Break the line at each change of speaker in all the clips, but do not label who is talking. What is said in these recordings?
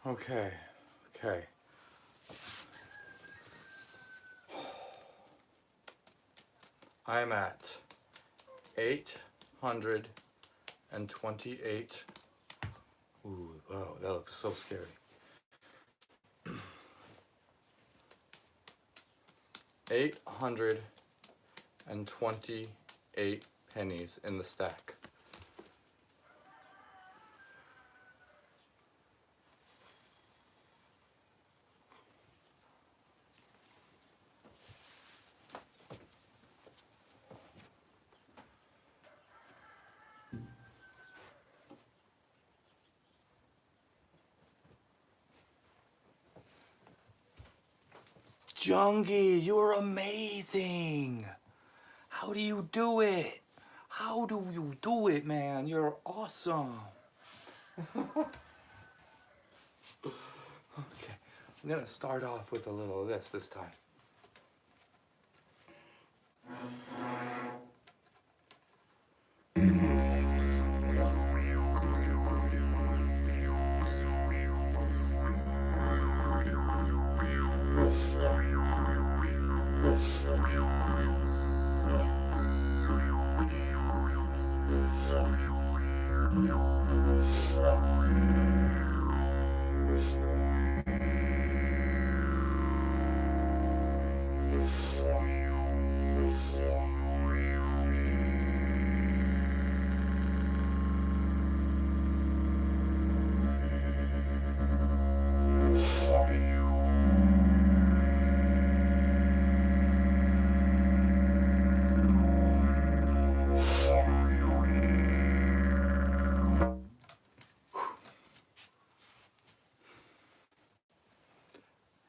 Okay, okay. I'm at 828. Ooh, wow, that looks so scary. 828 pennies in the stack. Jungie, you're amazing. How do you do it? How do you do it, man? You're awesome. Okay, I'm gonna start off with a little of this time.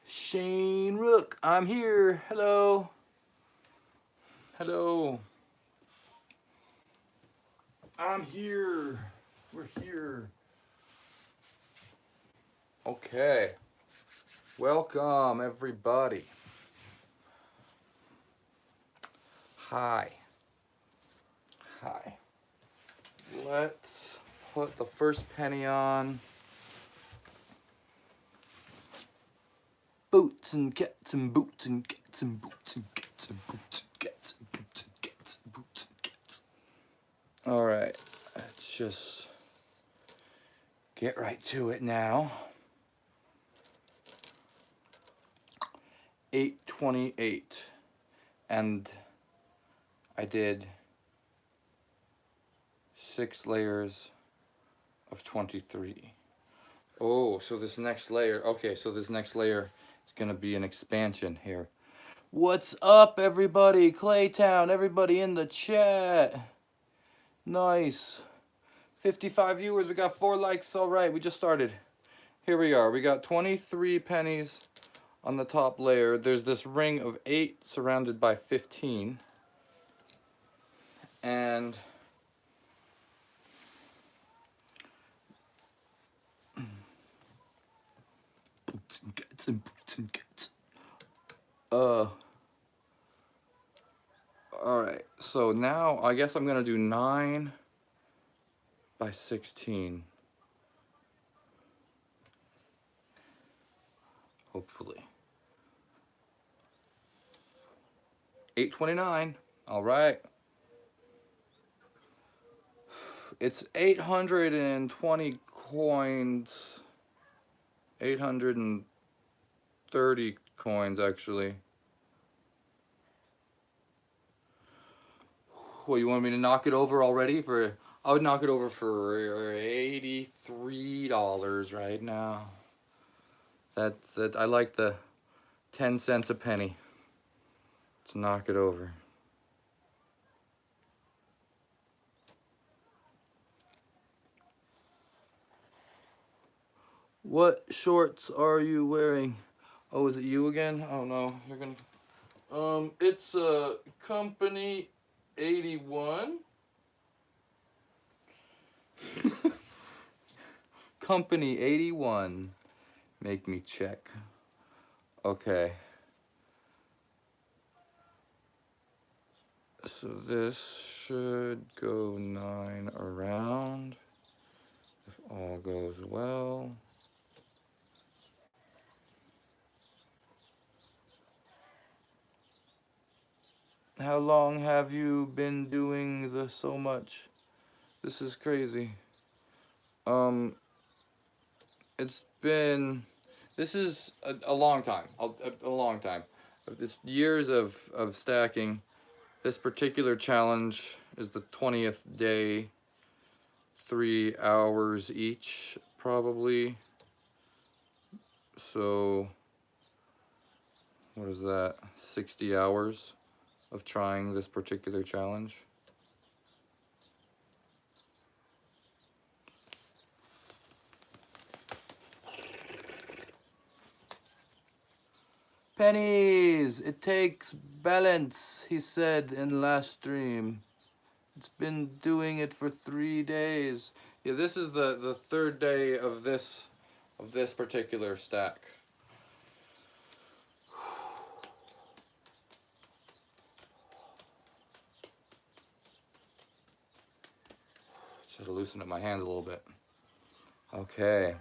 Shane Rook, I'm here. Hello. Hello. I'm here. We're here. Okay. Welcome, everybody. Hi. Hi. Let's put the first penny on. Boots and cats and boots and cats and boots and cats and boots and cats and boots and cats and boots and cats. All right, let's just get right to it now. 828, and I did 6 layers of 23. Oh, so this next layer, okay, so this next layer is gonna be an expansion here. What's up, everybody? Claytown, everybody in the chat. Nice. 55 viewers, we got 4 likes, all right, we just started. Here we are, we got 23 pennies on the top layer. There's this ring of 8 surrounded by 15. And alright, so now I guess I'm gonna do 9 by 16. Hopefully. 829. Alright. It's 820 coins. 830 coins actually. Well, you want me to knock it over already? I would knock it over for $83 right now. That I like the 10 cents a penny to knock it over. What shorts are you wearing? Oh, is it you again? Oh no, you're gonna. It's Company 81. Company 81. Make me check. Okay. So this should go 9 around if all goes well. How long have you been doing this so much? This is crazy. Um, it's been, this is a long time, a long time. It's years of stacking. This particular challenge is the 20th day, 3 hours each, probably. So, what is that? 60 hours of trying this particular challenge. Pennies! It takes balance, he said in last stream. It's been doing it for 3 days. Yeah, this is the third day of this particular stack. Just had to loosen up my hands a little bit. Okay.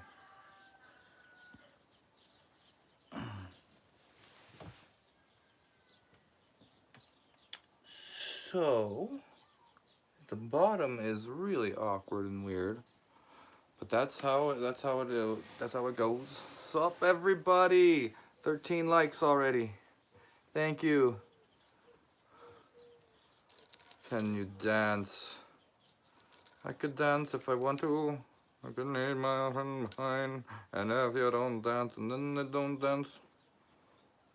So, the bottom is really awkward and weird, but that's how it goes. Sup, everybody? 13 likes already. Thank you. Can you dance? I could dance if I want to. I could need my friend behind, and if you don't dance and then they don't dance,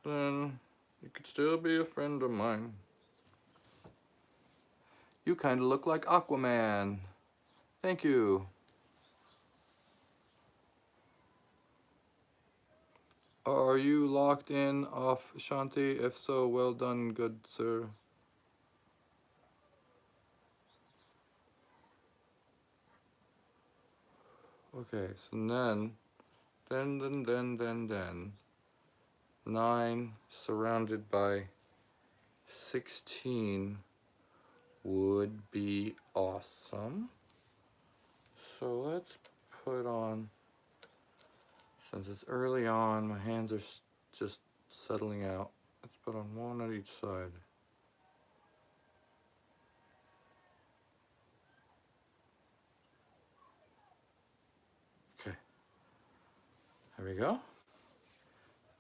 then you could still be a friend of mine. You kind of look like Aquaman. Thank you. Are you locked in off Shanti? If so, well done, good sir. Okay, so then, 9 surrounded by 16 would be awesome. So let's put on, since it's early on, my hands are just settling out. Let's put on 1 at each side. Okay, there we go.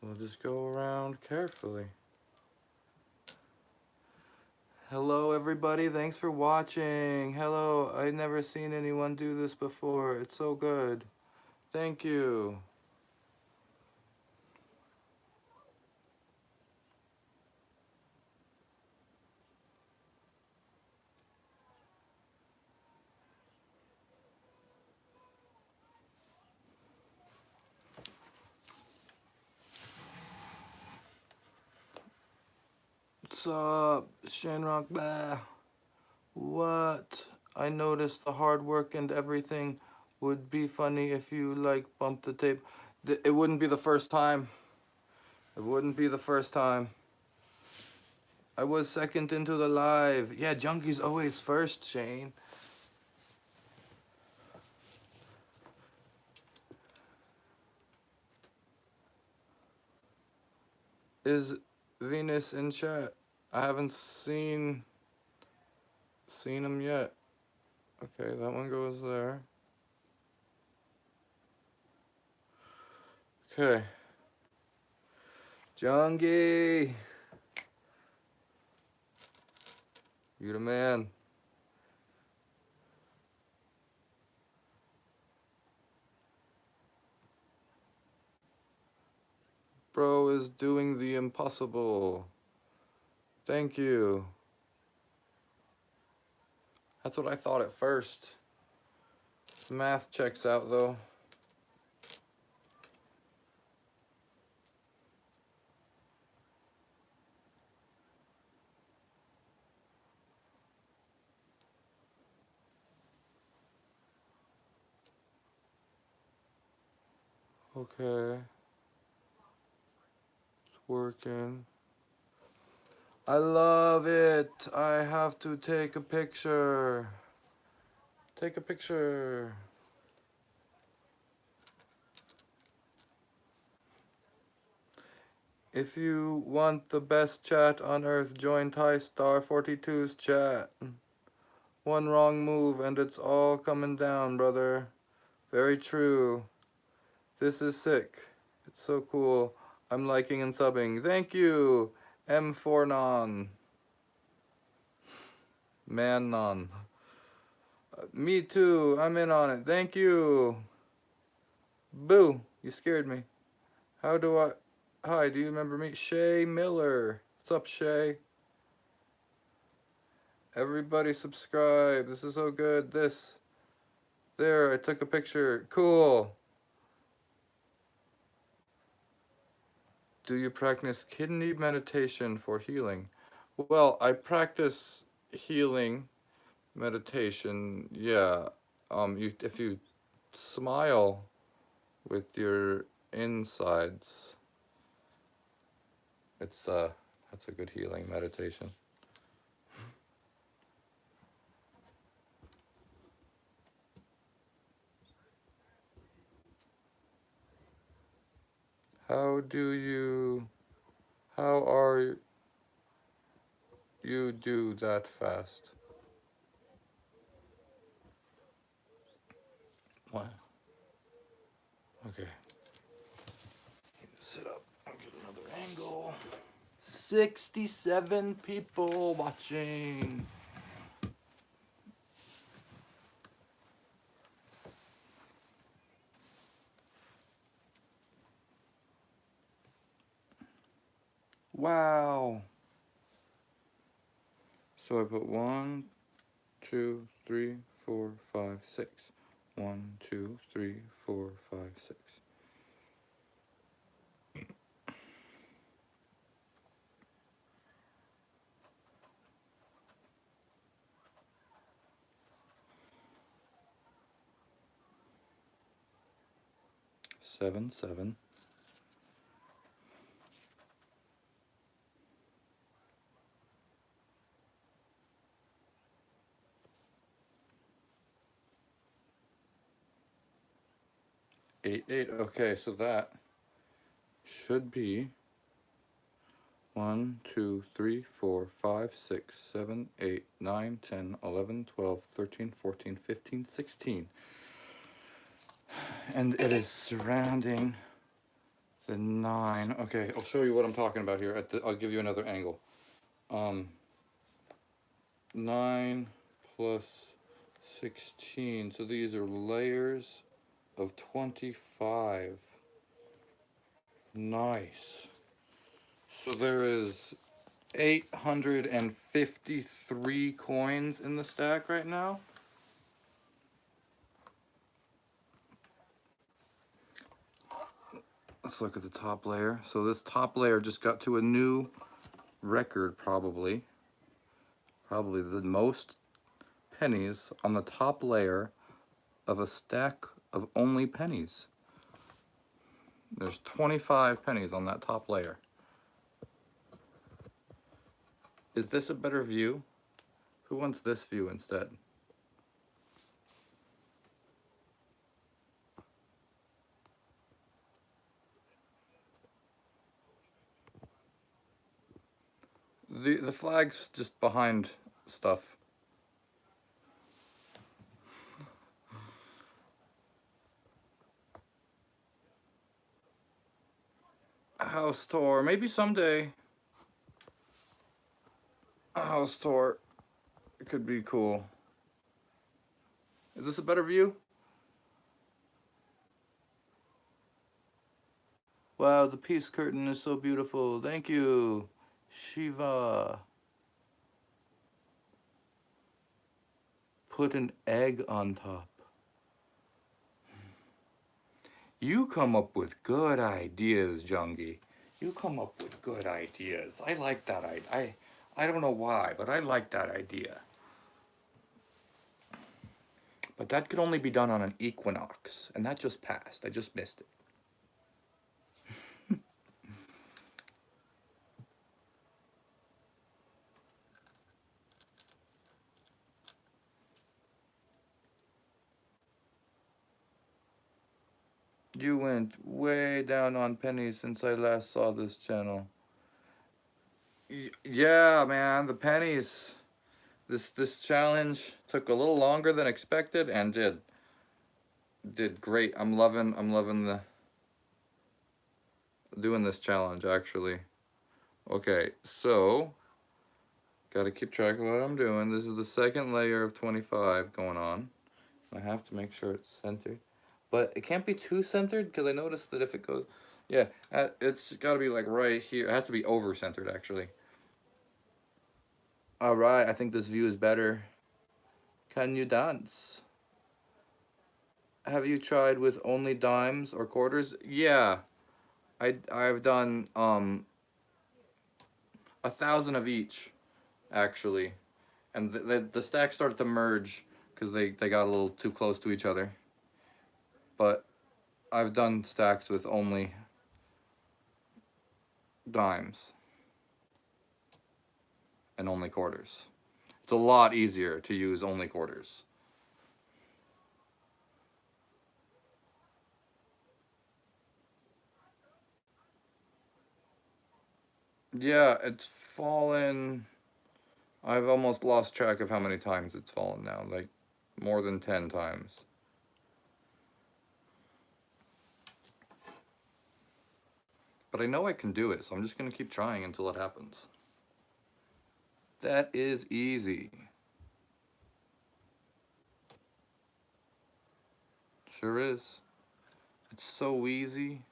We'll just go around carefully. Hello everybody, thanks for watching. Hello, I've never seen anyone do this before. It's so good. Thank you. What's up, Shanrock? Bah. What? I noticed the hard work and everything. Would be funny if you like bumped the tape. It wouldn't be the first time. It wouldn't be the first time. I was second into the live. Yeah, Junkie's always first, Shane. Is Venus in chat? I haven't seen him yet. Okay, that one goes there. Okay. Junkie! You the man. Bro is doing the impossible. Thank you. That's what I thought at first. Math checks out though. Okay. It's working. I love it. I have to take a picture. Take a picture. If you want the best chat on earth, join TaiStar42's chat. One wrong move and it's all coming down, brother. Very true. This is sick. It's so cool. I'm liking and subbing. Thank you, M4Non. Man-non. Me too. I'm in on it. Thank you. Boo. You scared me. How do I... Hi, do you remember me? Shay Miller. What's up, Shay? Everybody subscribe. This is so good. This. There, I took a picture. Cool. Do you practice kidney meditation for healing? Well, I practice healing meditation. Yeah. If you smile with your insides, that's a good healing meditation. How are you do that fast? What? Okay. Sit up. I'll get another angle. 67 people watching. Wow. So I put 1, 2, 3, 4, 5, 6. 1, 2, 3, 4, 5, 6. Seven, 7. 8, 8. Okay, so that should be 1, 2, 3, 4, 5, 6, 7, 8, 9, 10, 11, 12, 13, 14, 15, 16. And it is surrounding the 9. Okay, I'll show you what I'm talking about here. I'll give you another angle. 9 plus 16. So these are layers of 25. Nice. So there is 853 coins in the stack right now. Let's look at the top layer. So this top layer just got to a new record, probably the most pennies on the top layer of a stack of only pennies. There's 25 pennies on that top layer. Is this a better view? Who wants this view instead? The flag's just behind stuff. A house tour, maybe someday. A house tour, it could be cool. Is this a better view? Wow, the peace curtain is so beautiful. Thank you, Shiva. Put an egg on top. You come up with good ideas, Jungie. You come up with good ideas. I like that idea. I don't know why, but I like that idea. But that could only be done on an equinox, and that just passed. I just missed it. You went way down on pennies since I last saw this channel. Yeah, man, the pennies. This challenge took a little longer than expected and did great. I'm loving the doing this challenge actually. Okay, so gotta keep track of what I'm doing. This is the second layer of 25 going on. I have to make sure it's centered. But it can't be too centered because I noticed that if it goes, yeah, it's got to be like right here. It has to be over centered actually. All right, I think this view is better. Can you dance? Have you tried with only dimes or quarters? Yeah, I've done 1,000 of each actually, and the stacks started to merge because they got a little too close to each other. But I've done stacks with only dimes and only quarters. It's a lot easier to use only quarters. Yeah, it's fallen. I've almost lost track of how many times it's fallen now, like more than 10 times. But I know I can do it, so I'm just gonna keep trying until it happens. That is easy. Sure is. It's so easy.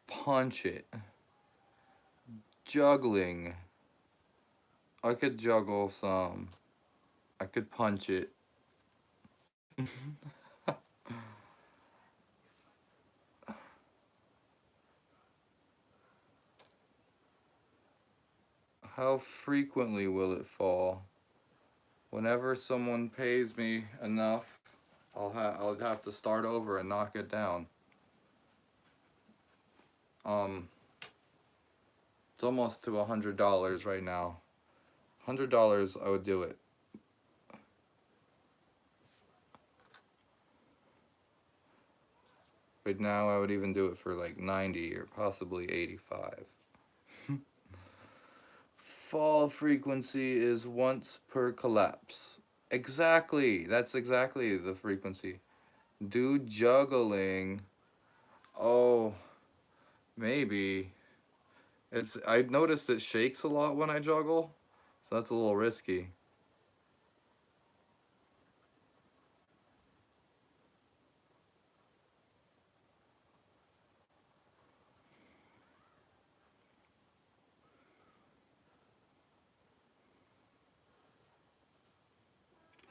Punch it. Juggling. I could juggle some. I could punch it. How frequently will it fall? Whenever someone pays me enough, I'll have to start over and knock it down. It's almost to $100 right now. $100, I would do it. Right now, I would even do it for like 90 or possibly 85. Fall frequency is once per collapse. Exactly. That's exactly the frequency. Do juggling. Oh, maybe. I noticed it shakes a lot when I juggle, so that's a little risky.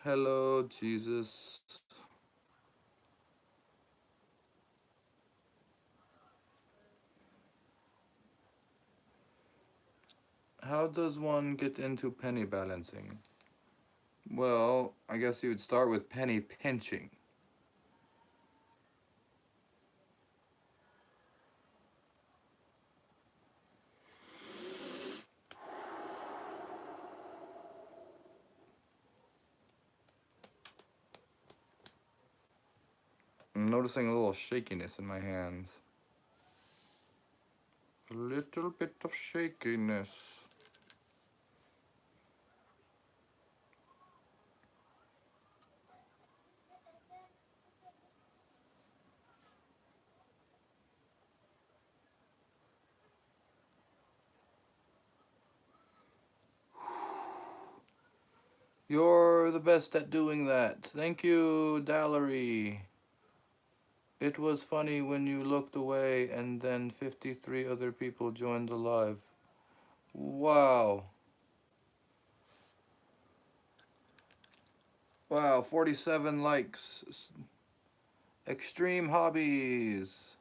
Hello, Jesus. How does one get into penny balancing? Well, I guess you would start with penny pinching. I'm noticing a little shakiness in my hands. A little bit of shakiness. You're the best at doing that. Thank you, Dallery. It was funny when you looked away and then 53 other people joined the live. Wow. Wow, 47 likes. Extreme hobbies.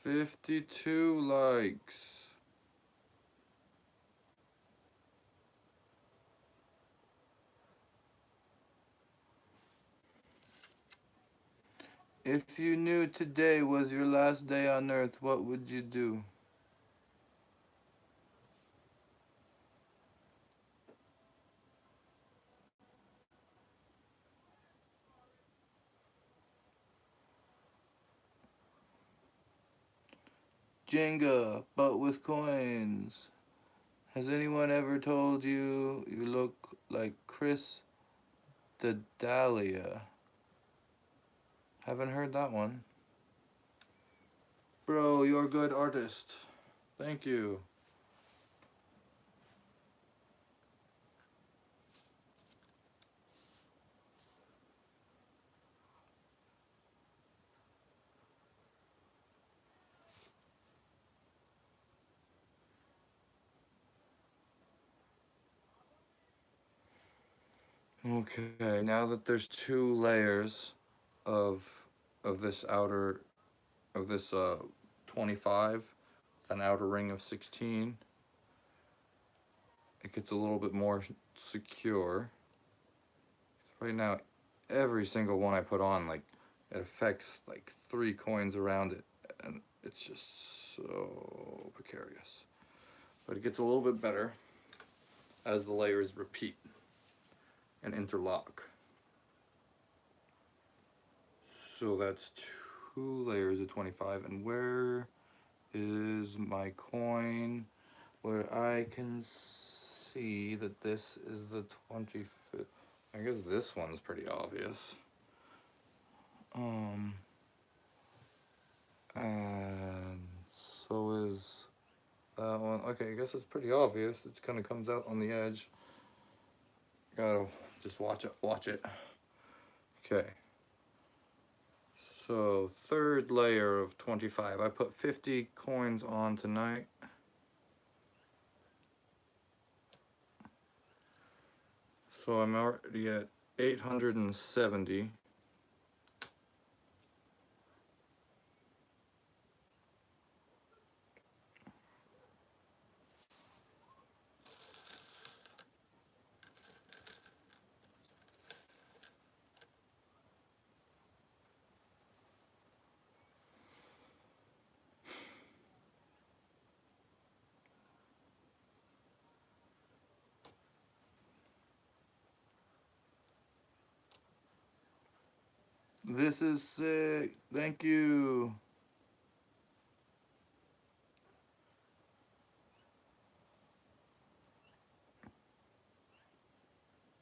$52 likes. If you knew today was your last day on Earth, what would you do? Jenga, but with coins. Has anyone ever told you you look like Chris the Dahlia? Haven't heard that one. Bro, you're a good artist. Thank you. Okay, now that there's 2 layers of this outer of this 25, an outer ring of 16, it gets a little bit more secure. Right now, every single one I put on, like, it affects like 3 coins around it, and it's just so precarious. But it gets a little bit better as the layers repeat and interlock. So that's 2 layers of 25, and where is my coin where I can see that this is the 25th? I guess this one's pretty obvious. And so is that one. Okay, I guess it's pretty obvious. It kind of comes out on the edge. Gotta just watch it. Okay. So 3rd layer of 25. I put 50 coins on tonight. So I'm already at 870. This is sick. Thank you.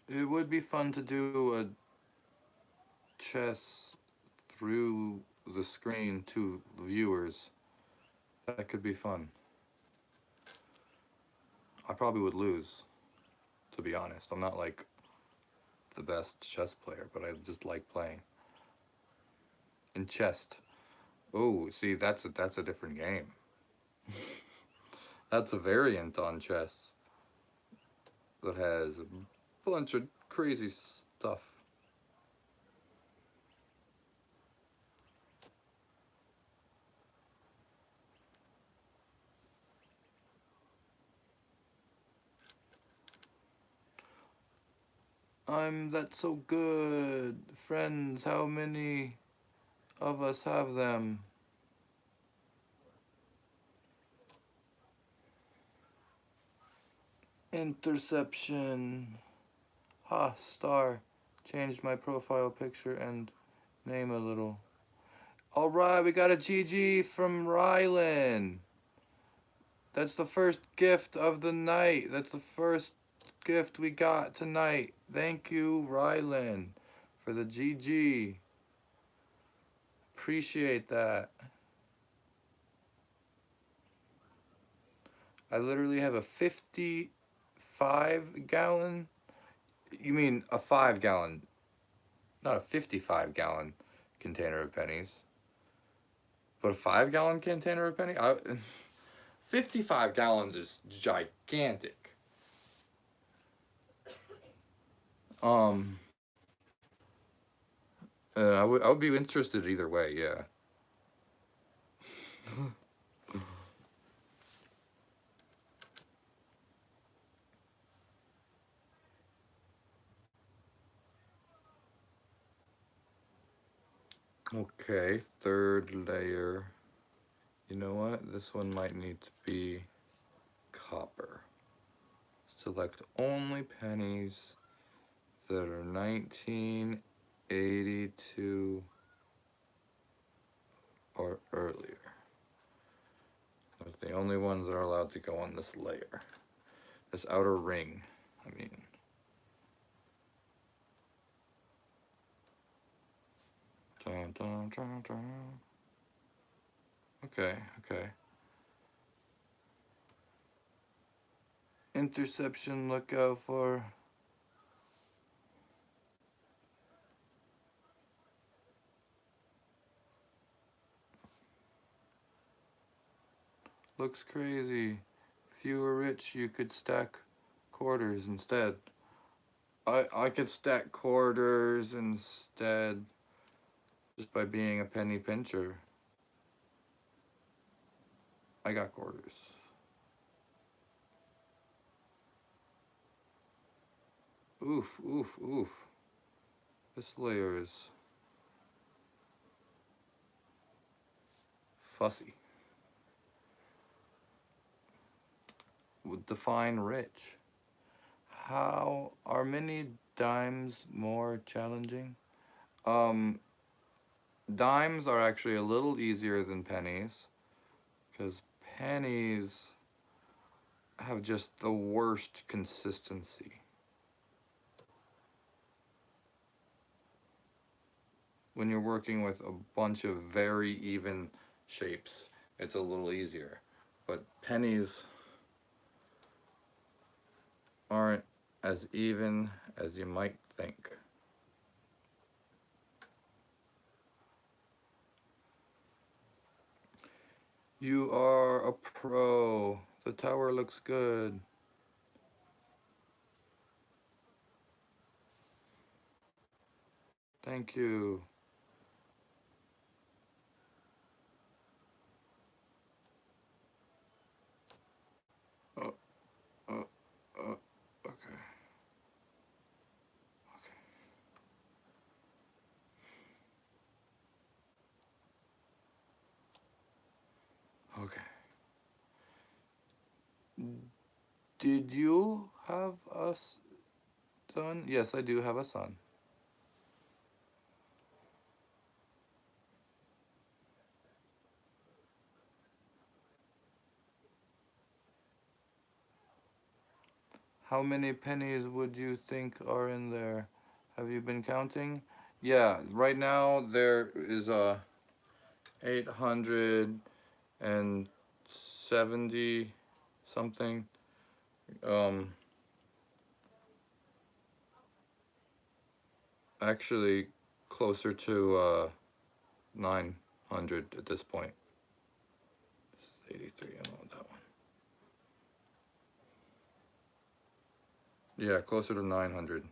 It would be fun to do a chess through the screen to viewers. That could be fun. I probably would lose, to be honest. I'm not like the best chess player, but I just like playing. In chess. Oh, see, that's a different game. That's a variant on chess that has a bunch of crazy stuff. That's so good. Friends, how many of us have them? Interception. Ha, star. Changed my profile picture and name a little. Alright, we got a GG from Rylan. That's the first gift of the night. That's the first gift we got tonight. Thank you, Rylan, for the GG. Appreciate that. I literally have a 55-gallon. You mean a 5-gallon, not a 55-gallon container of pennies, but a 5-gallon container of pennies? 55 gallons is gigantic. I would be interested either way, yeah. Okay, third layer. You know what? This one might need to be copper. Select only pennies that are 1982 or earlier. Those are the only ones that are allowed to go on this layer. This outer ring, I mean. Dun, dun, dun, dun. Okay, okay. Interception, look out for. Looks crazy. If you were rich, you could stack quarters instead. I could stack quarters instead just by being a penny pincher. I got quarters. Oof, oof, oof. This layer is fussy. Would define rich. How are many dimes more challenging? Dimes are actually a little easier than pennies because pennies have just the worst consistency. When you're working with a bunch of very even shapes, it's a little easier. But pennies aren't as even as you might think. You are a pro. The tower looks good. Thank you. Oh, oh, oh, okay. Okay. Did you have a son? Yes, I do have a son. How many pennies would you think are in there? Have you been counting? Yeah, right now there is 870 something. Actually closer to 900 at this point. This is 83, I don't want that one. Yeah, closer to 900.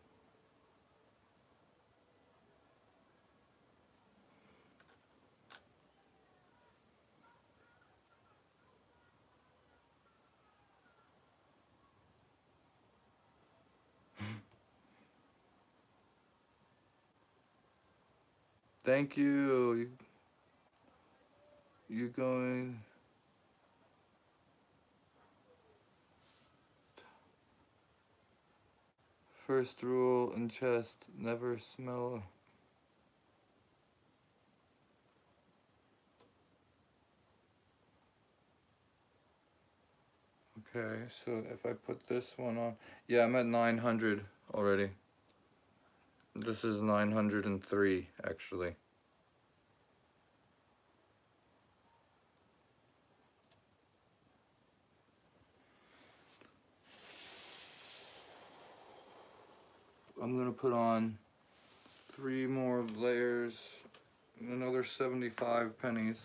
Thank you. You going? First rule in chest, never smell. Okay, so if I put this one on, yeah, I'm at 900 already. This is 903 actually. I'm gonna put on 3 more layers, another 75 pennies,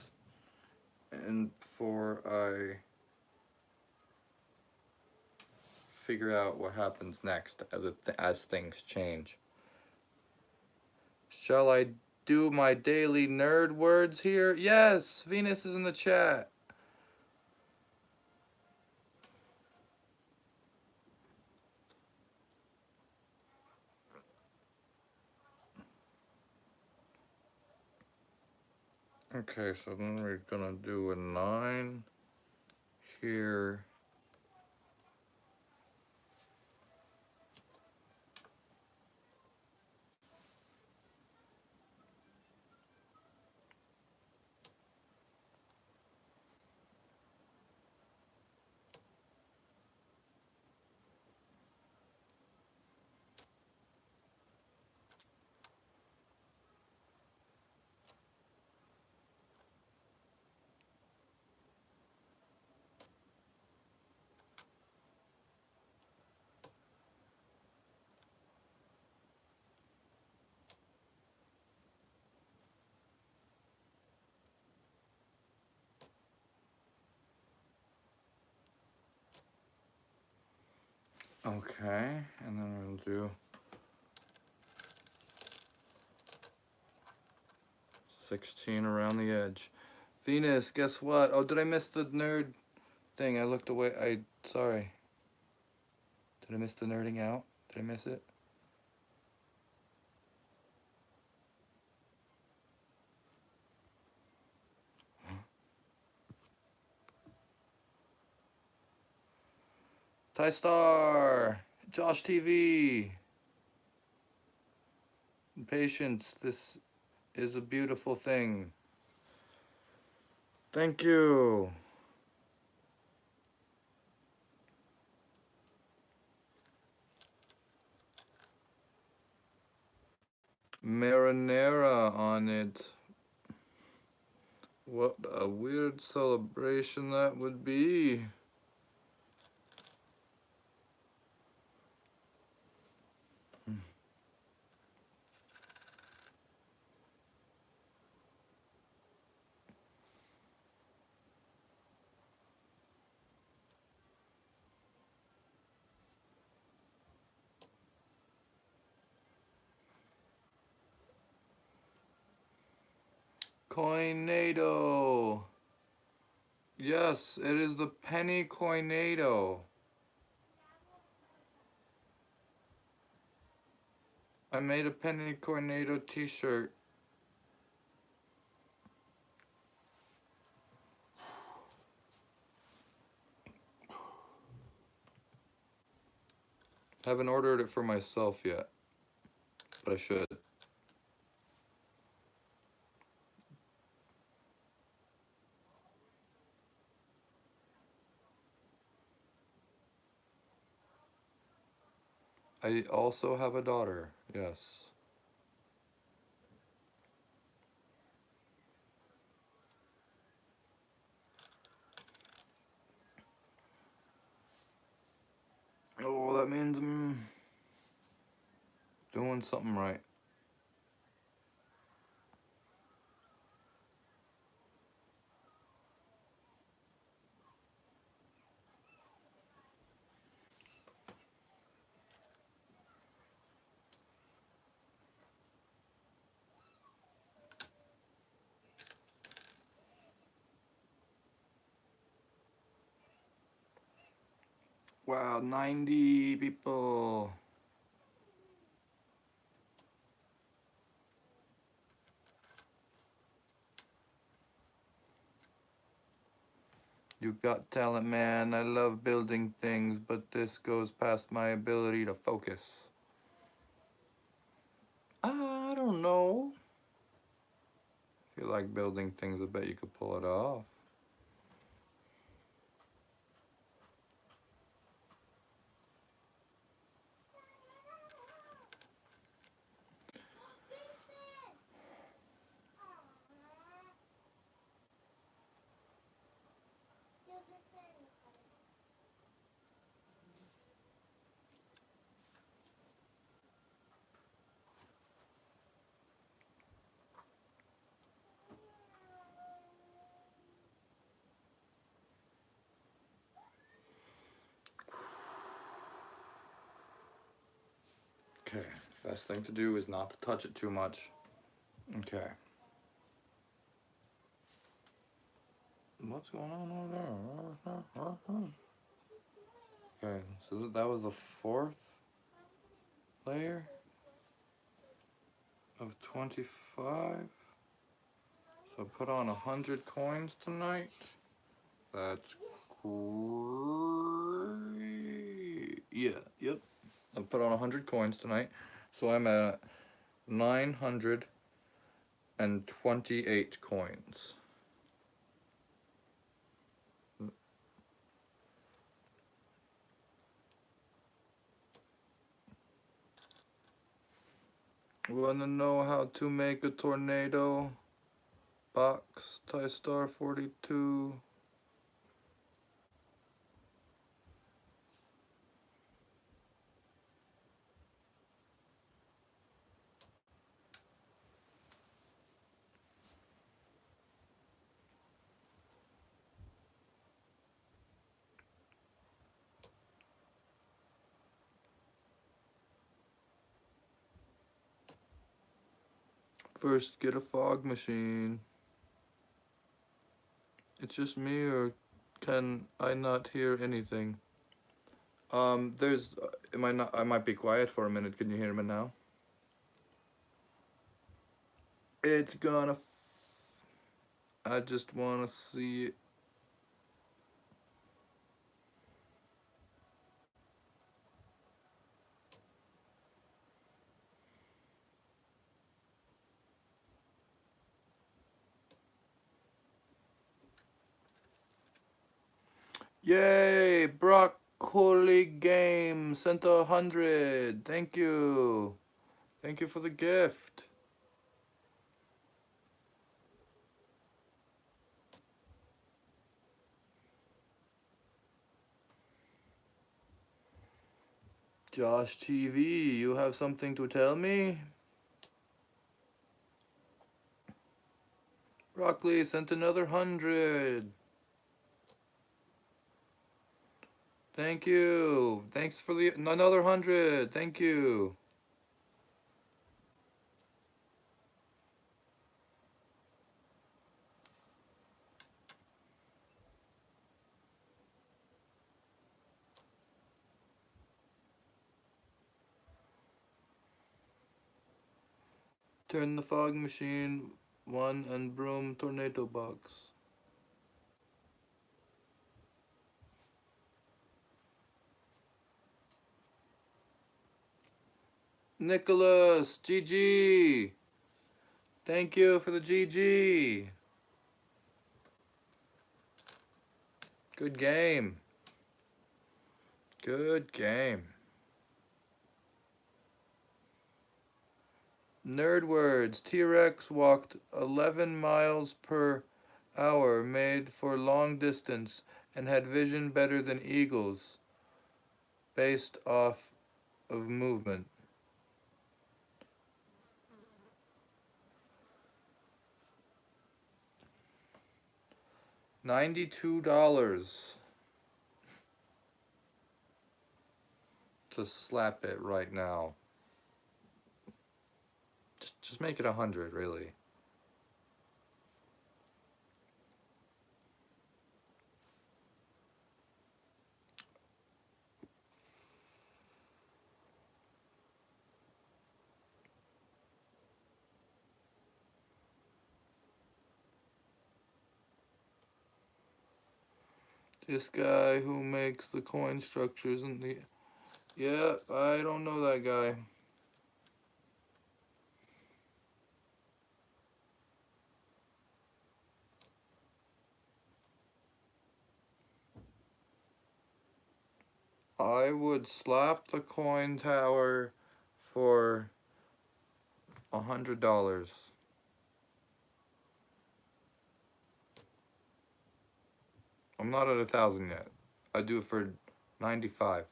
and before I figure out what happens next as things change. Shall I do my daily nerd words here? Yes, Venus is in the chat. Okay, so then we're gonna do a 9 here. Okay, and then we'll do 16 around the edge. Venus, guess what? Oh, did I miss the nerd thing? I looked away. Sorry. Did I miss the nerding out? Did I miss it? TaiStar! Josh TV! Patience, this is a beautiful thing. Thank you. Marinara on it. What a weird celebration that would be. Coinado. Yes, it is the penny coinado. I made a penny coinado t-shirt. Haven't ordered it for myself yet, but I should. I also have a daughter, yes. Oh, that means I'm doing something right. Wow, 90 people. You got talent, man. I love building things, but this goes past my ability to focus. I don't know. If you like building things, I bet you could pull it off. Okay, best thing to do is not to touch it too much. Okay. What's going on over there? Okay, so that was the 4th layer of 25. So put on 100 coins tonight. That's great. Yeah, yep. I put on 100 coins tonight. So I'm at 928 coins. Wanna know how to make a tornado box? TaiStar42. First, get a fog machine. It's just me, or can I not hear anything? I might be quiet for a minute. Can you hear me now? It's gonna, I just wanna see it. Yay! Broccoli game sent 100. Thank you. Thank you for the gift. Josh TV, you have something to tell me? Broccoli sent another 100. Thank you. Thanks for the another 100. Thank you. Turn the fog machine 1 and broom tornado box. Nicholas, GG. Thank you for the GG. Good game. Good game. Nerd words. T-Rex walked 11 miles per hour, made for long distance, and had vision better than eagles, based off of movement. $92 to slap it right now. Just make it 100, really. This guy who makes the coin structures and the... Yeah, I don't know that guy. I would slap the coin tower for $100. I'm not at 1,000 yet. I do it for 95.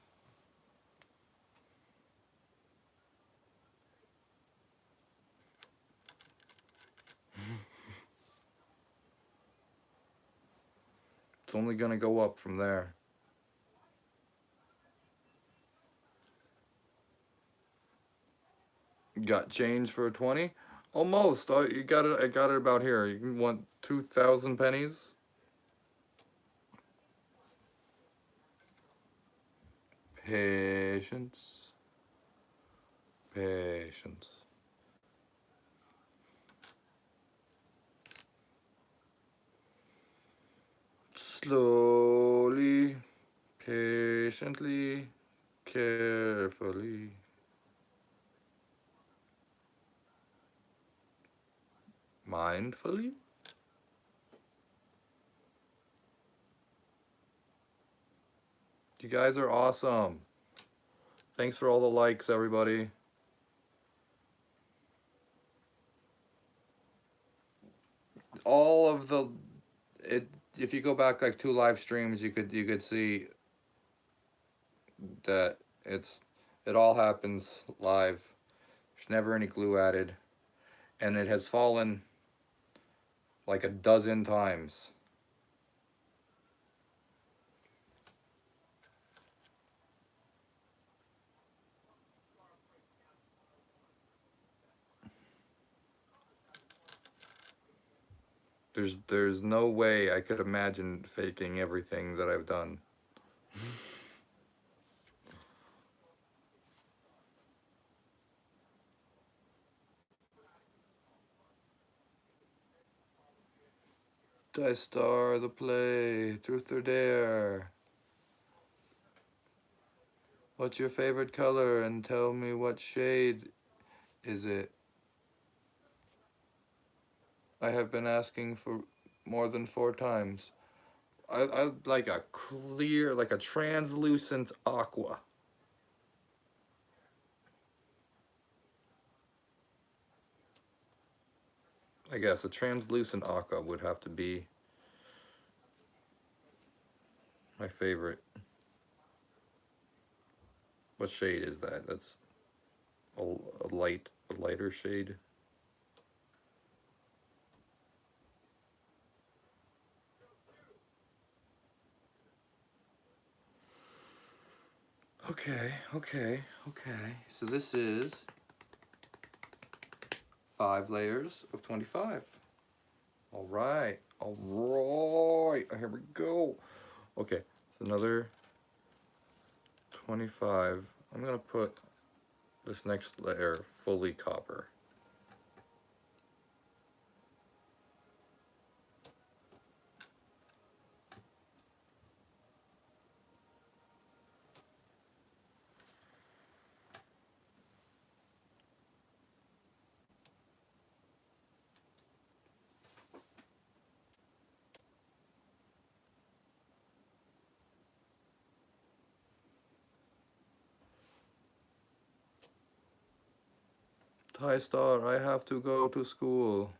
It's only gonna go up from there. Got change for a 20? Almost. You got it. I got it about here. You want 2,000 pennies? Patience. Patience. Slowly, patiently, carefully. Mindfully? You guys are awesome. Thanks for all the likes, everybody. All of the if you go back like 2 live streams, you could see that it all happens live. There's never any glue added, and it has fallen like a dozen times. There's no way I could imagine faking everything that I've done. TaiStar the play, truth or dare. What's your favorite color and tell me what shade is it? I have been asking for more than 4 times. I like a clear, like a translucent aqua. I guess a translucent aqua would have to be my favorite. What shade is that? That's a lighter shade. Okay. So this is 5 layers of 25. All right. Here we go. Okay, so another 25. I'm gonna put this next layer fully copper. TaiStar, I have to go to school.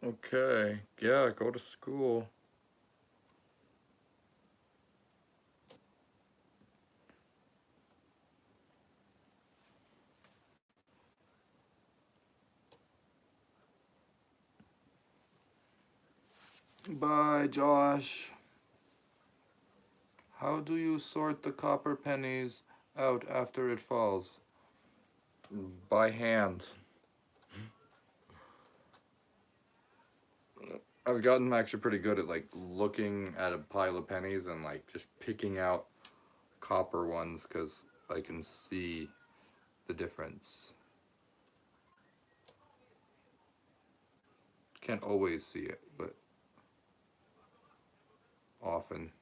Okay, yeah, go to school. Bye, Josh. How do you sort the copper pennies out after it falls? By hand. I've gotten actually pretty good at like looking at a pile of pennies and like just picking out copper ones because I can see the difference. Can't always see it, but often.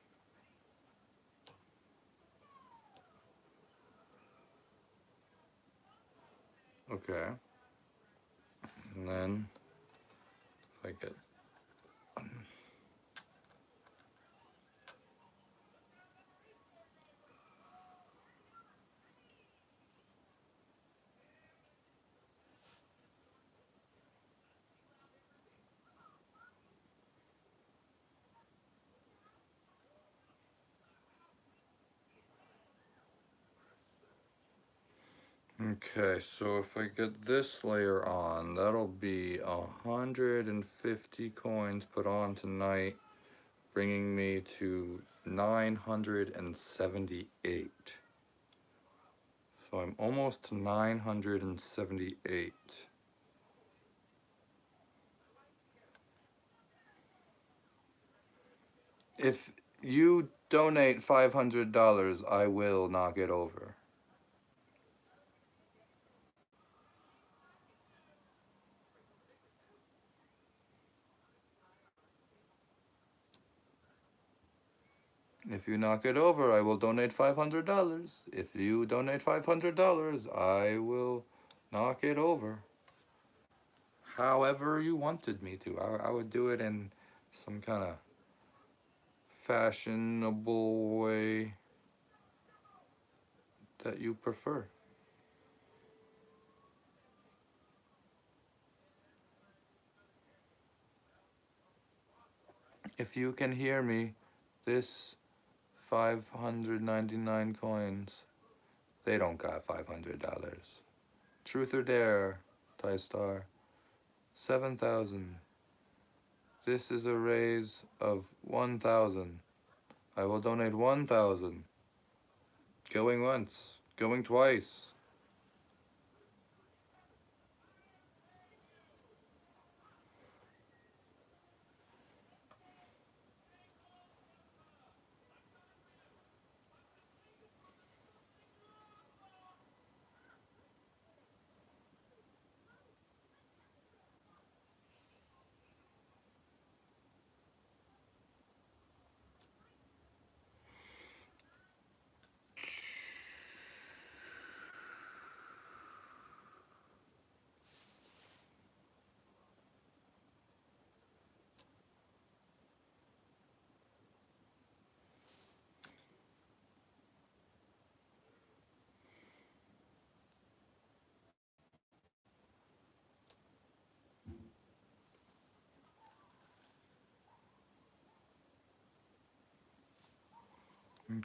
Okay. And then if I get okay, so if I get this layer on, that'll be 150 coins put on tonight, bringing me to 978. So I'm almost to 978. If you donate $500, I will knock it over. If you knock it over, I will donate $500. If you donate $500, I will knock it over. However you wanted me to. I would do it in some kind of fashionable way that you prefer. If you can hear me, this 599 coins, they don't got $500. Truth or dare, TaiStar, 7,000. This is a raise of 1,000. I will donate 1,000. Going once, going twice.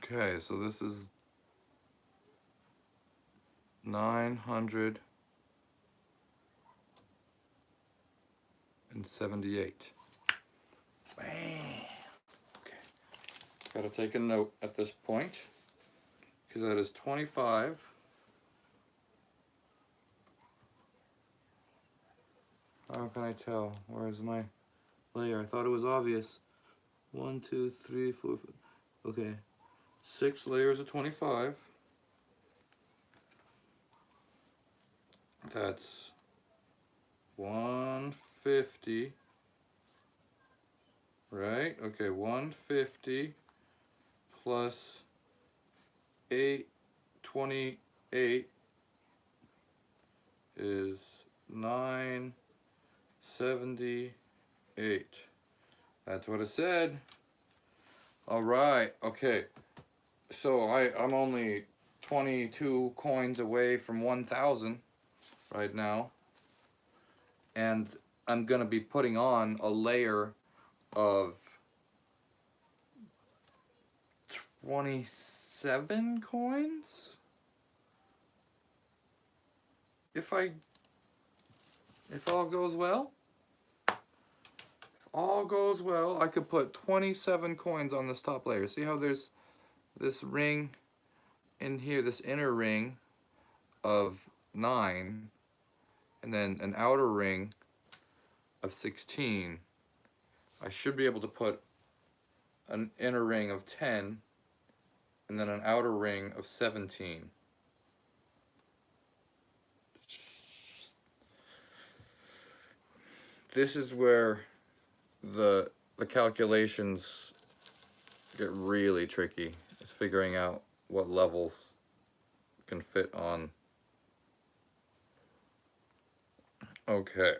Okay, so this is 978. Bam. Okay. Gotta take a note at this point, because that is 25. How can I tell? Where's my layer? I thought it was obvious. 1, 2, 3, 4, 5. Okay. 6 layers of 25. That's 150. Right? Okay, 150 plus 828 is 978. That's what it said. All right, okay. So I'm only 22 coins away from 1,000 right now. And I'm gonna be putting on a layer of 27 coins? If all goes well? If all goes well, I could put 27 coins on this top layer. See how there's this ring in here, this inner ring of 9, and then an outer ring of 16. I should be able to put an inner ring of 10 and then an outer ring of 17. This is where the calculations get really tricky. It's figuring out what levels can fit on. Okay.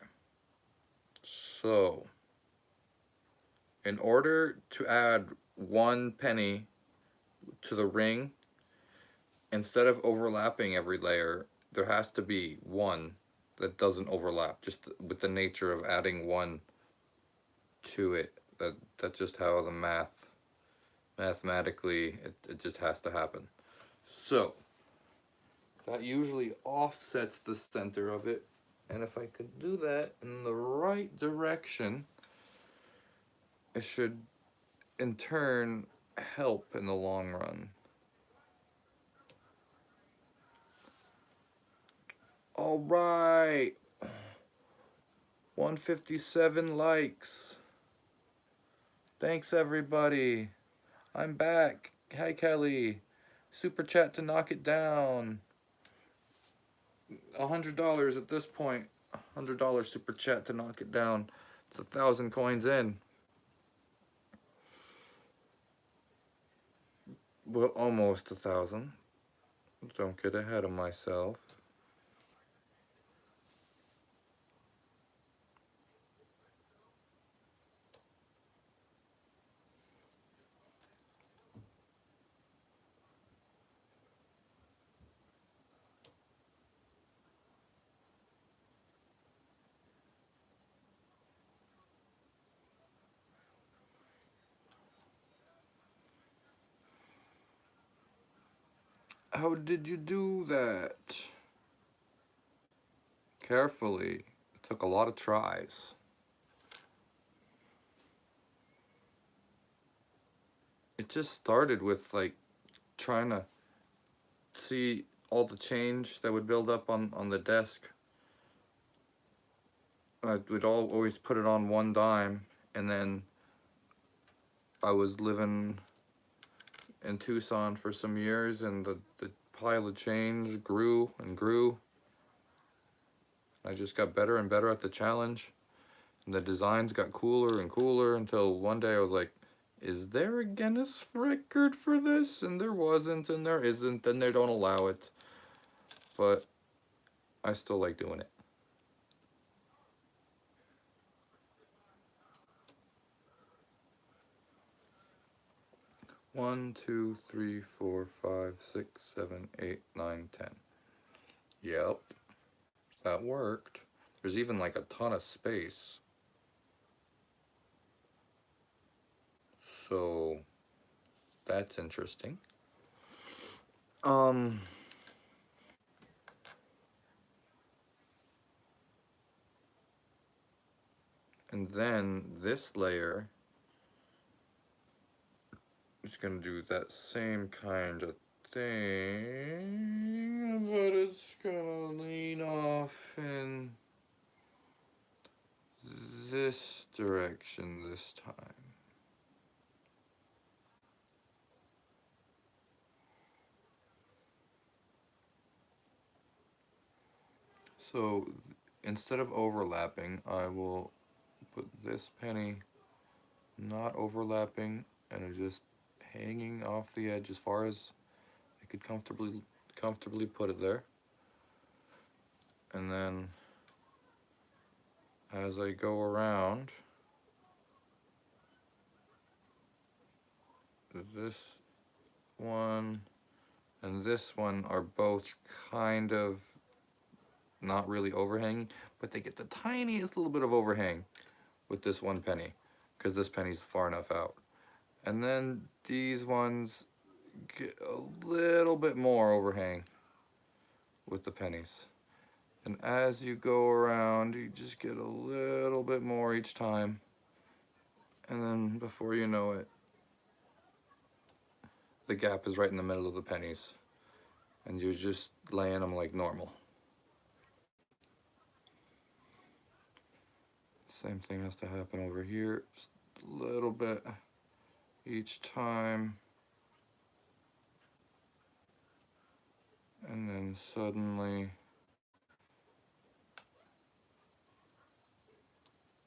So, in order to add 1 penny to the ring, instead of overlapping every layer, there has to be one that doesn't overlap, just with the nature of adding 1 to it. That's just how the mathematically, it just has to happen. So, that usually offsets the center of it, and if I could do that in the right direction, it should in turn help in the long run. All right, 157 likes. Thanks everybody. I'm back. Hi Kelly. Super chat to knock it down. $100 at this point. $100 super chat to knock it down. It's 1,000 coins in. Well, almost 1,000. Don't get ahead of myself. How did you do that? Carefully. It took a lot of tries. It just started with like trying to see all the change that would build up on the desk. I would always put it on one dime, and then I was living in Tucson for some years, and the pile of change grew and grew. I just got better and better at the challenge, and the designs got cooler and cooler until one day I was like, is there a Guinness record for this? And there wasn't, and there isn't, and they don't allow it. But I still like doing it. One, two, three, four, 5, 6, 7, 8, 9, 10. Yep, that worked. There's even like a ton of space. So that's interesting. And then this layer is gonna do that same kind of thing, but it's gonna lean off in this direction this time. So instead of overlapping, I will put this penny not overlapping and just hanging off the edge as far as I could comfortably put it there. And then as I go around, this one and this one are both kind of not really overhanging, but they get the tiniest little bit of overhang with this one penny, because this penny's far enough out. And then these ones get a little bit more overhang with the pennies. And as you go around, you just get a little bit more each time. And then before you know it, the gap is right in the middle of the pennies. And you're just laying them like normal. Same thing has to happen over here. Just a little bit each time. And then suddenly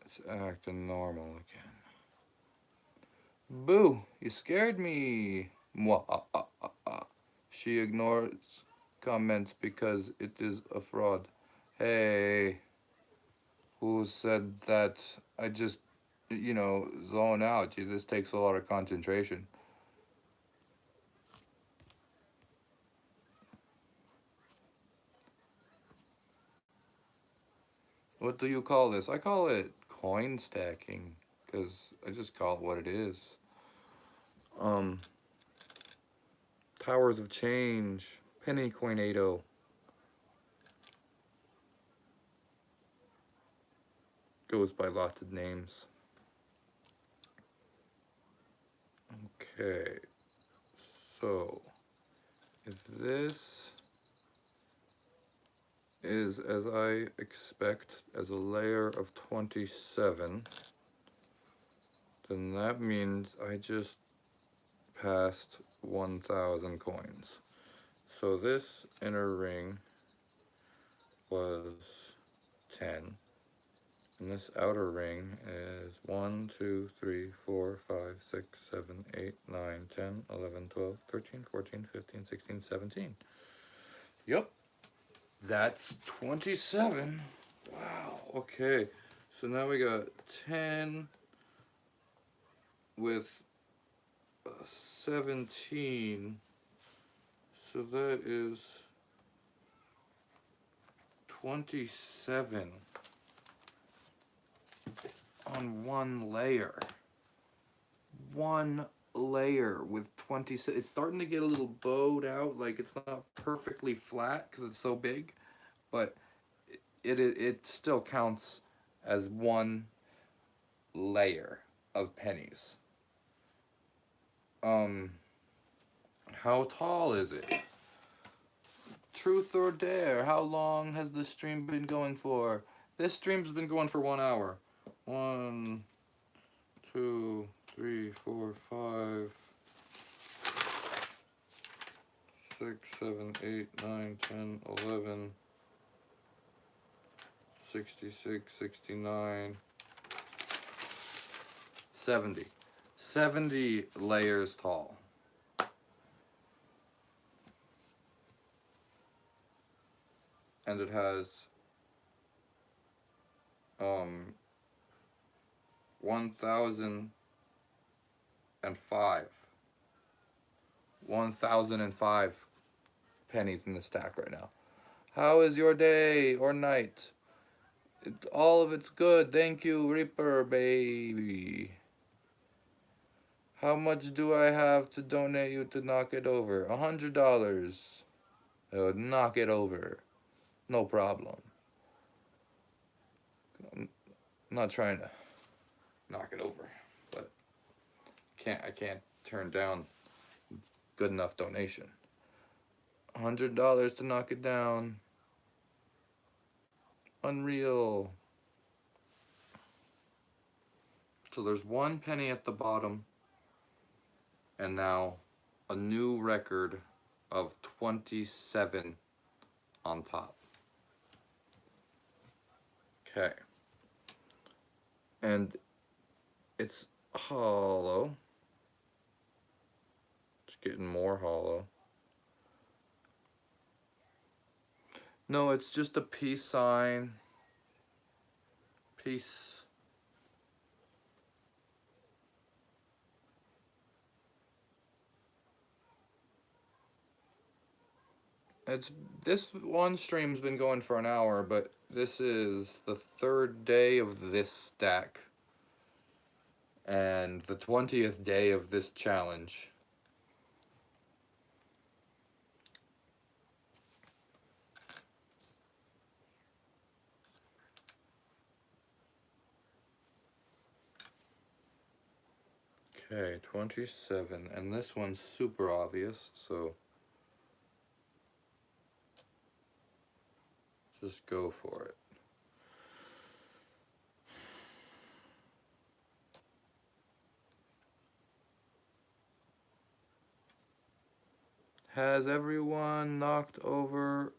it's acting normal again. Boo! You scared me! Mwah. She ignores comments because it is a fraud. Hey, who said that? I just, zone out. This takes a lot of concentration. What do you call this? I call it coin stacking, because I just call it what it is. Towers of Change, Penny Coinado. Goes by lots of names. Okay, so if this is as I expect as a layer of 27, then that means I just passed 1,000 coins. So this inner ring was 10. And this outer ring is 1, 2, 3, 4, 5, 6, 7, 8, 9, 10, 11, 12, 13, 14, 15, 16, 17. Yep, that's 27. Wow, okay. So now we got 10 with 17. So that is 27 on one layer. One layer with 27. It's starting to get a little bowed out, like it's not perfectly flat because it's so big, but it still counts as one layer of pennies. How tall is it? Truth or dare? How long has this stream been going for? This stream's been going for 1 hour. 1, 2, 3, 4, 5, 6, 7, 8, 9, 10, 11, 66, 69, 70. 70 layers tall. And it has 1,005 pennies in the stack right now. How is your day or night? All of it's good, thank you, Reaper baby. How much do I have to donate you to knock it over? $100. Knock it over. No problem. I'm not trying to knock it over, but I can't turn down good enough donation. $100 to knock it down. Unreal. So there's 1 penny at the bottom, and now a new record of 27 on top. Okay. And it's hollow. It's getting more hollow. No, it's just a peace sign. Peace. This one stream's been going for an hour, but this is the 3rd day of this stack and the 20th day of this challenge. Okay, 27, and this one's super obvious, so just go for it. Has everyone knocked over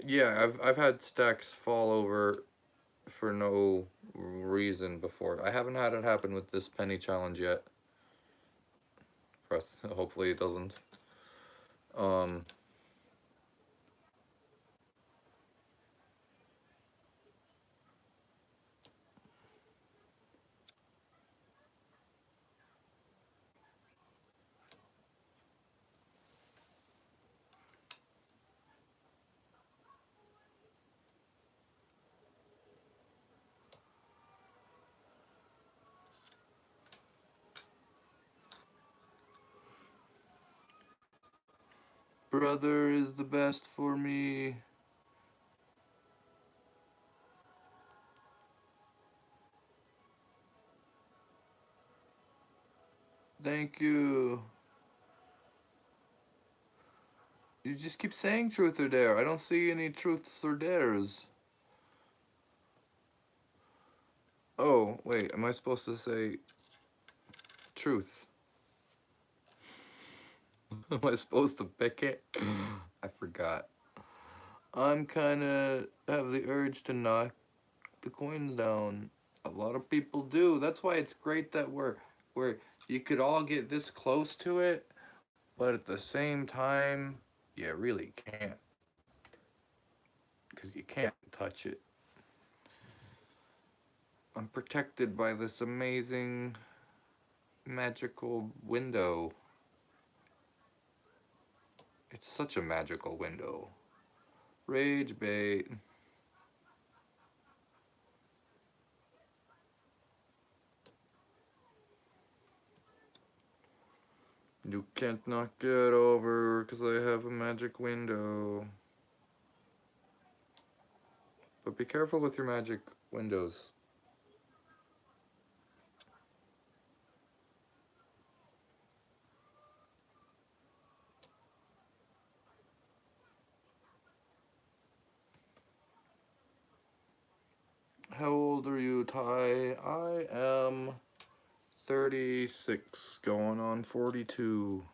yeah, I've had stacks fall over for no reason before. I haven't had it happen with this penny challenge yet. Hopefully it doesn't. Brother is the best for me. Thank you. You just keep saying truth or dare. I don't see any truths or dares. Oh, wait, am I supposed to say truth? Am I supposed to pick it? I forgot. I'm kinda have the urge to knock the coins down. A lot of people do. That's why it's great that we're you could all get this close to it, but at the same time, you really can't. Because you can't touch it. I'm protected by this amazing magical window. It's such a magical window. Rage bait. You can't knock it over because I have a magic window. But be careful with your magic windows. How old are you, Ty? I am 36, going on 42.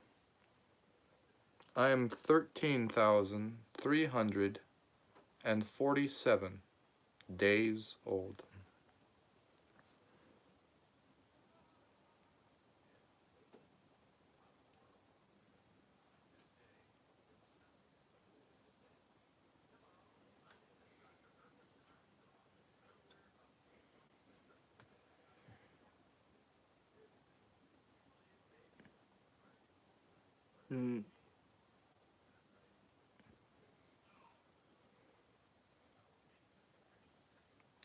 I am 13,347 days old. Mm.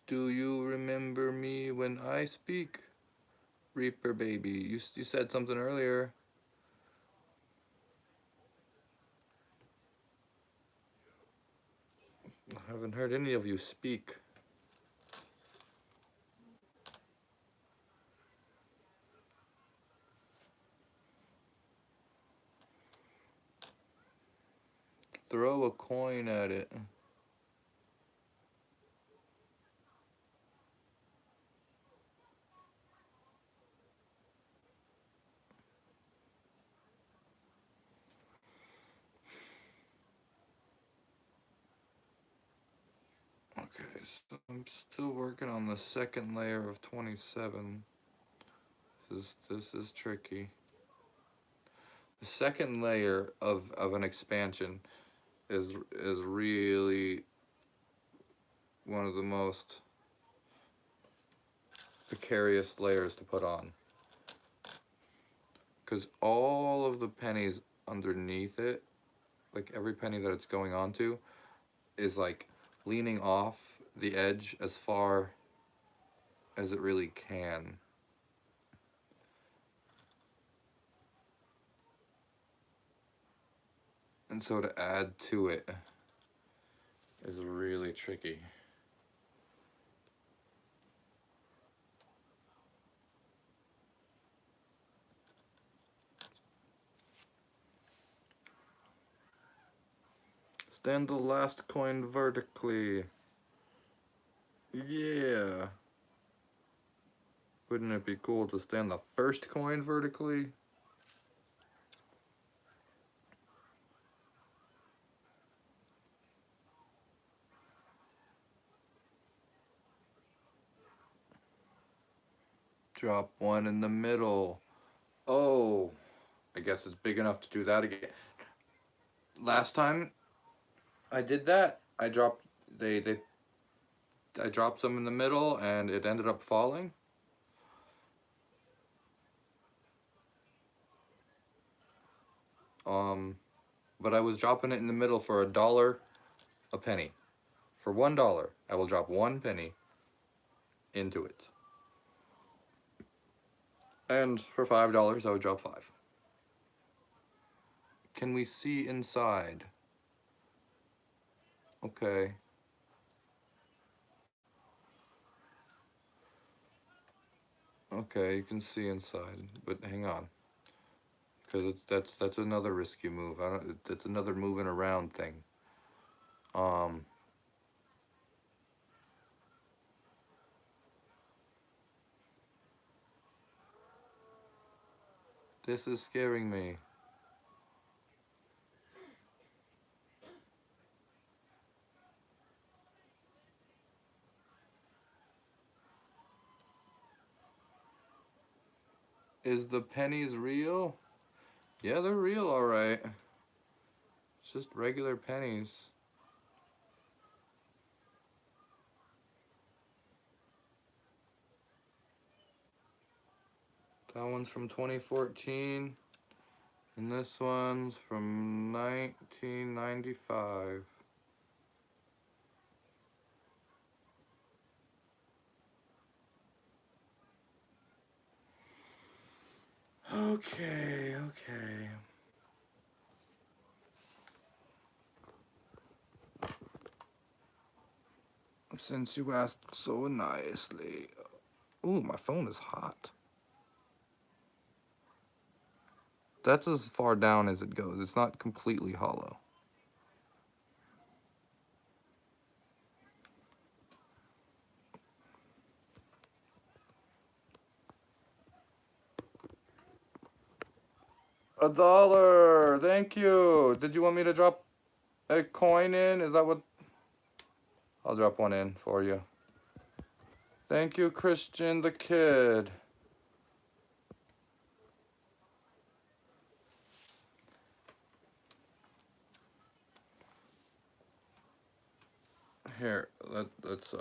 Do you remember me when I speak? Reaper baby, you said something earlier. I haven't heard any of you speak. Throw a coin at it. Okay, so I'm still working on the second layer of 27. This is tricky. The second layer of an expansion is really one of the most precarious layers to put on. Because all of the pennies underneath it, like every penny that it's going onto, is like leaning off the edge as far as it really can. And so to add to it is really tricky. Stand the last coin vertically. Yeah. Wouldn't it be cool to stand the first coin vertically? Drop one in the middle. Oh, I guess it's big enough to do that again. Last time I did that, I dropped I dropped some in the middle and it ended up falling. But I was dropping it in the middle for $1 a penny. For $1, I will drop one penny into it. And for $5, I would drop five. Can we see inside? Okay. Okay, you can see inside, but hang on. Because that's another risky move. That's another moving around thing. This is scaring me. Is the pennies real? Yeah, they're real, all right. It's just regular pennies. That one's from 2014, and this one's from 1995. Okay, okay. Since you asked so nicely. Ooh, my phone is hot. That's as far down as it goes. It's not completely hollow. $1. Thank you. Did you want me to drop a coin in? Is that what? I'll drop one in for you. Thank you, Christian the Kid. Here, let's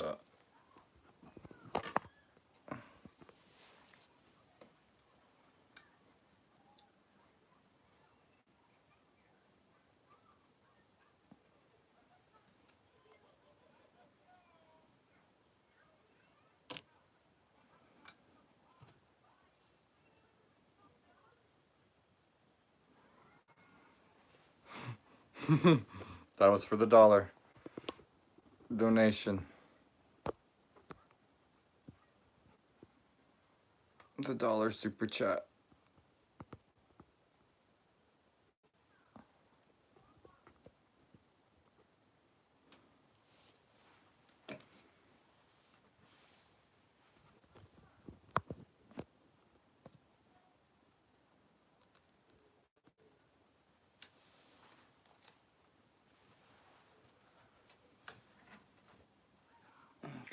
that was for the dollar donation. The dollar super chat.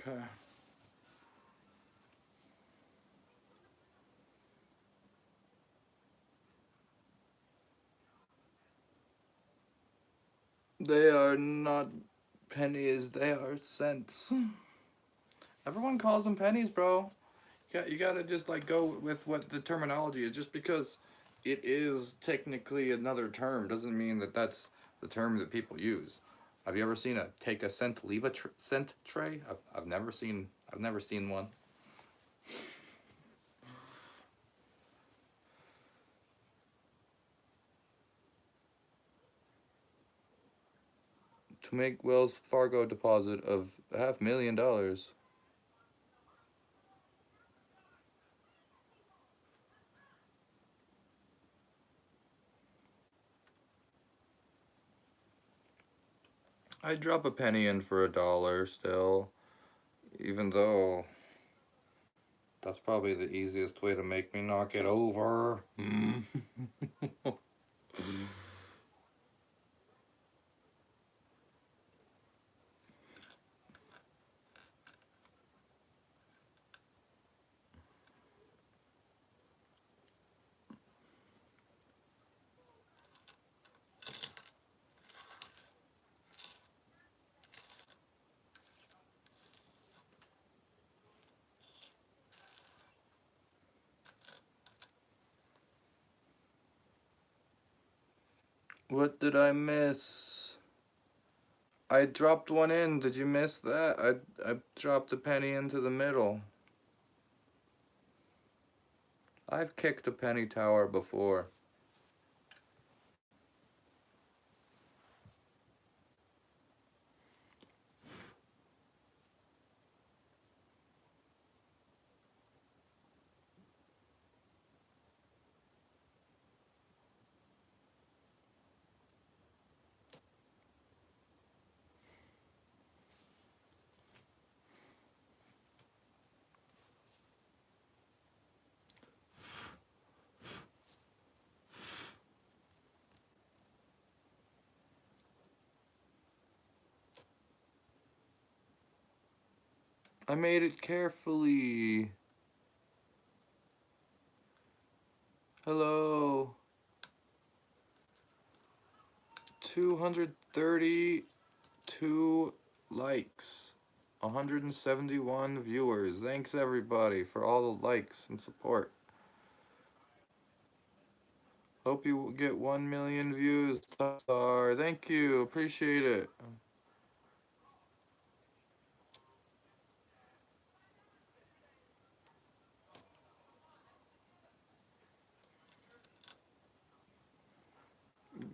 Okay. They are not pennies, they are cents. Everyone calls them pennies, bro. You gotta just like go with what the terminology is. Just because it is technically another term doesn't mean that that's the term that people use. Have you ever seen a take a cent, leave a cent tray? I've never seen one. To make Wells Fargo deposit of $500,000. I'd drop a penny in for $1 still, even though that's probably the easiest way to make me knock it over. What did I miss? I dropped one in. Did you miss that? I dropped a penny into the middle. I've kicked a penny tower before. I made it carefully. Hello. 232 likes. 171 viewers. Thanks everybody for all the likes and support. Hope you get 1 million views, TaiStar. Thank you. Appreciate it.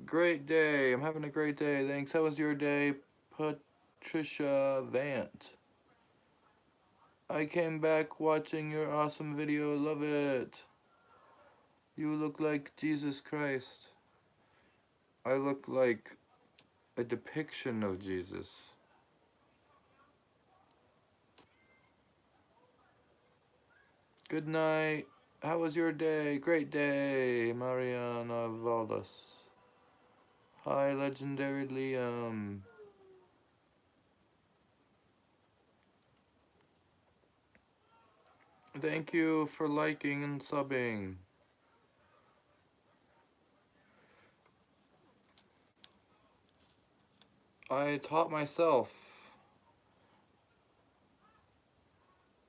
Great day. I'm having a great day. Thanks. How was your day, Patricia Vant? I came back watching your awesome video. Love it. You look like Jesus Christ. I look like a depiction of Jesus. Good night. How was your day? Great day, Mariana Valdas. Hi, legendary Liam. Thank you for liking and subbing. I taught myself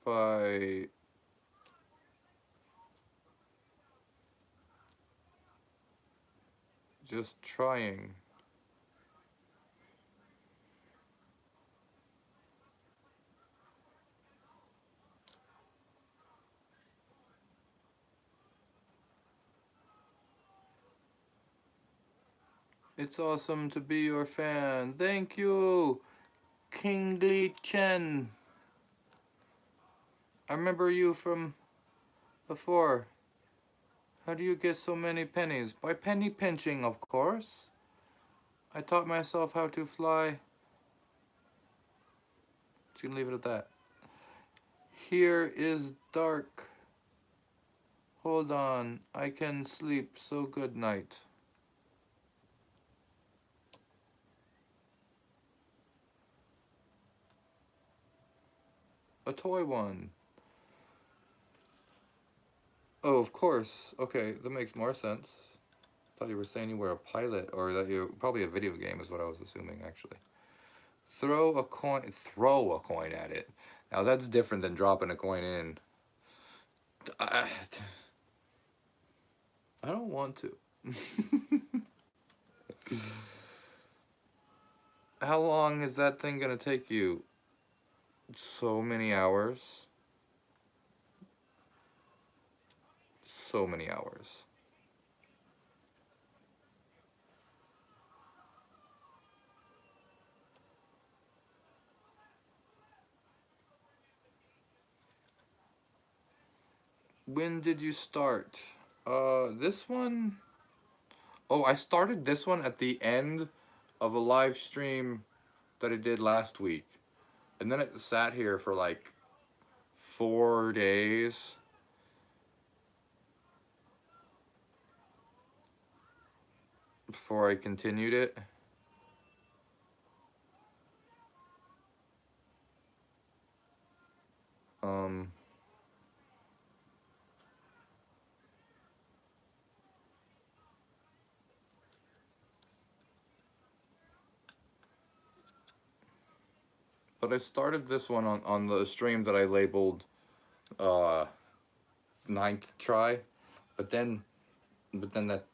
by just trying. It's awesome to be your fan. Thank you, Kingly Chen. I remember you from before. How do you get so many pennies? By penny pinching, of course. I taught myself how to fly. You can leave it at that. Here is dark. Hold on, I can sleep, so good night. A toy one. Oh, of course. Okay, that makes more sense. Thought you were saying you were a pilot, or that you probably a video game is what I was assuming actually. Throw a coin at it. Now that's different than dropping a coin in. I don't want to. How long is that thing gonna take you? So many hours. So many hours. When did you start? This one? Oh, I started this one at the end of a live stream that I did last week. And then it sat here for like 4 days. Before I continued it. But I started this one on the stream that I labeled ninth try, but then that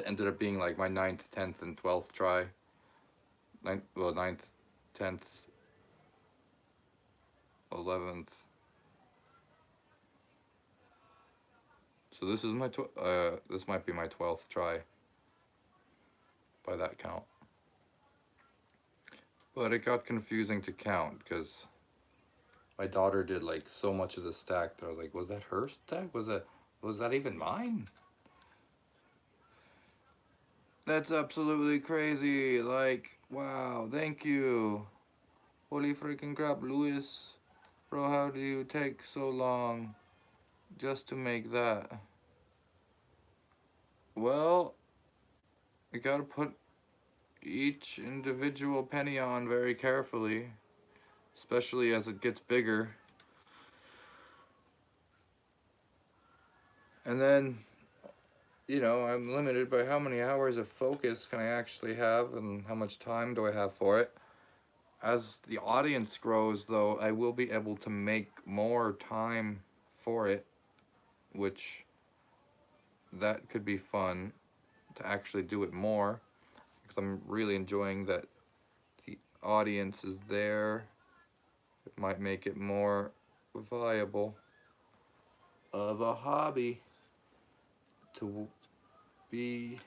ended up being like my 9th, 10th, and 12th try. Ninth, 10th, 11th. So this is my this might be my 12th try by that count. But it got confusing to count because my daughter did like so much of the stack that I was like, was that her stack? Was that even mine? That's absolutely crazy. Like, wow, thank you. Holy freaking crap, Louis. Bro, how do you take so long just to make that? Well, you gotta put each individual penny on very carefully, especially as it gets bigger. And then you know, I'm limited by how many hours of focus can I actually have and how much time do I have for it. As the audience grows, though, I will be able to make more time for it, which that could be fun to actually do it more, because I'm really enjoying that the audience is there. It might make it more viable of a hobby to be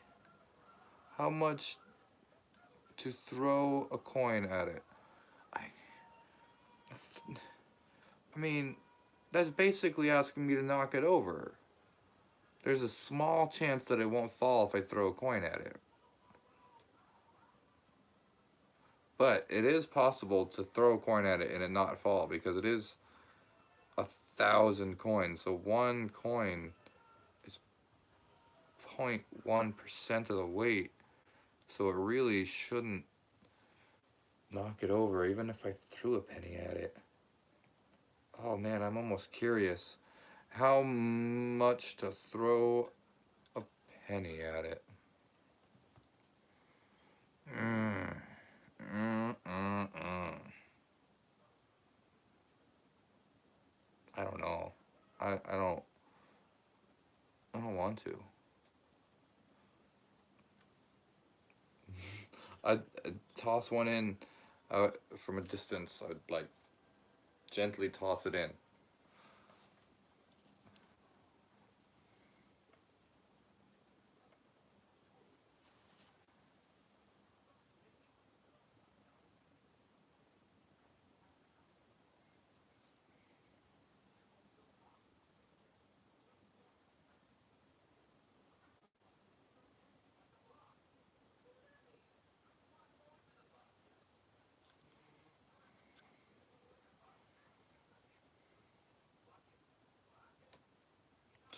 how much to throw a coin at it. I, I mean, that's basically asking me to knock it over. There's a small chance that it won't fall if I throw a coin at it. But it is possible to throw a coin at it and it not fall, because it is 1,000 coins. So one coin is 0.1% of the weight. So it really shouldn't knock it over, even if I threw a penny at it. Oh man, I'm almost curious how much to throw a penny at it. I don't know. I don't want to. I'd toss one in from a distance. I'd like gently toss it in.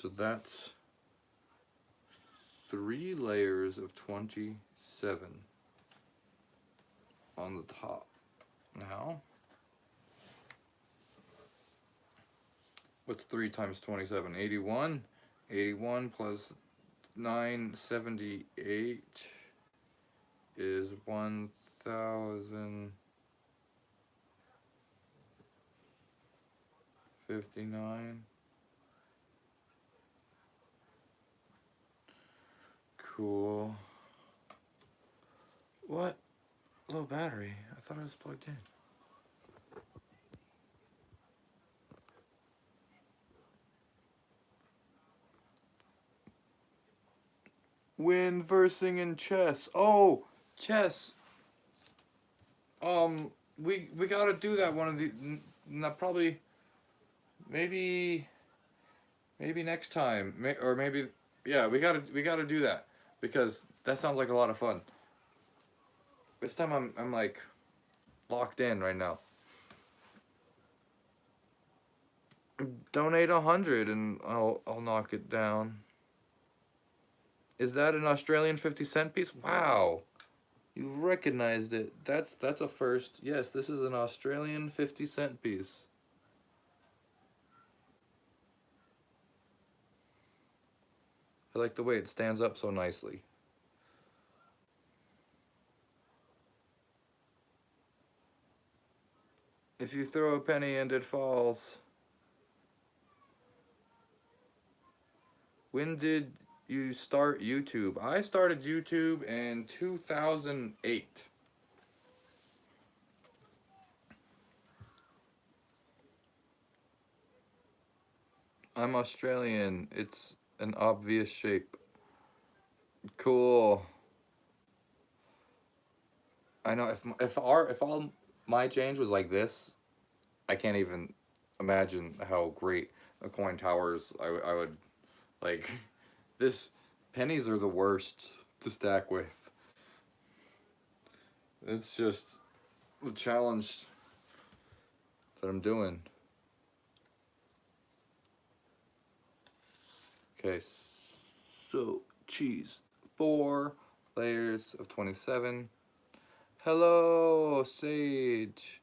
So that's 3 layers of 27 on the top. Now, what's 3 times 27? 81. 81 plus 978 is 1,059. Cool. What? Low battery. I thought it was plugged in. Win versing in chess. Oh, chess. We gotta do that one of the. Not probably. Maybe next time. Or maybe. Yeah, we gotta do that, because that sounds like a lot of fun. This time I'm like locked in right now. Donate 100 and I'll knock it down. Is that an Australian 50-cent piece? Wow. You recognized it. That's a first. Yes, this is an Australian 50-cent piece. I like the way it stands up so nicely. If you throw a penny and it falls. When did you start YouTube? I started YouTube in 2008. I'm Australian. It's an obvious shape. Cool. I know if all my change was like this, I can't even imagine how great a coin towers I would like. This pennies are the worst to stack with. It's just the challenge that I'm doing. Okay, so cheese. 4 layers of 27. Hello, Sage.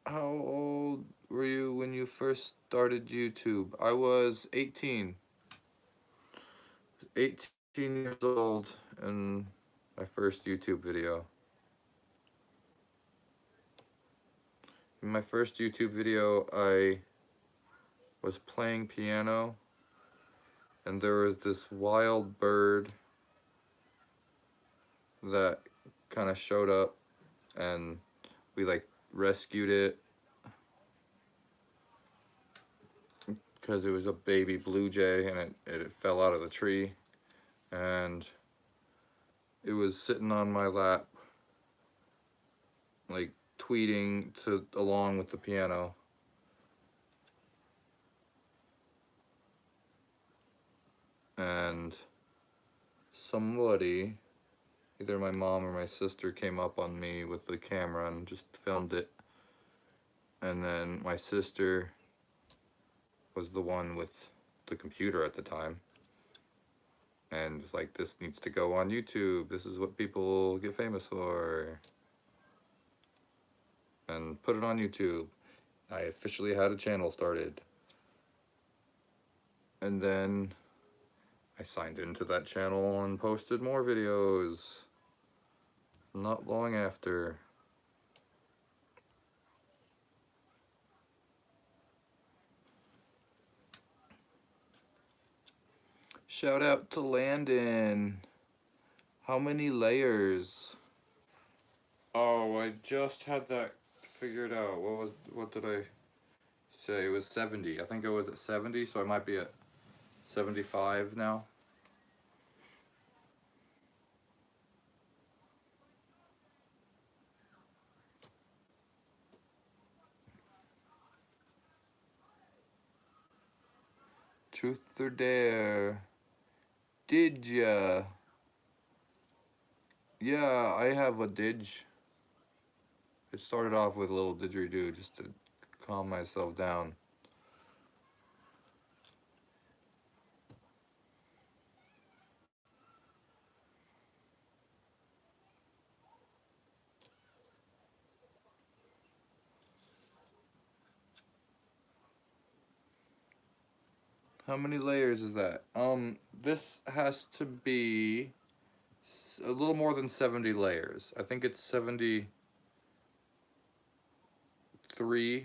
How old were you when you first started YouTube? I was 18. 18 years old in my first YouTube video. In my first YouTube video, I was playing piano, and there was this wild bird that kind of showed up, and we like rescued it because it was a baby blue jay, and it fell out of the tree, and it was sitting on my lap, like tweeting along with the piano. And somebody, either my mom or my sister, came up on me with the camera and just filmed it. And then my sister was the one with the computer at the time, and was like, this needs to go on YouTube, this is what people get famous for, and put it on YouTube. I officially had a channel started, and then I signed into that channel and posted more videos not long after. Shout out to Landon. How many layers? Oh, I just had that figured out. What did I say? It was 70. I think I was at 70, so I might be at 75 now. Truth or dare? Did ya? Yeah, I have a didge. It started off with a little didgeridoo just to calm myself down. How many layers is that? This has to be a little more than 70 layers. I think it's 73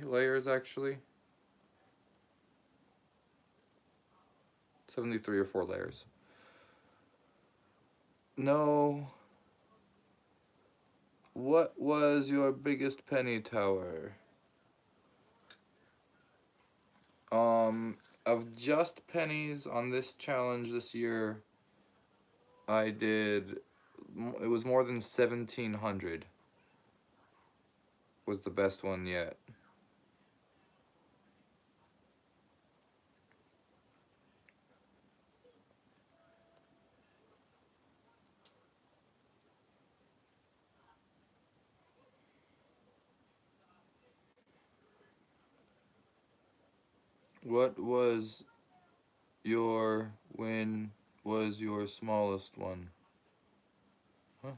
layers actually. 73 or 4 layers. No. What was your biggest penny tower? Of just pennies on this challenge this year, I did, it was more than 1,700 was the best one yet. What was your win was your smallest one? Huh?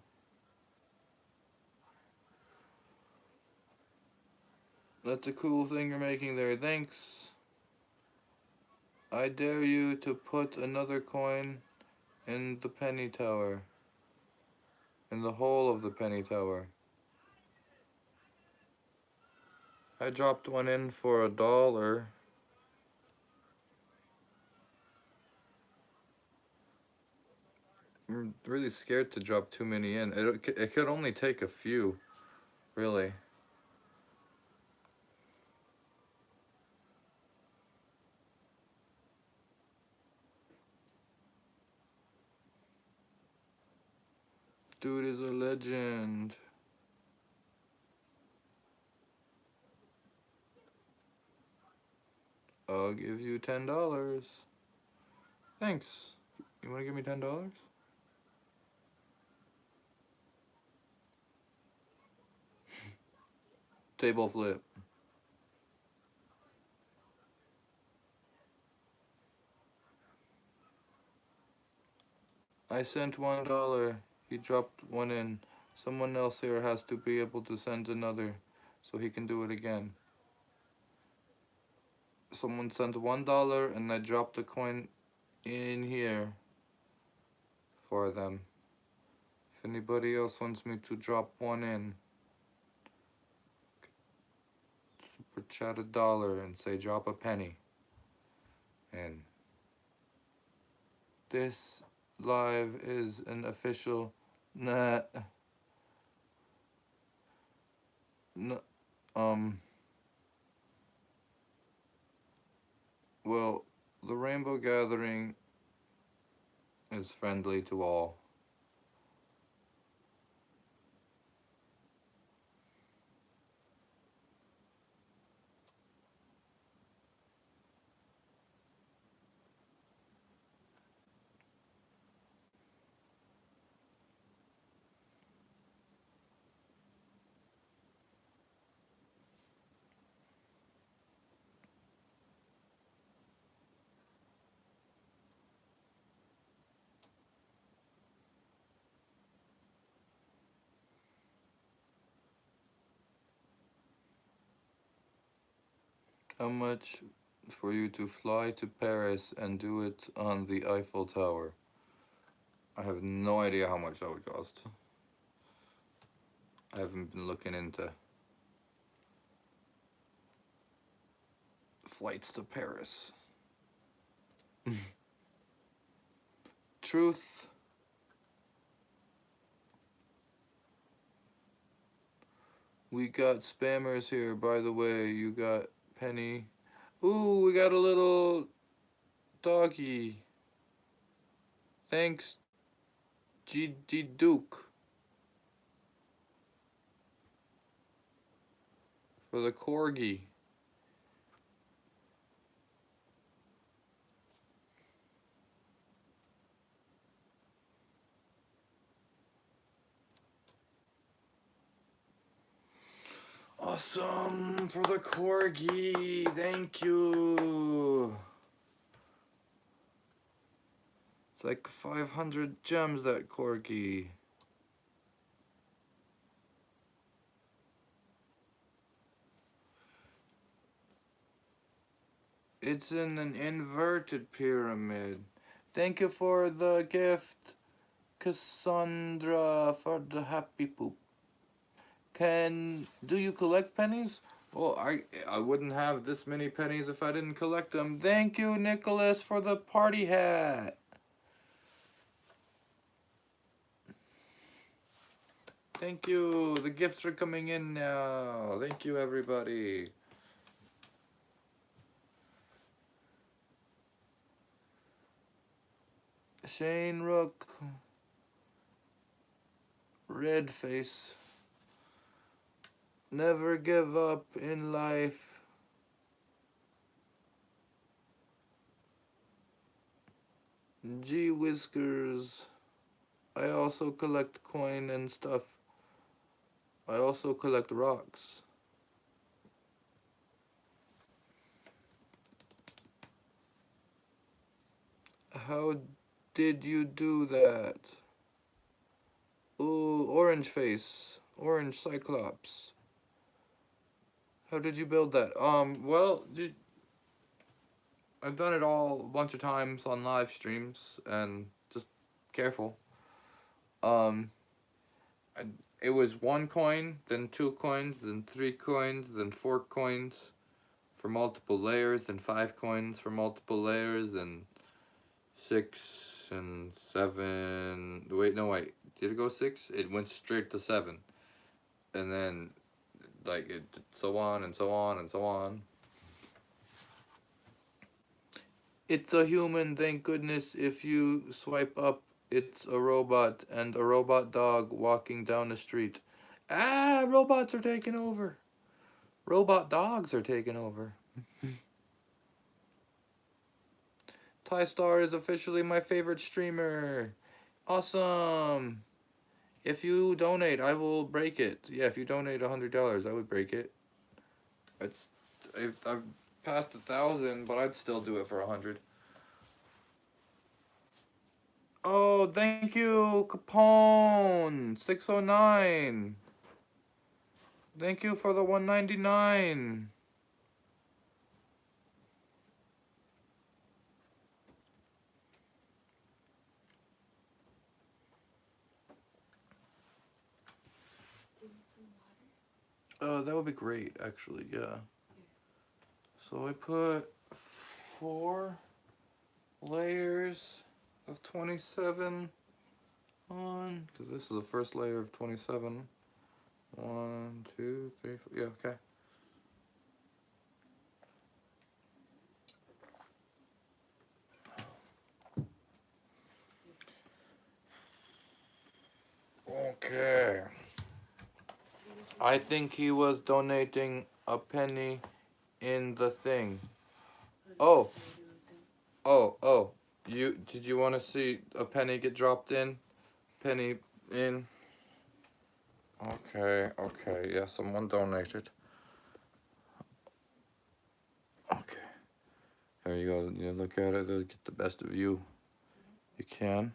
That's a cool thing you're making there, thanks. I dare you to put another coin in the penny tower. In the hole of the penny tower. I dropped one in for $1. I'm really scared to drop too many in. It could only take a few, really. Dude is a legend. I'll give you $10. Thanks. You wanna give me $10? Table flip. I sent $1. He dropped one in. Someone else here has to be able to send another. so he can do it again. Someone sent $1 and I dropped a coin in here for them. If anybody else wants me to drop one in, super chat $1 and say drop a penny. And this live is an official well, the Rainbow Gathering is friendly to all. How much for you to fly to Paris and do it on the Eiffel Tower? I have no idea how much that would cost. I haven't been looking into flights to Paris. Truth. We got spammers here, by the way. You got Penny. Ooh, we got a little doggy. Thanks, GD Duke, for the corgi. Awesome for the corgi. Thank you. It's like 500 gems, that corgi. It's in an inverted pyramid. Thank you for the gift, Cassandra, for the happy poop. Do you collect pennies? Well, I wouldn't have this many pennies if I didn't collect them. Thank you, Nicholas, for the party hat. Thank you. The gifts are coming in now. Thank you, everybody. Shane Rook. Red face. Never give up in life. G Whiskers. I also collect coin and stuff. I also collect rocks. How did you do that? Ooh, orange face. Orange Cyclops. How did you build that? Well, I've done it all a bunch of times on live streams, and just careful. It was 1 coin, then 2 coins, then 3 coins, then 4 coins for multiple layers, then 5 coins for multiple layers, then 6 and 7. Wait, no, wait. Did it go 6? It went straight to 7. And then, like, it so on and so on and so on. It's a human, thank goodness. If you swipe up, it's a robot and a robot dog walking down the street. Ah, robots are taking over. Robot dogs are taking over. TaiStar is officially my favorite streamer. Awesome. If you donate, I will break it. Yeah, if you donate $100, I would break it. I've passed 1,000, but I'd still do it for 100. Oh, thank you, Capone 609. Thank you for the 199. That would be great, actually, yeah. So I put 4 layers of 27 on, because this is the first layer of 27. 1, 2, 3, 4, yeah, okay. Okay. I think he was donating a penny in the thing. Oh. Oh. Did you want to see a penny get dropped in? Penny in. Okay. Yeah, someone donated. Okay. There you go. You look at it. Get the best of you can.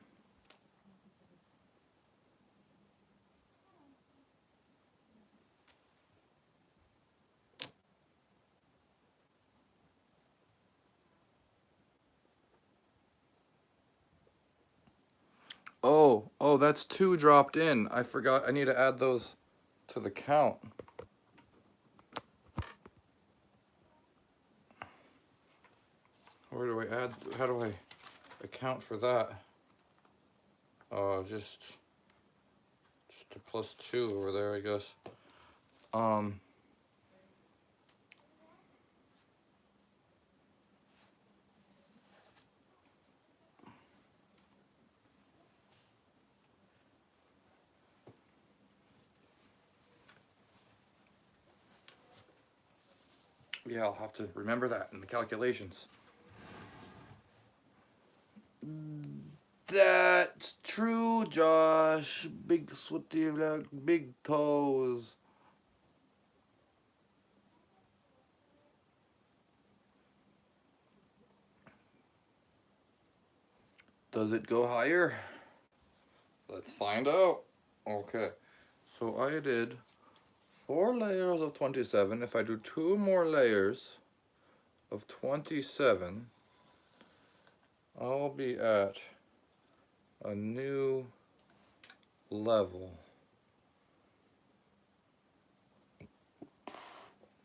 Oh, that's 2 dropped in. I forgot. I need to add those to the count. Where do I add? How do I account for that? Just a +2 over there, I guess. Yeah, I'll have to remember that in the calculations. That's true, Josh. Big sweaty, big toes. Does it go higher? Let's find out. Okay, so I did 4 layers of 27. If I do 2 more layers of 27, I'll be at a new level.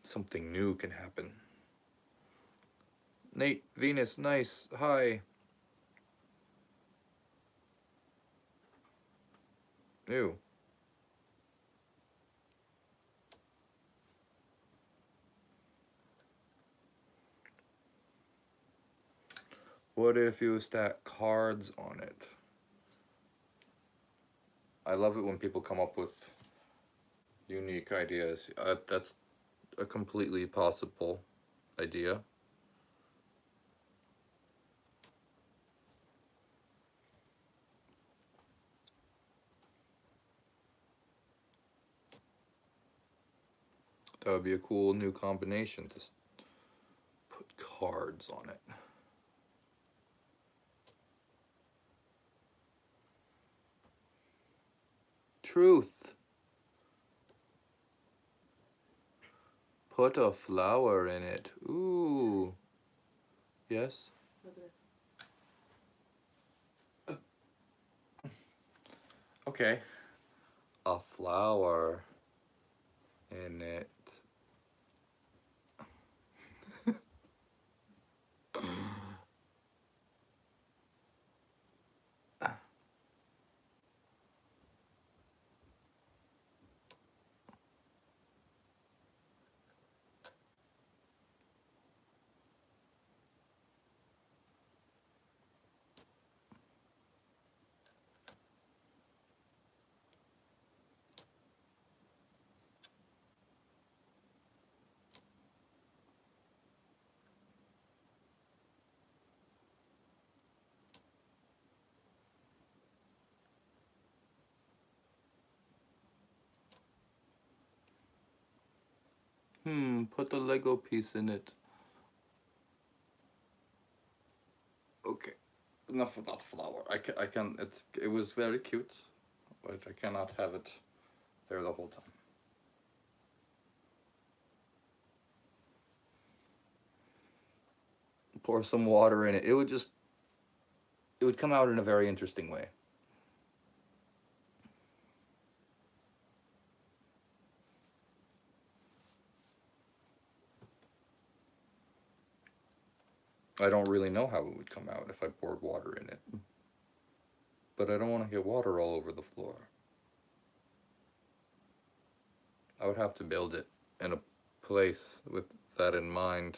Something new can happen. Nate, Venus, nice, hi. Ew. What if you stack cards on it? I love it when people come up with unique ideas. That's a completely possible idea. That would be a cool new combination, to put cards on it. Truth. Put a flower in it. Ooh. Yes? Okay. A flower in it. Put the Lego piece in it. Okay, enough of that flower. I can, it was very cute, but I cannot have it there the whole time. pour some water in it. It would come out in a very interesting way. I don't really know how it would come out if I poured water in it. But I don't want to get water all over the floor. I would have to build it in a place with that in mind.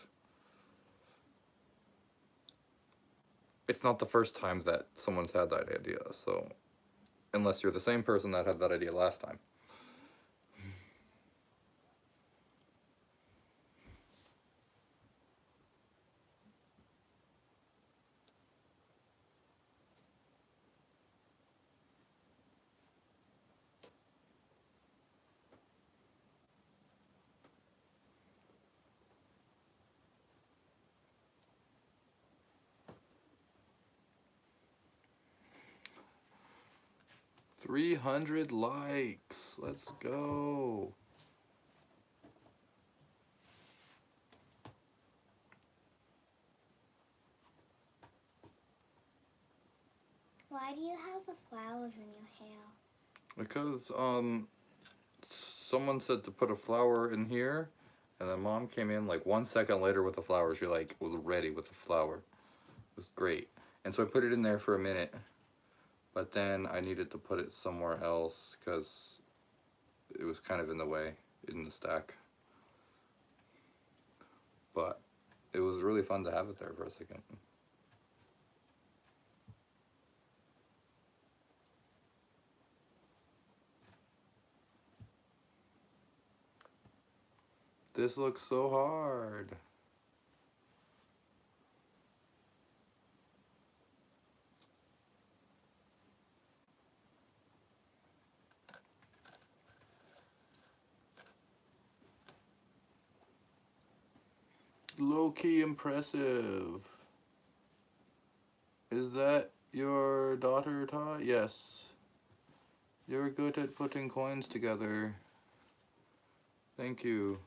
It's not the first time that someone's had that idea, so unless you're the same person that had that idea last time. 300 likes. Let's go.
Why do you have the flowers in your hair?
Because someone said to put a flower in here, and then Mom came in like 1 second later with the flower. She like was ready with the flower. It was great. And so I put it in there for a minute, but then I needed to put it somewhere else because it was kind of in the way in the stack. But it was really fun to have it there for a second. This looks so hard. Low-key impressive. Is that your daughter, Tai? Yes. You're good at putting coins together. Thank you.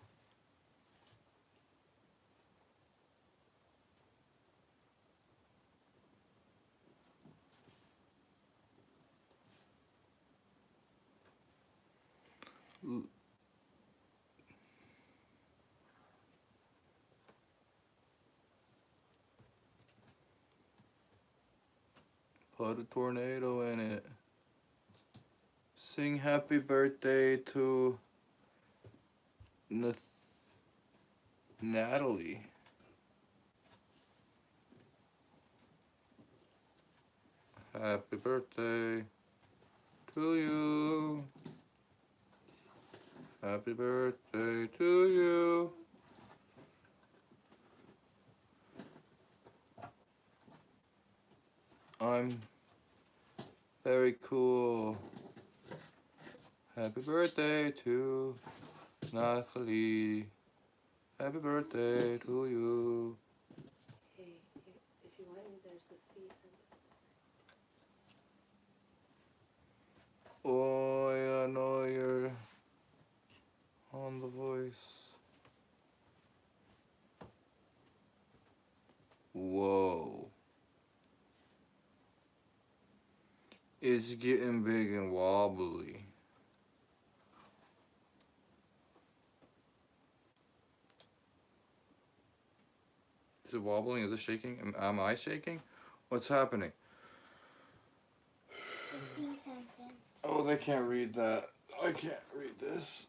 Put a tornado in it. Sing happy birthday to Natalie. Happy birthday to you. Happy birthday to you. I'm very cool. Happy birthday to Natalie. Happy birthday to you.
Hey, if you want me, there's a C sentence.
Oh, yeah, no, you're on The Voice. Whoa. It's getting big and wobbly. Is it wobbling? Is it shaking? Am I shaking? What's happening?
C sentence.
Oh, they can't read that. I can't read this.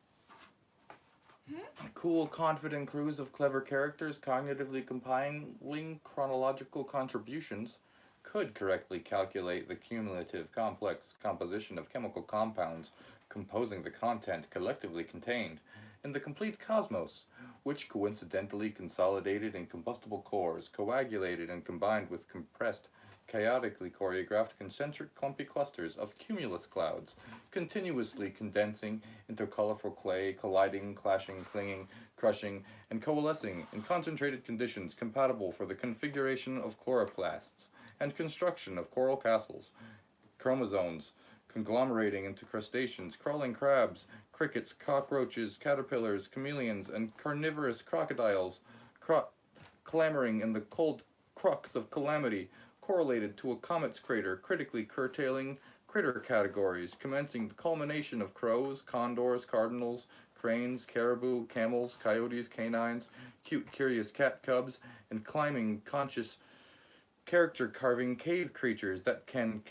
Cool, confident crews of clever characters cognitively compiling chronological contributions could correctly calculate the cumulative complex composition of chemical compounds composing the content collectively contained in the complete cosmos, which coincidentally consolidated in combustible cores, coagulated and combined with compressed, chaotically choreographed concentric clumpy clusters of cumulus clouds, continuously condensing into colorful clay, colliding, clashing, clinging, crushing, and coalescing in concentrated conditions compatible for the configuration of chloroplasts and construction of coral castles, chromosomes, conglomerating into crustaceans, crawling crabs, crickets, cockroaches, caterpillars, chameleons, and carnivorous crocodiles, clamoring in the cold crux of calamity, correlated to a comet's crater, critically curtailing critter categories, commencing the culmination of crows, condors, cardinals, cranes, caribou, camels, coyotes, canines, cute, curious cat cubs, and climbing, conscious, character-carving cave creatures that can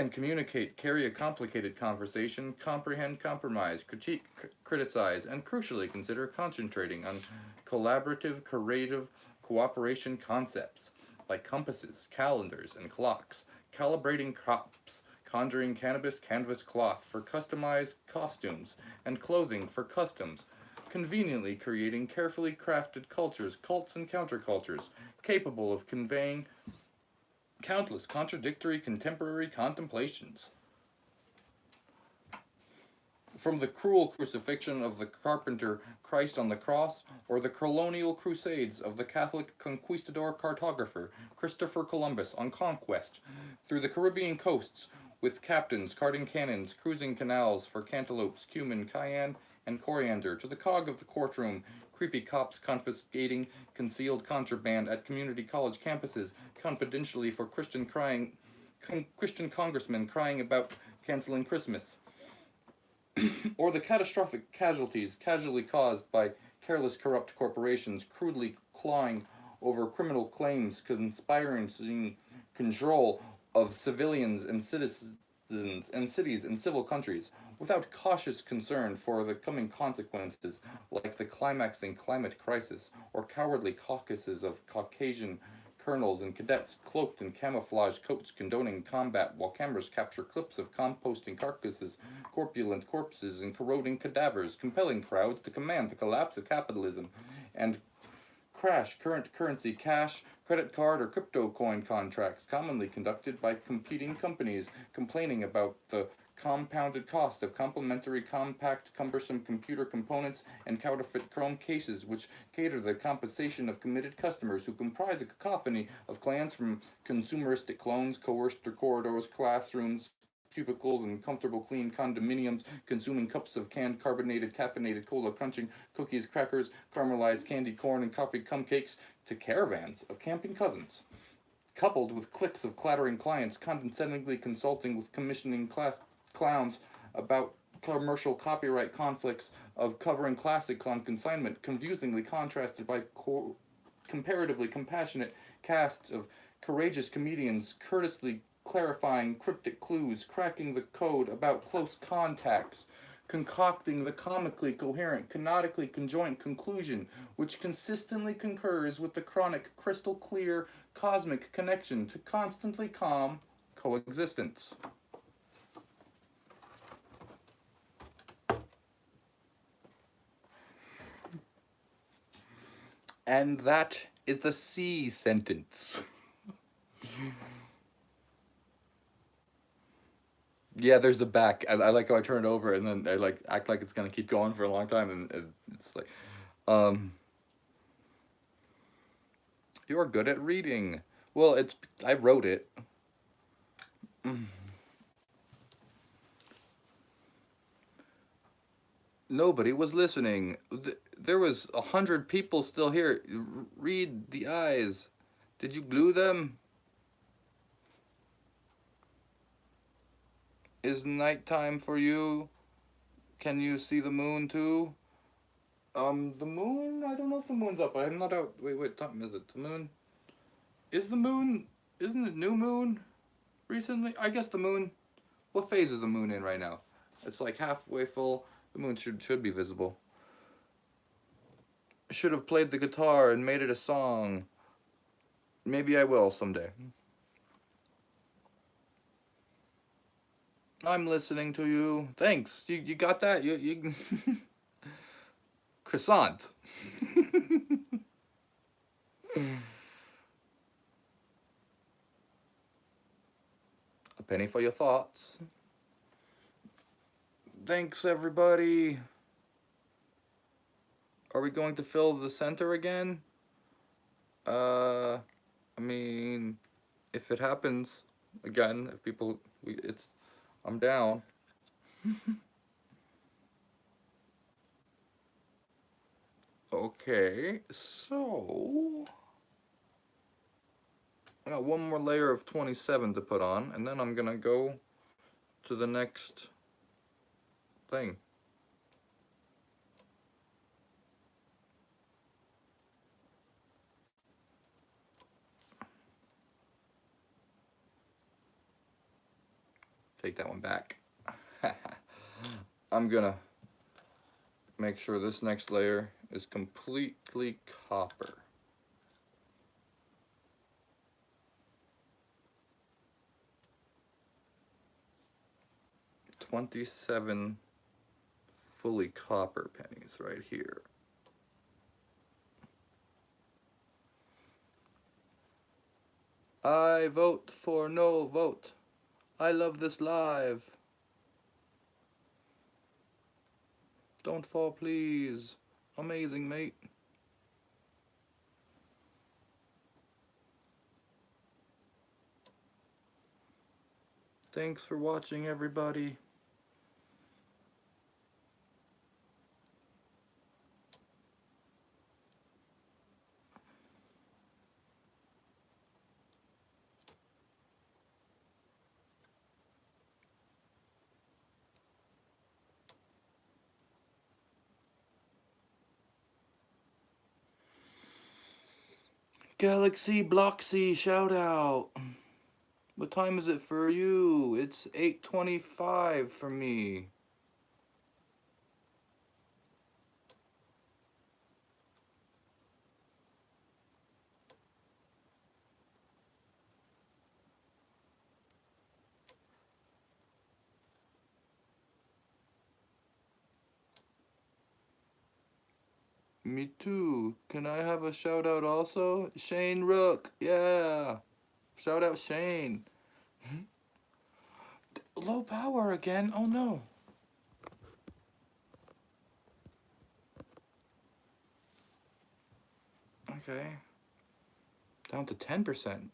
communicate, carry a complicated conversation, comprehend, compromise, critique, criticize, and crucially consider concentrating on collaborative, creative cooperation concepts like compasses, calendars, and clocks, calibrating crops, conjuring cannabis canvas cloth for customized costumes, and clothing for customs, conveniently creating carefully crafted cultures, cults, and countercultures, capable of conveying countless contradictory contemporary contemplations. From the cruel crucifixion of the carpenter Christ on the cross, or the colonial crusades of the Catholic conquistador cartographer Christopher Columbus on conquest, through the Caribbean coasts, with captains carting cannons, cruising canals for cantaloupes, cumin, cayenne, and coriander, to the cog of the courtroom, creepy cops confiscating concealed contraband at community college campuses, confidentially for Christian congressmen crying about canceling Christmas, or the catastrophic casualties casually caused by careless corrupt corporations crudely clawing over criminal claims, conspiring control of civilians and citizens and cities and civil countries, without cautious concern for the coming consequences, like the climaxing climate crisis, or cowardly caucuses of Caucasian colonels and cadets cloaked in camouflage coats condoning combat while cameras capture clips of composting carcasses, corpulent corpses, and corroding cadavers, compelling crowds to command the collapse of capitalism and crash current currency cash, credit card, or crypto coin contracts commonly conducted by competing companies, complaining about the compounded cost of complementary compact cumbersome computer components and counterfeit chrome cases which cater the compensation of committed customers who comprise a cacophony of clans from consumeristic clones, coerced corridors, classrooms, cubicles, and comfortable clean condominiums, consuming cups of canned carbonated caffeinated cola, crunching cookies, crackers, caramelized candy corn, and coffee cupcakes, to caravans of camping cousins, coupled with cliques of clattering clients condescendingly consulting with commissioning clowns about commercial copyright conflicts of covering classics on consignment, confusingly contrasted by comparatively compassionate casts of courageous comedians courteously clarifying cryptic clues, cracking the code about close contacts, concocting the comically coherent, canonically conjoint conclusion which consistently concurs with the chronic, crystal clear, cosmic connection to constantly calm coexistence. And that is the C sentence. Yeah, there's the back. I like how I turn it over and then I like act like it's gonna keep going for a long time, and it's like, you're good at reading. Well, I wrote it. Nobody was listening. There was 100 people still here. Read the eyes. Did you glue them? Is nighttime for you? Can you see the moon too? The moon? I don't know if the moon's up. I'm not out. Wait, what time is it? The moon? Is the moon? Isn't it new moon recently? I guess the moon. What phase is the moon in right now? It's like halfway full. The moon should be visible. Should have played the guitar and made it a song. Maybe I will someday. I'm listening to you. Thanks. You got that? You croissant. A penny for your thoughts. Thanks, everybody. Are we going to fill the center again? I mean, if it happens again, if people, I'm down. Okay, so I got one more layer of 27 to put on, and then I'm gonna go to the next thing. Take that one back. I'm gonna make sure this next layer is completely copper. $27 fully copper pennies right here. I vote for no vote. I love this live. Don't fall, please. Amazing, mate. Thanks for watching, everybody. Galaxy Bloxy, shout out. What time is it for you? It's 8:25 for me. Me too. Can I have a shout out also? Shane Rook, yeah. Shout out Shane. Low power again, oh no. Okay. Down to 10%.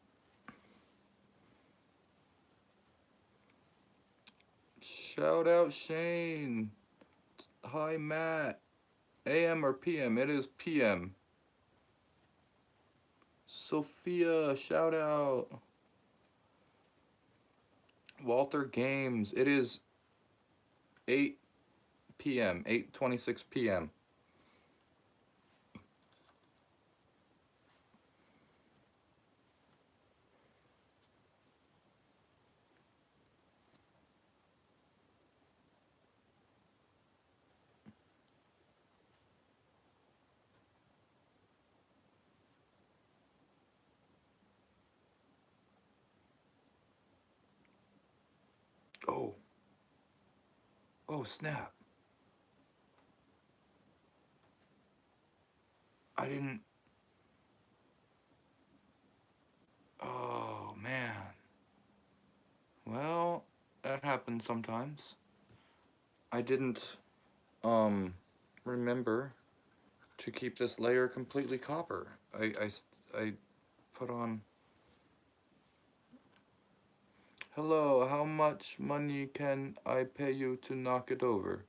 Shout out Shane. Hi Matt. AM or PM? It is PM. Sophia, shout out. Walter Games, it is 8 p.m., 8:26 p.m. Oh. Oh, snap. I didn't... Oh, man. Well, that happens sometimes. I didn't, remember to keep this layer completely copper. I put on... Hello, how much money can I pay you to knock it over?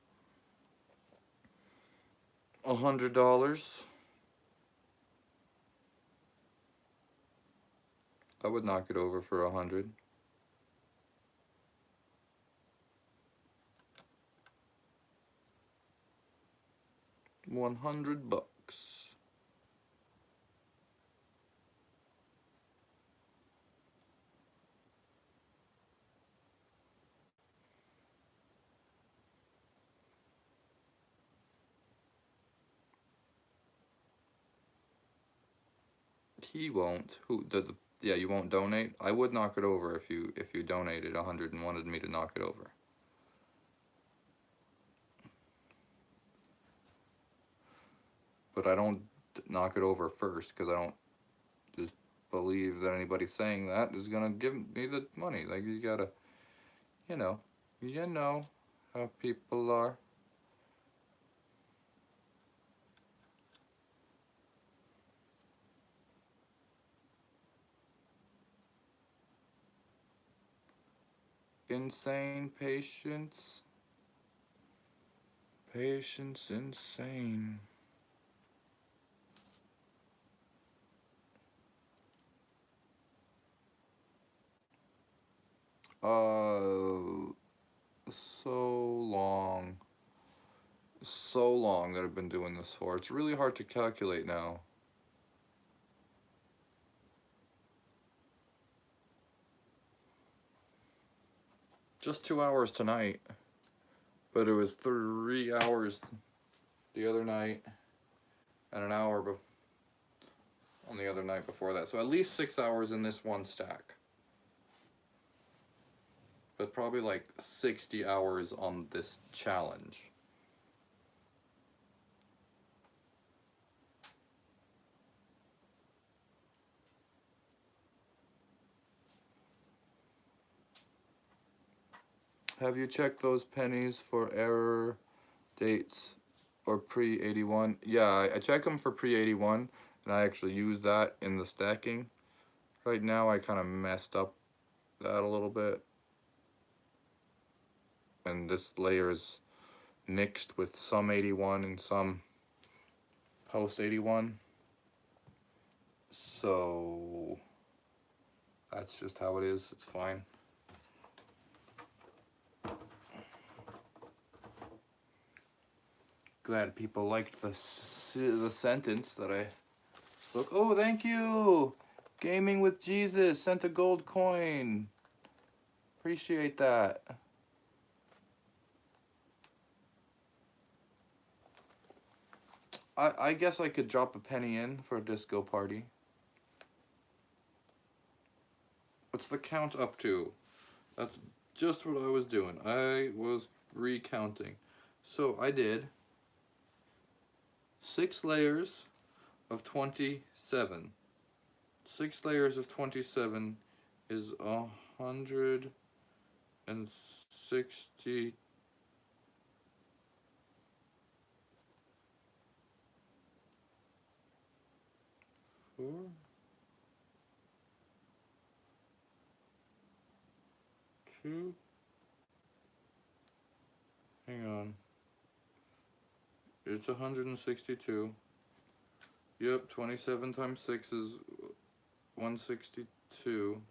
$100. I would knock it over for 100. 100 bucks. He won't. Who the yeah, you won't donate? I would knock it over if you donated 100 and wanted me to knock it over. But I don't knock it over first because I don't just believe that anybody saying that is gonna give me the money. Like you gotta, you know how people are. Insane patience. Patience insane. So long that I've been doing this for. It's really hard to calculate now. Just 2 hours tonight, but it was 3 hours the other night and an hour on the other night before that. So at least 6 hours in this one stack. But probably like 60 hours on this challenge. Have you checked those pennies for error dates or pre-81? Yeah, I check them for pre-81, and I actually use that in the stacking. Right now I kind of messed up that a little bit. And this layer is mixed with some 81 and some post 81. So that's just how it is. It's fine. Glad people liked the sentence that I spoke. Oh, thank you. Gaming with Jesus sent a gold coin. Appreciate that. I guess I could drop a penny in for a disco party. What's the count up to? That's just what I was doing. I was recounting. So I did 6 layers of 27. 6 layers of 27 is 160. 4. Hang on. It's 162. Yep, 27 times 6 is 162.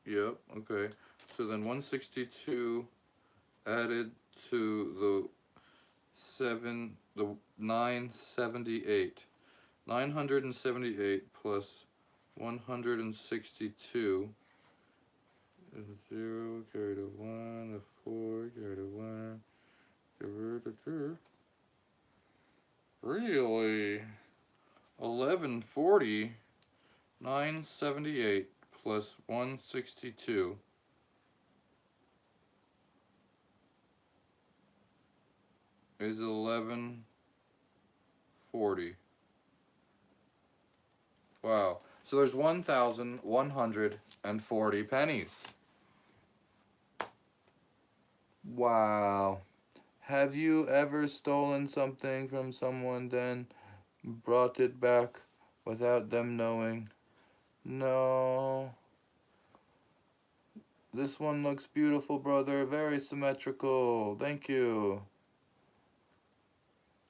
Yep, okay. So then 162 added to the 978. 978 plus 162 is 0, carry to 1, a 4, carry to 1. Really? 1140, 978 plus 162 is 1140. Wow. So there's 1,140 pennies. Wow. Have you ever stolen something from someone, then brought it back without them knowing? No. This one looks beautiful, brother. Very symmetrical. Thank you.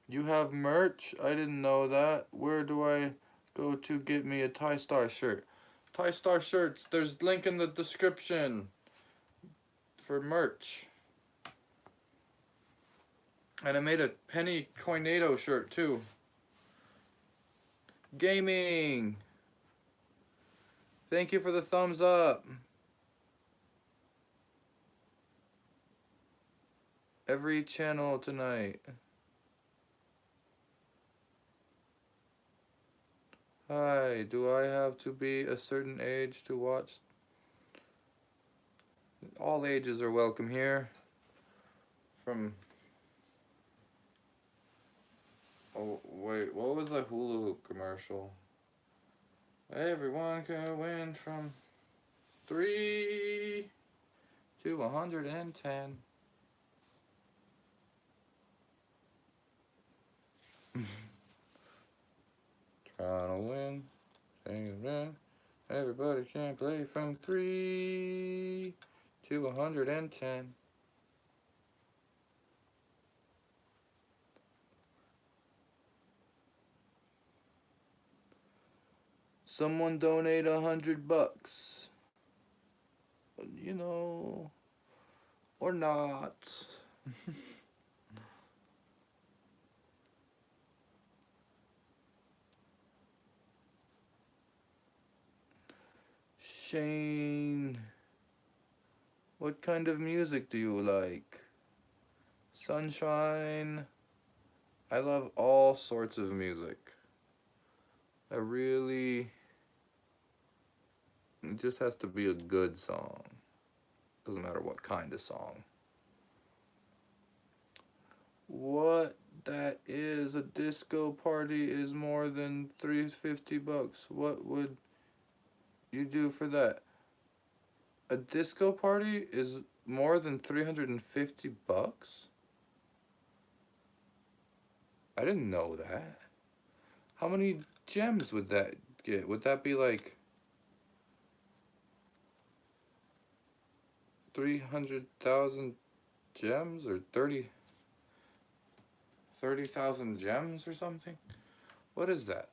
You have merch? I didn't know that. Where do I go to get me a TaiStar shirt? TaiStar shirts, there's a link in the description for merch. And I made a penny coinado shirt too. Gaming. Thank you for the thumbs up. Every channel tonight. Hi, do I have to be a certain age to watch? All ages are welcome here. From... Oh, wait, what was the hula hoop commercial? Everyone can win from 3 to 110. Trying to win, singing run. Everybody can play from 3 to 110. Someone donate $100. You know, or not. Shane, what kind of music do you like? Sunshine. I love all sorts of music. I really, it just has to be a good song. Doesn't matter what kind of song. What that is, a disco party is more than $350. What would you do for that? A disco party is more than $350? I didn't know that. How many gems would that get? Would that be like 300,000 gems or 30,000 gems or something? What is that?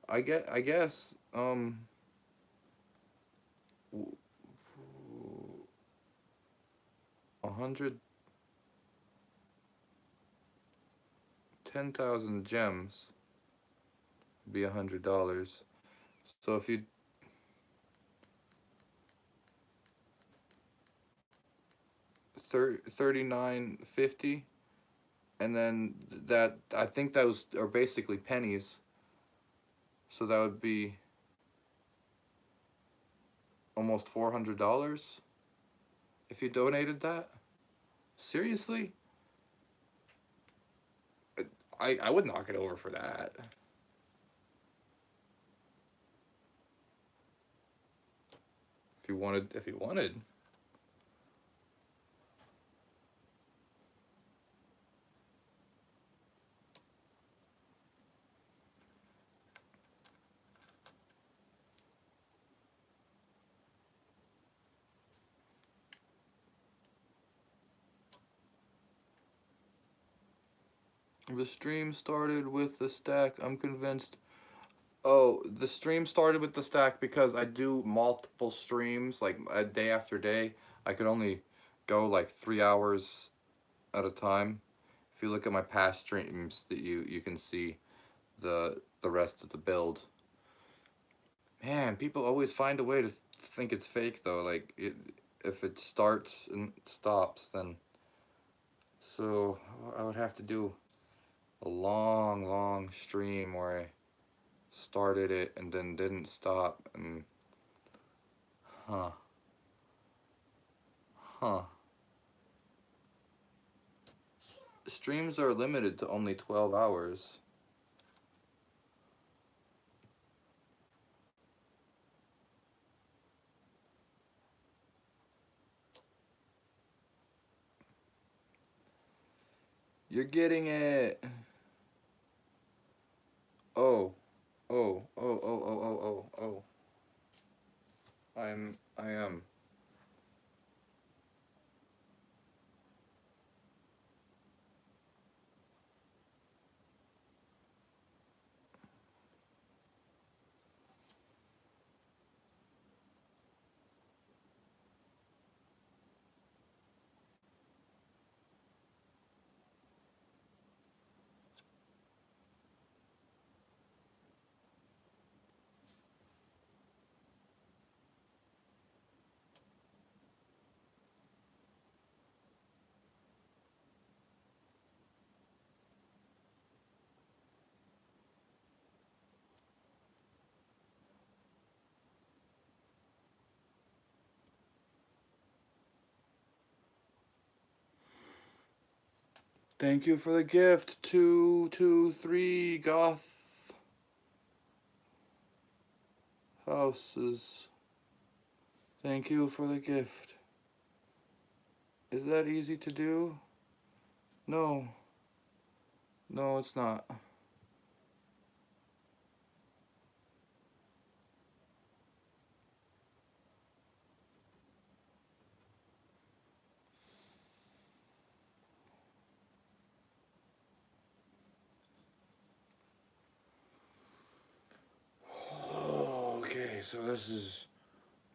I guess 110,000 gems would be $100. So if you 39.50, and then that, I think those are basically pennies. So that would be almost $400 if you donated that. Seriously? I would knock it over for that. If you wanted. The stream started with the stack. I'm convinced. Oh, the stream started with the stack because I do multiple streams, like a day after day. I could only go like 3 hours at a time. If you look at my past streams, that you can see the rest of the build. Man, people always find a way to think it's fake though. Like if it starts and stops, then so I would have to do a long stream where I started it and then didn't stop, and huh. Streams are limited to only 12 hours. You're getting it. Oh. Oh. I am. Thank you for the gift. 223 goth houses. Thank you for the gift. Is that easy to do? No. No, it's not. so this is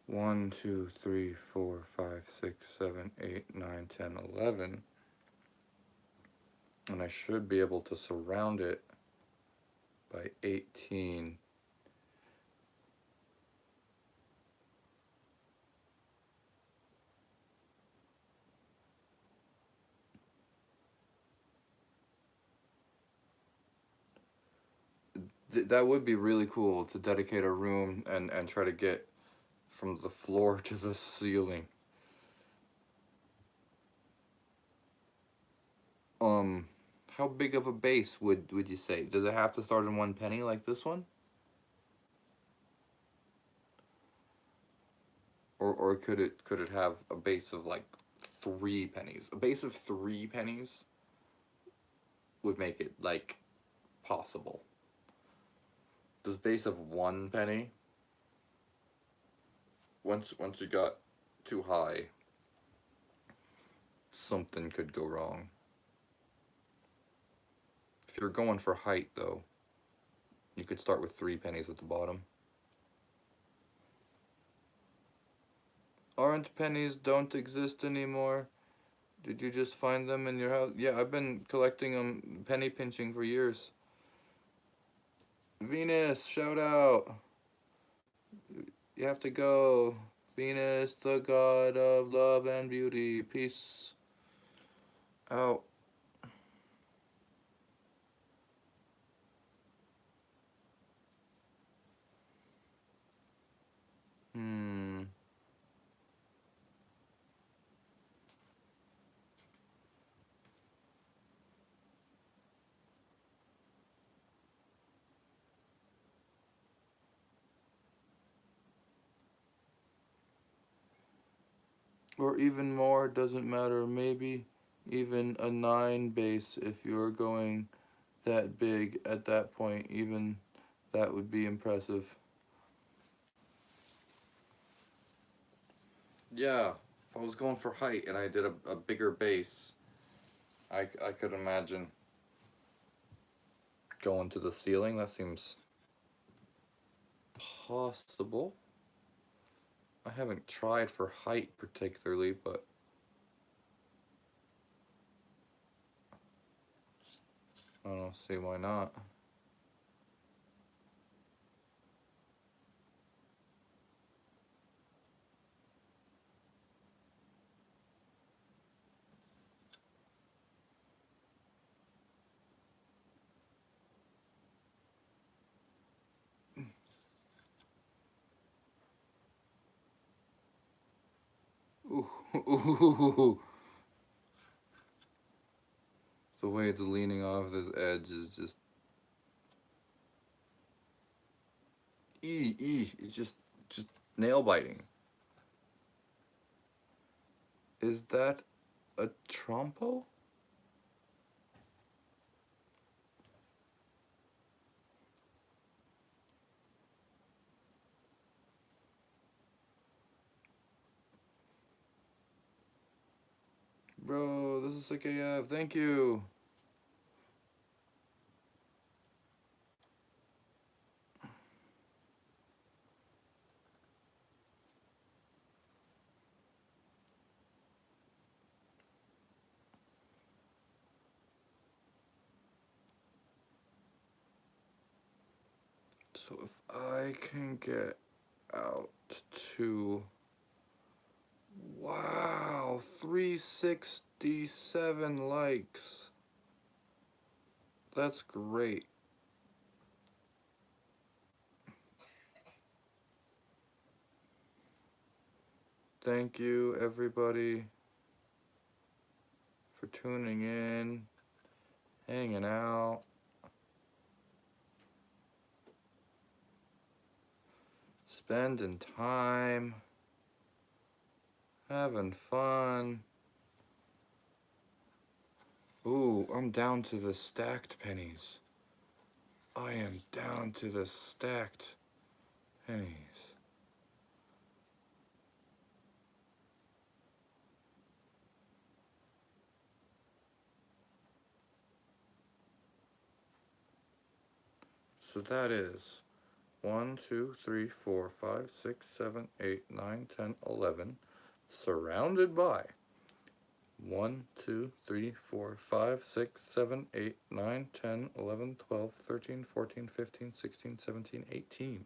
1, 2, 3, 4, 5, 6, 7, 8, 9, 10, 11. And I should be able to surround it by 18. That would be really cool to dedicate a room and try to get from the floor to the ceiling. How big of a base would you say? Does it have to start in 1 penny like this one? Or could it have a base of like 3 pennies? A base of 3 pennies would make it like possible. This base of 1 penny, once you got too high, something could go wrong. If you're going for height though, you could start with 3 pennies at the bottom. Aren't pennies don't exist anymore? Did you just find them in your house? Yeah, I've been collecting them, penny pinching for years. Venus, shout out. You have to go. Venus, the god of love and beauty. Peace out. Or even more, doesn't matter. Maybe even a 9 base if you're going that big at that point. Even that would be impressive. Yeah, if I was going for height and I did a bigger base, I could imagine going to the ceiling. That seems possible. I haven't tried for height particularly, but I don't see why not. Ooh, ooh. The way it's leaning off this edge is just it's just nail biting. Is that a trompo? Bro, this is sick AF. Thank you. So if I can get out to, wow, 367 likes. That's great. Thank you everybody for tuning in, hanging out. Spending time, having fun. Ooh, I'm down to the stacked pennies. I am down to the stacked pennies. So that is 1, 2, 3, 4, 5, 6, 7, 8, 9, 10, 11. Surrounded by 1, 2, 3, 4, 5, 6, 7, 8, 9, 10, 11, 12, 13, 14, 15, 16, 17, 18.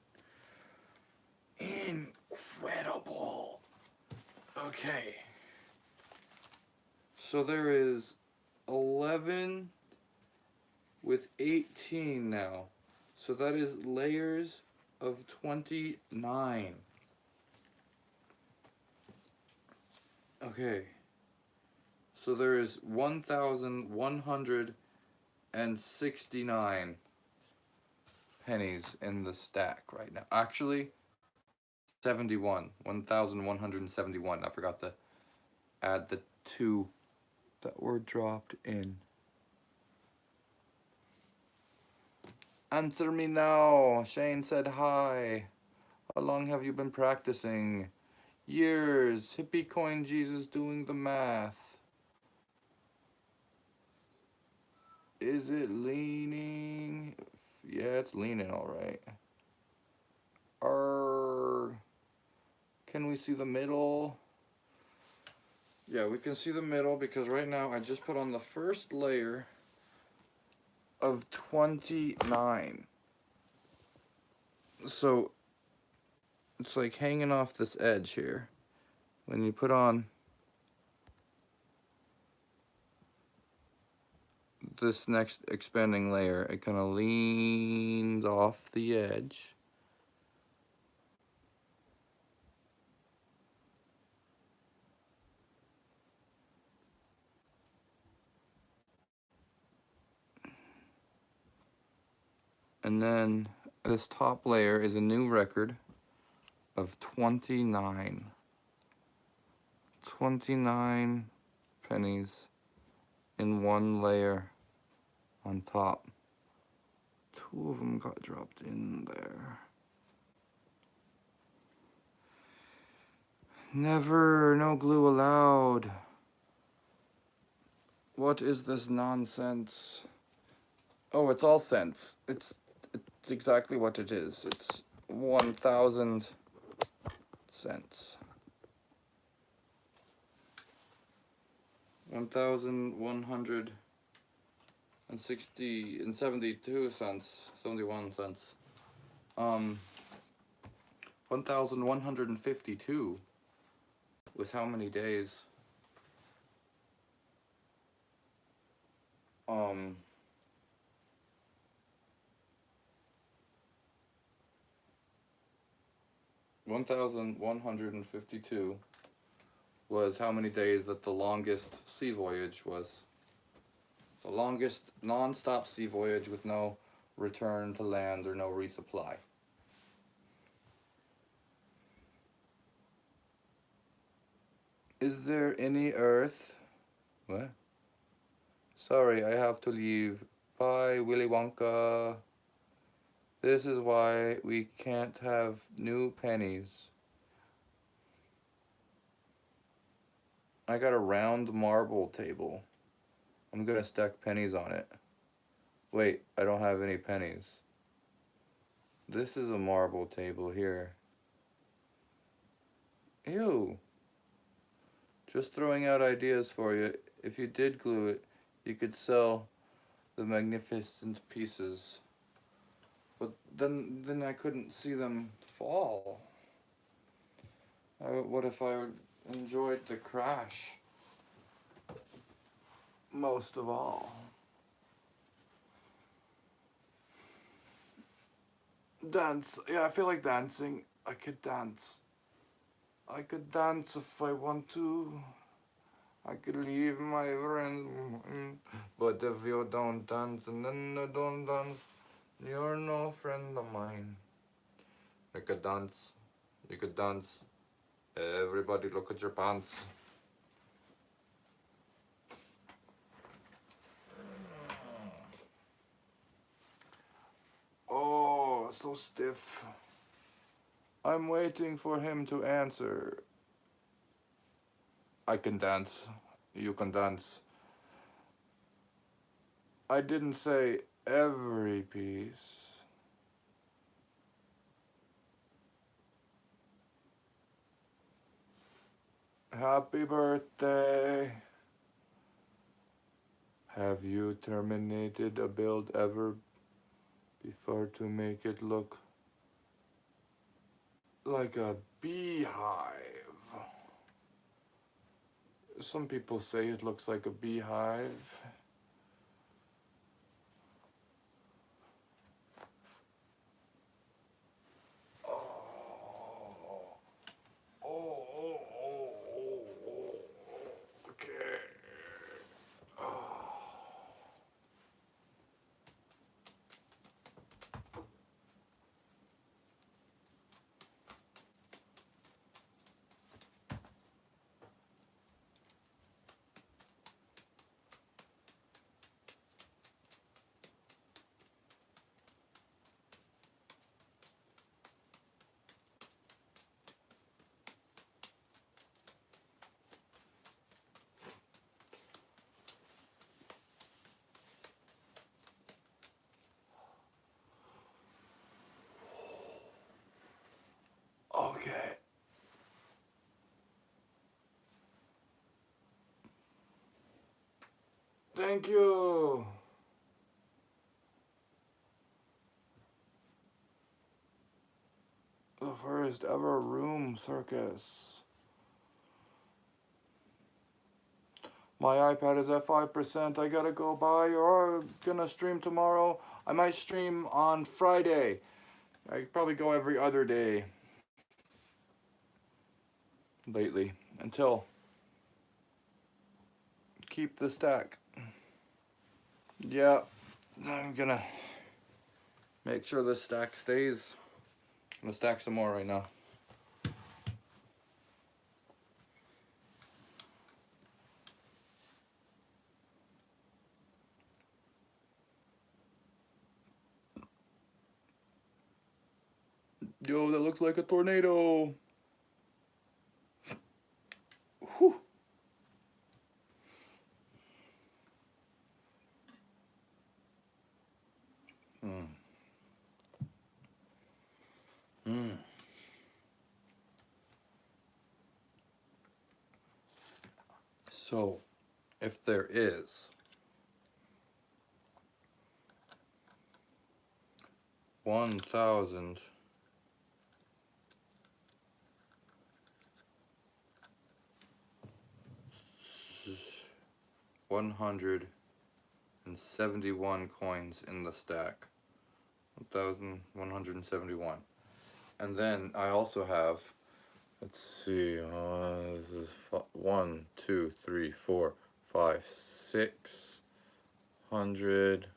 Incredible. Okay. So there is 11 with 18 now. So that is layers of 29. Okay. So there is 1,169 pennies in the stack right now. Actually, 1,171. I forgot to add the 2 that were dropped in. Answer me now. Shane said hi. How long have you been practicing? Years. Hippie coin Jesus doing the math. Is it leaning? Yeah, it's leaning all right. Can we see the middle? Yeah, we can see the middle because right now I just put on the first layer of 29. So it's like hanging off this edge here. When you put on this next expanding layer, it kind of leans off the edge. And then this top layer is a new record of 29. 29 pennies in one layer on top. 2 of them got dropped in there. Never, no glue allowed. What is this nonsense? Oh, it's all cents. It's exactly what it is. It's 1,000 cents. 1,160 and 72 cents, 71 cents. 1,152 was how many days? 1,152 was how many days that the longest sea voyage was. The longest non-stop sea voyage with no return to land or no resupply. Is there any Earth? What? Sorry, I have to leave. Bye, Willy Wonka. This is why we can't have new pennies. I got a round marble table. I'm gonna stack pennies on it. Wait, I don't have any pennies. This is a marble table here. Ew. Just throwing out ideas for you. If you did glue it, you could sell the magnificent pieces. But then I couldn't see them fall. What if I enjoyed the crash most of all? Dance. Yeah, I feel like dancing. I could dance. I could dance if I want to. I could leave my friend. But if you don't dance and then you don't dance, you're no friend of mine. You could dance. You could dance. Everybody look at your pants. Oh, so stiff. I'm waiting for him to answer. I can dance. You can dance. I didn't say every piece. happy birthday. Have you terminated a build ever before to make it look like a beehive? Some people say it looks like a beehive. Oh, oh, oh, oh, okay. Okay. Thank you. The first ever room circus. My iPad is at 5%. I gotta go buy or gonna stream tomorrow. I might stream on Friday. I probably go every other day lately until keep the stack. Yeah, I'm gonna make sure the stack stays. I'm gonna stack some more right now. Yo, that looks like a tornado. Whew. Mm. Mm. So, if there is 1,000 171 coins in the stack. 1,171. And then I also have, let's see, this is 1, 2, 3, 4, 5, 600.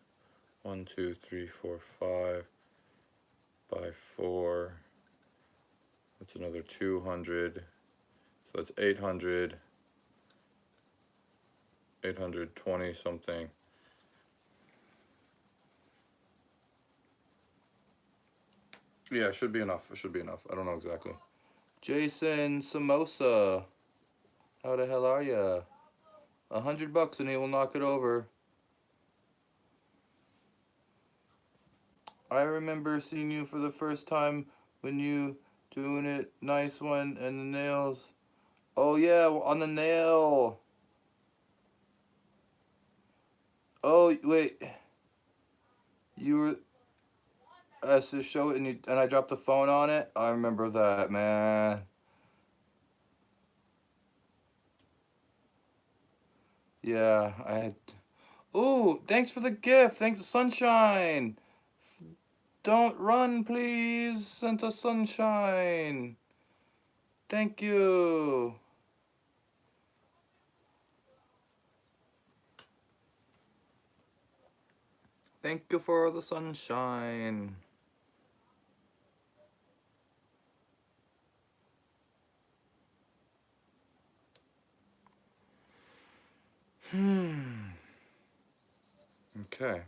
1, 2, 3, 4, 5 by 4. That's another 200. So that's 800. 820 something. Yeah, it should be enough. It should be enough. I don't know exactly. Jason Samosa, how the hell are ya? $100 and he will knock it over. I remember seeing you for the first time when you doing it. Nice one. And the nails. Oh yeah, on the nail. Oh wait. You were to show it and I dropped the phone on it. I remember that, man. Yeah, I had. Ooh, thanks for the gift. Thanks, Sunshine. Don't run, please, Santa Sunshine. Thank you. Thank you for the sunshine. Okay.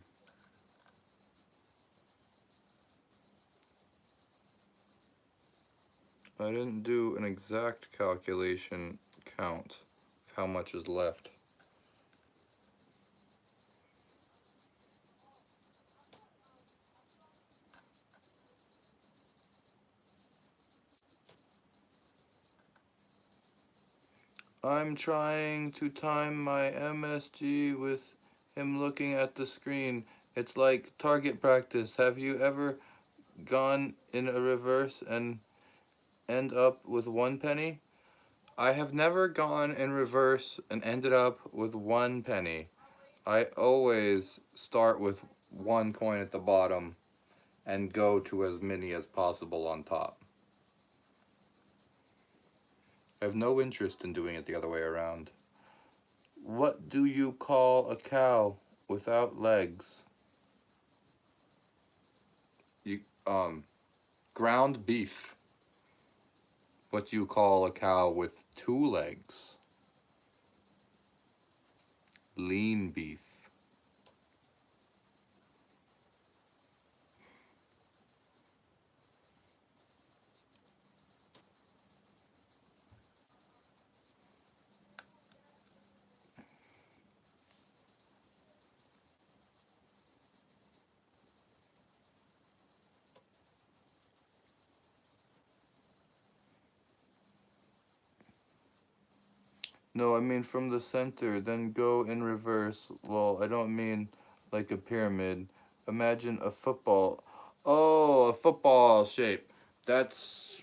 I didn't do an exact calculation count of how much is left. I'm trying to time my MSG with him looking at the screen. It's like target practice. Have you ever gone in a reverse and end up with 1 penny? I have never gone in reverse and ended up with 1 penny. I always start with 1 coin at the bottom and go to as many as possible on top. I have no interest in doing it the other way around. What do you call a cow without legs? You, ground beef. What do you call a cow with 2 legs? Lean beef. No, I mean from the center, then go in reverse. Well, I don't mean like a pyramid. Imagine a football. Oh, a football shape. That's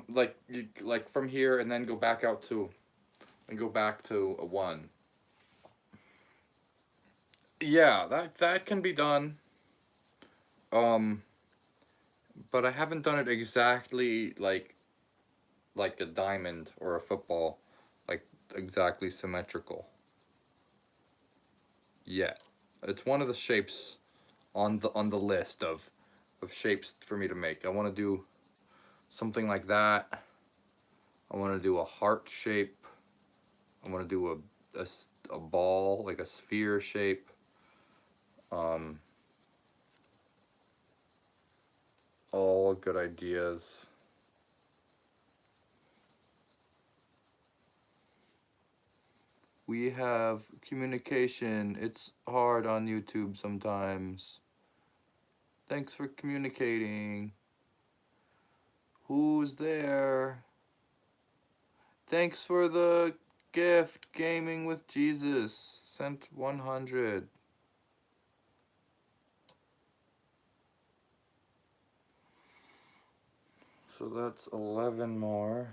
like you like from here and then go back out to and go back to a 1. Yeah, that can be done. Um, but I haven't done it exactly like a diamond or a football, like exactly symmetrical. Yeah, it's one of the shapes on the list of shapes for me to make. I want to do something like that. I want to do a heart shape. I want to do a ball, like a sphere shape. Um, all good ideas. We have communication. It's hard on YouTube sometimes. Thanks for communicating. Who's there? Thanks for the gift, Gaming with Jesus. Sent 100. So that's 11 more.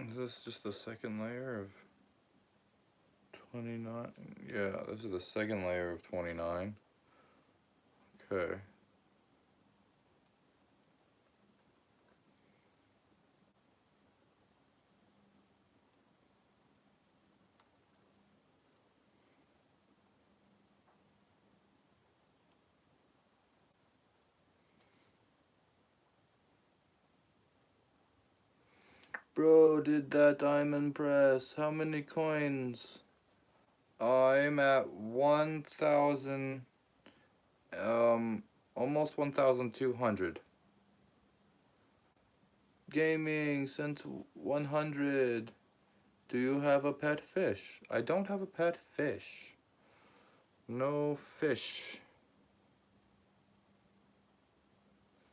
Is this just the second layer of 29? Yeah, this is the second layer of 29. Okay. Bro, did that diamond press? How many coins? I'm at 1,000, almost 1,200. Gaming sent 100. Do you have a pet fish? I don't have a pet fish. No fish.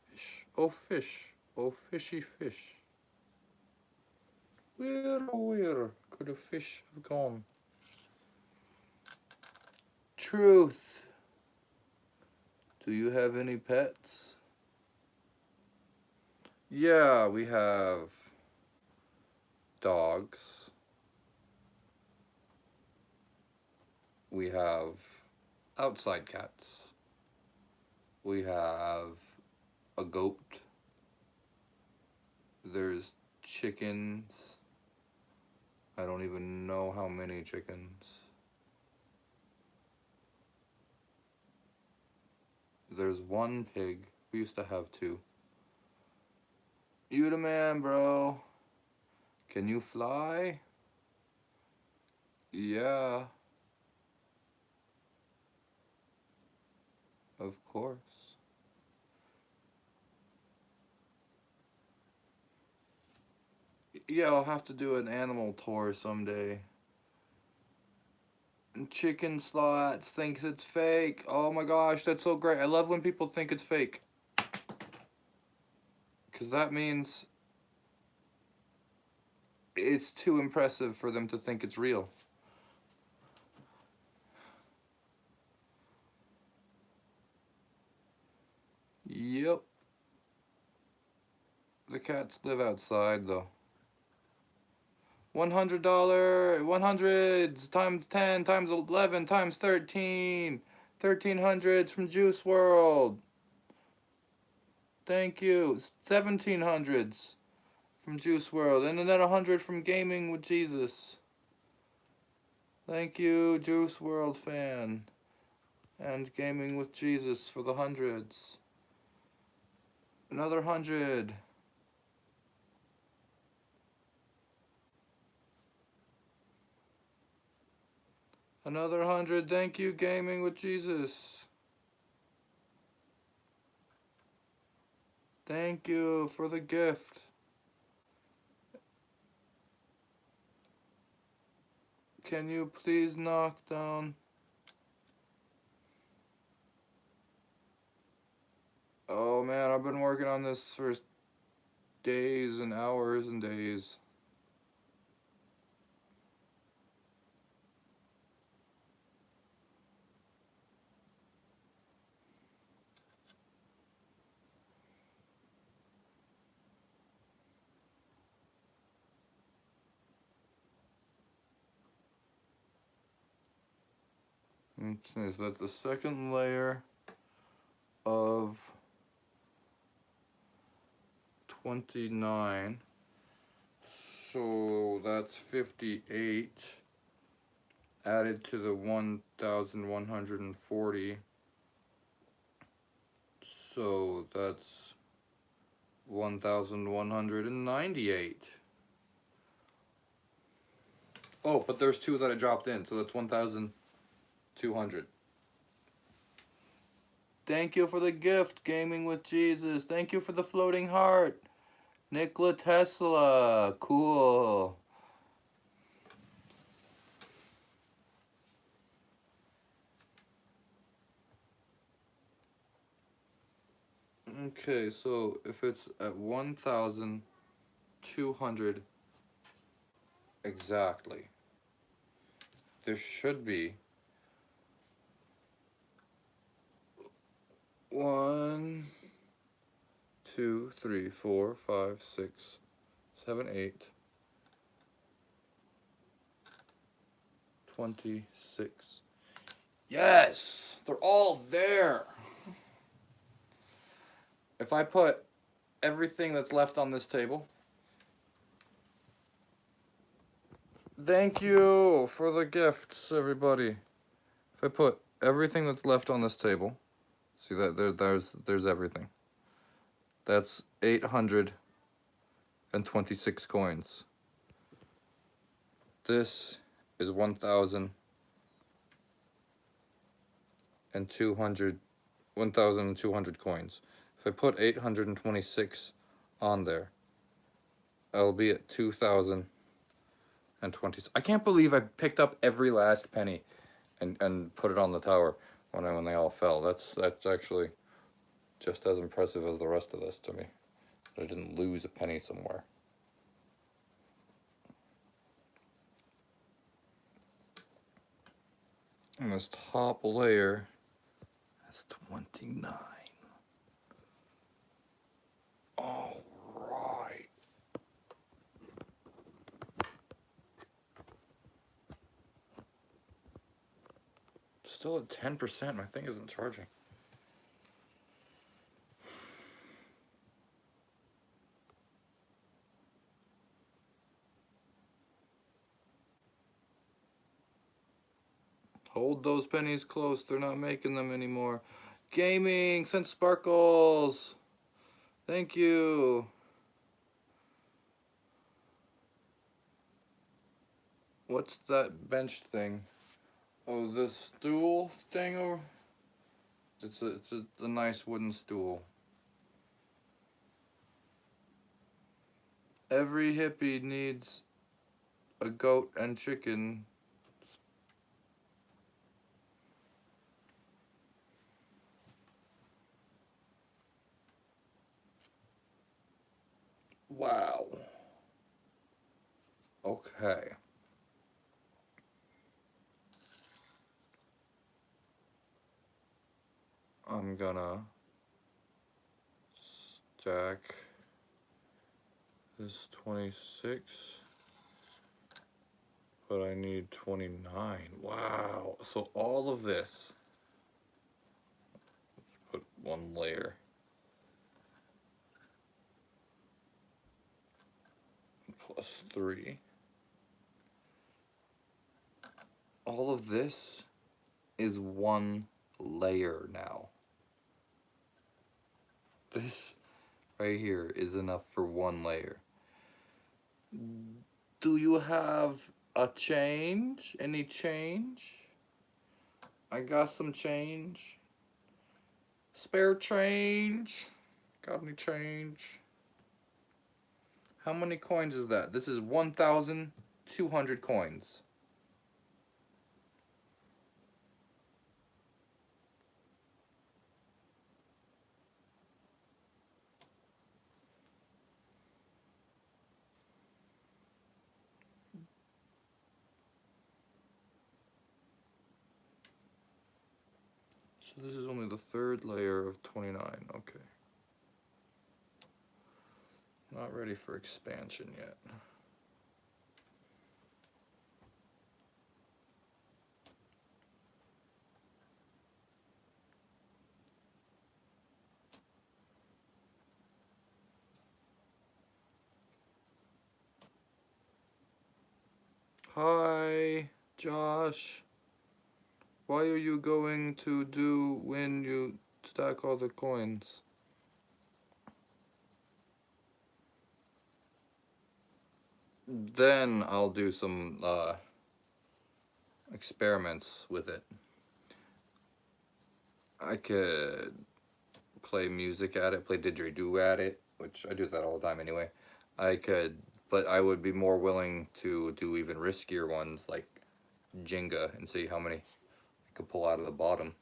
Fish. Oh, fish. Oh, fishy fish. Where could a fish have gone? Truth. Do you have any pets? Yeah, we have dogs. We have outside cats. We have a goat. There's chickens. I don't even know how many chickens. There's 1 pig. We used to have 2. You the man, bro. Can you fly? Yeah. Of course. Yeah, I'll have to do an animal tour someday. And Chicken Slots thinks it's fake. Oh my gosh, that's so great. I love when people think it's fake. Because that means it's too impressive for them to think it's real. Yep. The cats live outside though. $100, 100s times 10 times 11 times 13. 1300s from Juice World. Thank you. 1700s from Juice World. And another 100 from Gaming with Jesus. Thank you, Juice World fan. And Gaming with Jesus for the hundreds. Another 100. Another 100. Thank you, Gaming with Jesus. Thank you for the gift. Can you please knock down? Oh man, I've been working on this for days and hours and days. Okay, so that's the second layer of 29. So that's 58 added to the 1,140. So that's 1,198. Oh, but there's two that I dropped in, so that's 1,200. Thank you for the gift, Gaming with Jesus. Thank you for the floating heart. Nikola Tesla. Cool. Okay, so if it's at 1,200 exactly, there should be 1, 2, 3, 4, 5, 6, 7, 8, 26. Yes, they're all there. If I put everything that's left on this table, thank you for the gifts, everybody. If I put everything that's left on this table, see that there's everything. That's 826 coins. This is 1,200 coins. If I put 826 on there, I'll be at 2,020. I can't believe I picked up every last penny and put it on the tower when they all fell. That's actually just as impressive as the rest of this to me. I didn't lose a penny somewhere. And this top layer has 29. All right. Still at 10%. My thing isn't charging. Hold those pennies close. They're not making them anymore. Gaming sent sparkles. Thank you. What's that bench thing? Oh, the stool thing over? It's a nice wooden stool. Every hippie needs a goat and chicken. Wow. Okay. I'm gonna stack this 26, but I need 29. Wow. So all of this, put one layer. Plus 3. All of this is one layer now. This right here is enough for one layer. Do you have a change? Any change? I got some change. Spare change? Got any change? How many coins is that? This is 1,200 coins. So this is only the third layer of 29. Okay. Not ready for expansion yet. Hi, Josh. Why are you going to do when you stack all the coins? Then I'll do some experiments with it. I could play music at it, play didgeridoo at it, which I do that all the time anyway. I could, but I would be more willing to do even riskier ones like Jenga and see how many I could pull out of the bottom.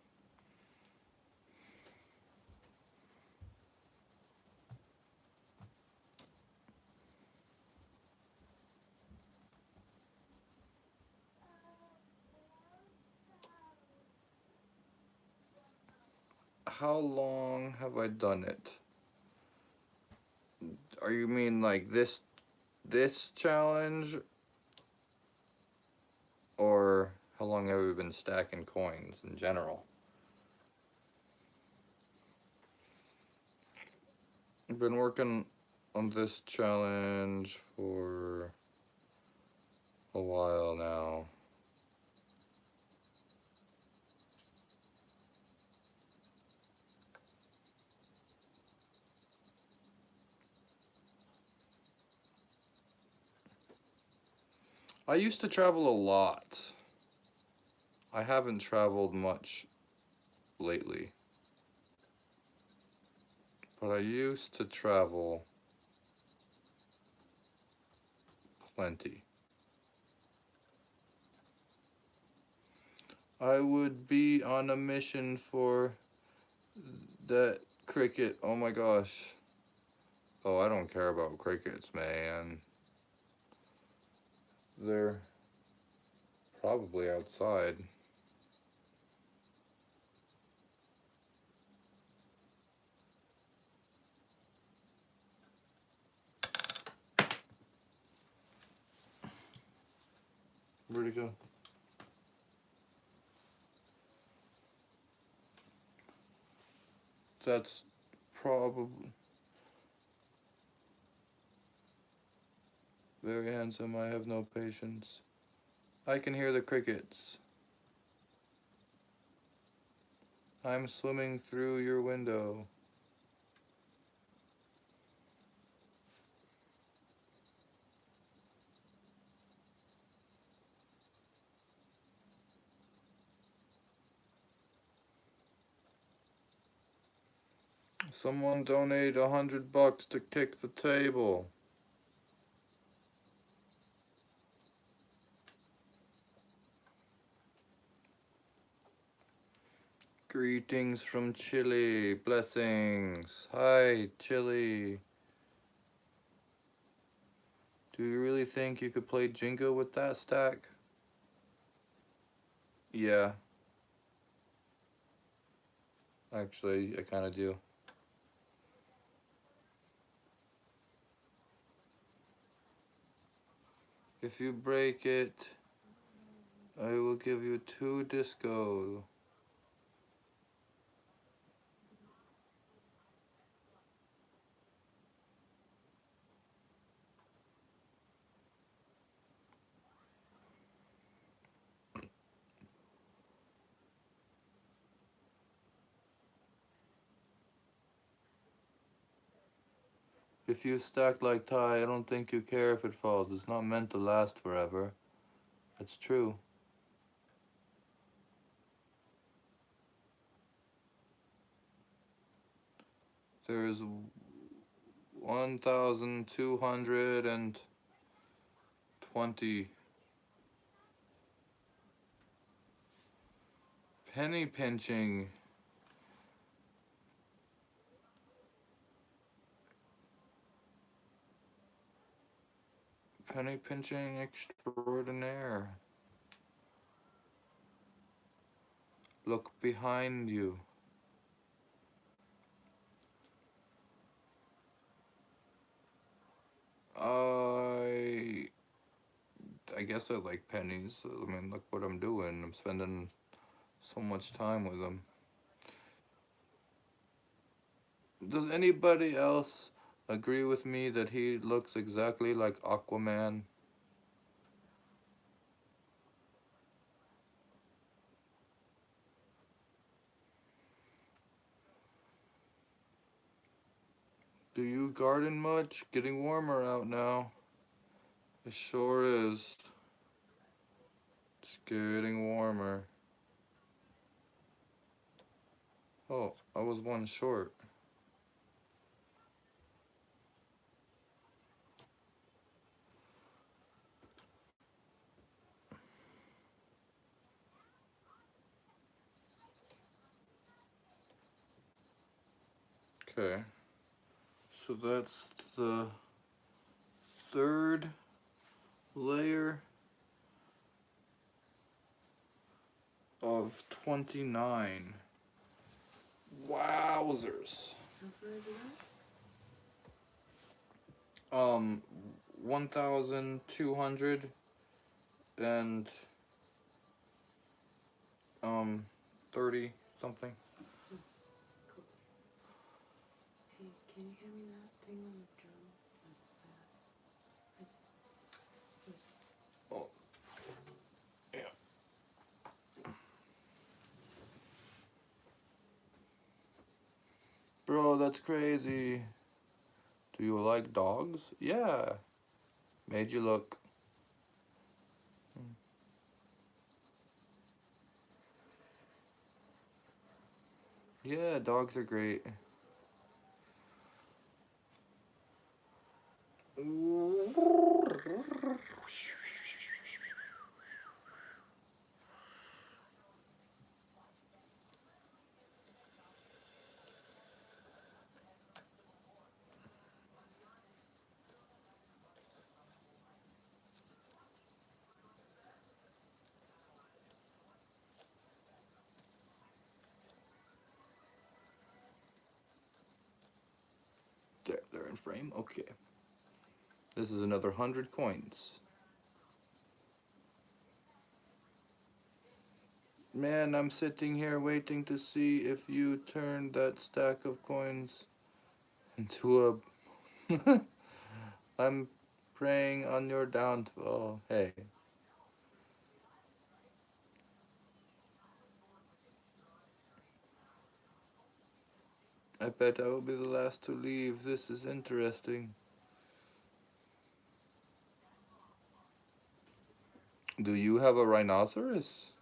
How long have I done it? Are you mean like this challenge? Or how long have we been stacking coins in general? I've been working on this challenge for a while now. I used to travel a lot. I haven't traveled much lately. But I used to travel plenty. I would be on a mission for that cricket. Oh my gosh. Oh, I don't care about crickets, man. They're probably outside. Where'd it go? That's probably very handsome. I have no patience. I can hear the crickets. I'm swimming through your window. Someone donate $100 to kick the table. Greetings from Chile. Blessings. Hi, Chile. Do you really think you could play Jenga with that stack? Yeah. Actually, I kind of do. If you break it, I will give you 2 disco. If you stack like Tai, I don't think you care if it falls. It's not meant to last forever. That's true. There's 1,220 penny pinching. Penny pinching extraordinaire. Look behind you. I guess I like pennies. I mean, look what I'm doing. I'm spending so much time with them. Does anybody else agree with me that he looks exactly like Aquaman? Do you garden much? Getting warmer out now. It sure is. It's getting warmer. Oh, I was one short. Okay. So that's the 3rd layer of 29. Wowzers.
How far is it
1,200 and 30 something.
Cool. Hey, can you hand me that thing on the drum?
Oh, yeah. Bro, that's crazy. Do you like dogs? Yeah. Made you look. Yeah, dogs are great. There, they're in frame. Okay. This is another 100 coins. Man, I'm sitting here waiting to see if you turn that stack of coins into a... I'm praying on your downfall. Hey. I bet I will be the last to leave. This is interesting. Do you have a rhinoceros?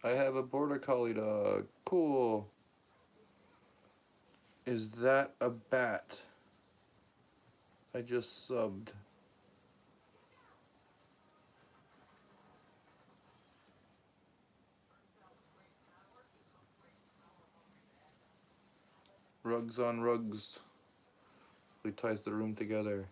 I have a border collie dog. Cool. Is that a bat? I just subbed. Rugs on rugs. We ties the room together.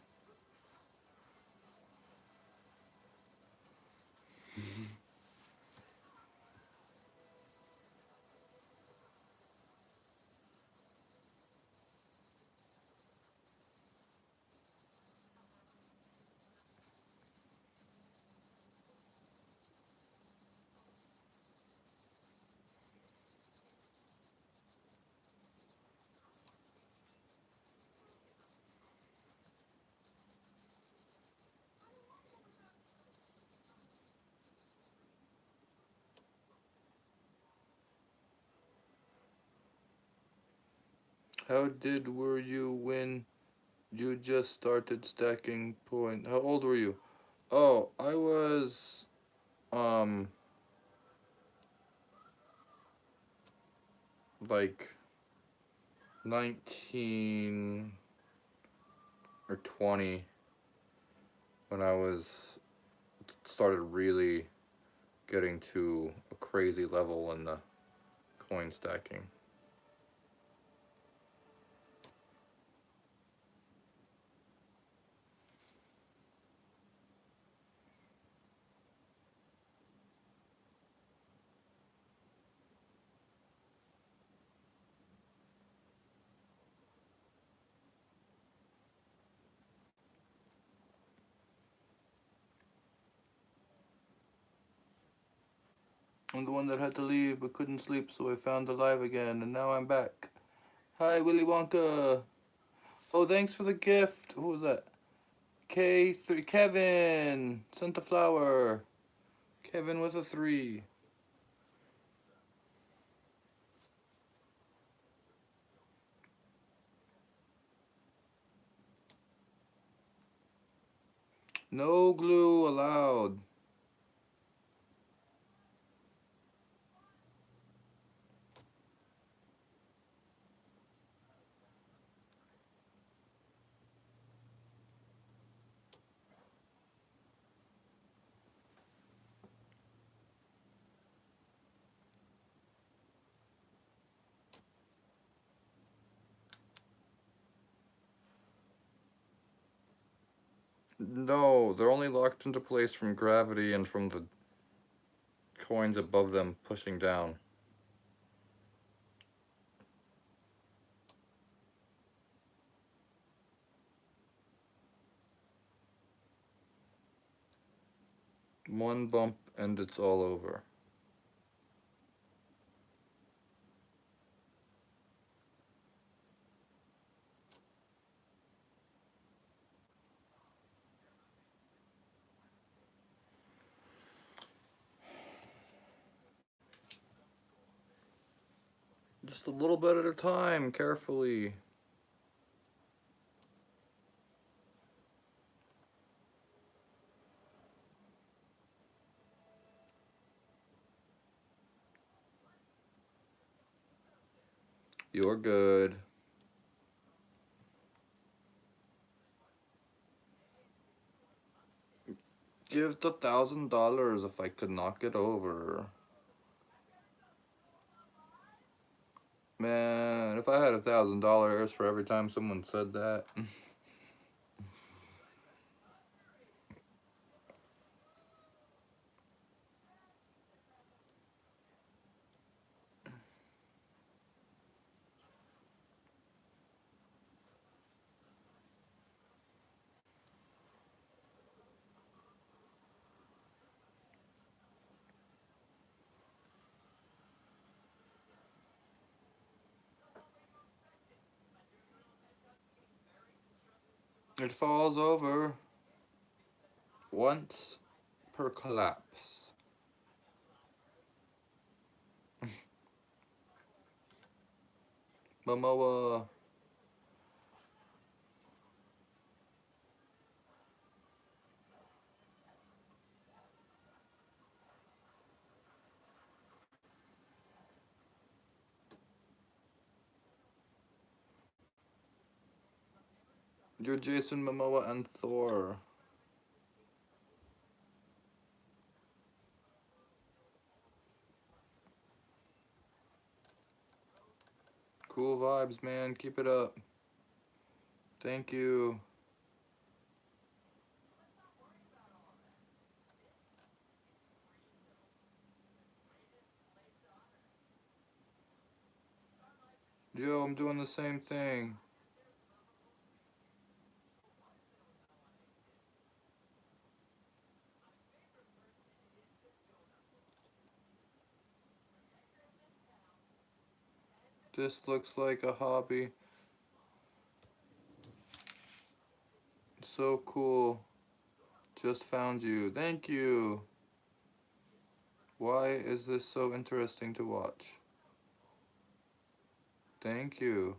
How were you when you just started stacking point? How old were you? Oh, I was, like 19 or 20 when I started really getting to a crazy level in the coin stacking. I'm the one that had to leave but couldn't sleep, so I found alive again, and now I'm back. Hi, Willy Wonka. Oh, thanks for the gift. Who was that? K3, Kevin. Sent a flower. Kevin with a 3. No glue allowed. No, they're only locked into place from gravity and from the coins above them pushing down. One bump and it's all over. Just a little bit at a time, carefully. You're good. Give the $1,000 if I could knock it over. Man, if I had $1,000 for every time someone said that. It falls over once per collapse. Momoa. You're Jason Momoa and Thor. Cool vibes, man. Keep it up. Thank you. Yo, I'm doing the same thing. This looks like a hobby. So cool. Just found you. Thank you. Why is this so interesting to watch? Thank you.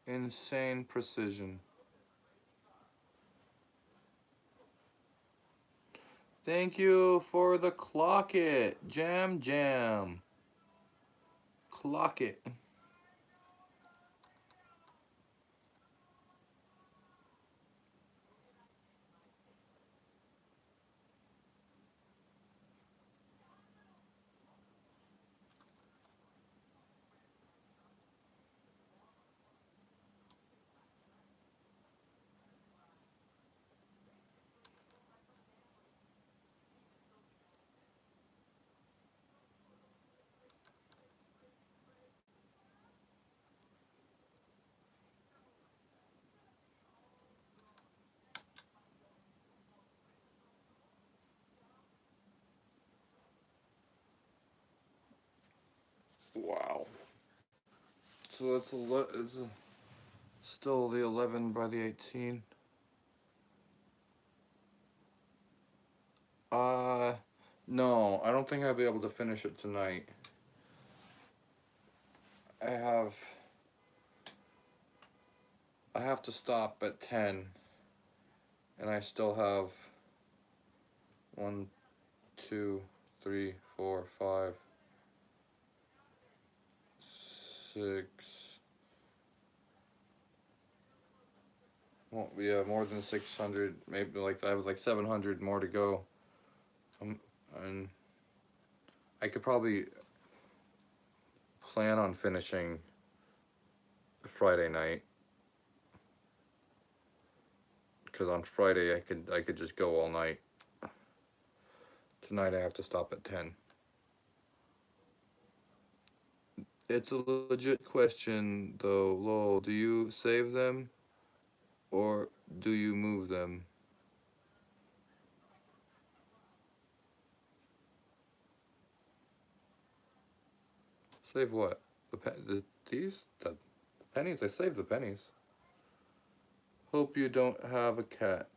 Insane precision. Thank you for the clock it. Jam jam. Clock it. Wow. So it's still the 11 by the 18. No, I don't think I'll be able to finish it tonight. I have I have to stop at 10, and I still have 1, 2, 3, 4, 5, 6. Well, yeah, more than 600. Maybe like I have like 700 more to go. And I could probably plan on finishing Friday night, because on Friday I could just go all night. Tonight I have to stop at 10. It's a legit question though, lol. Do you save them or do you move them? Save what? The pennies? I saved the pennies. Hope you don't have a cat.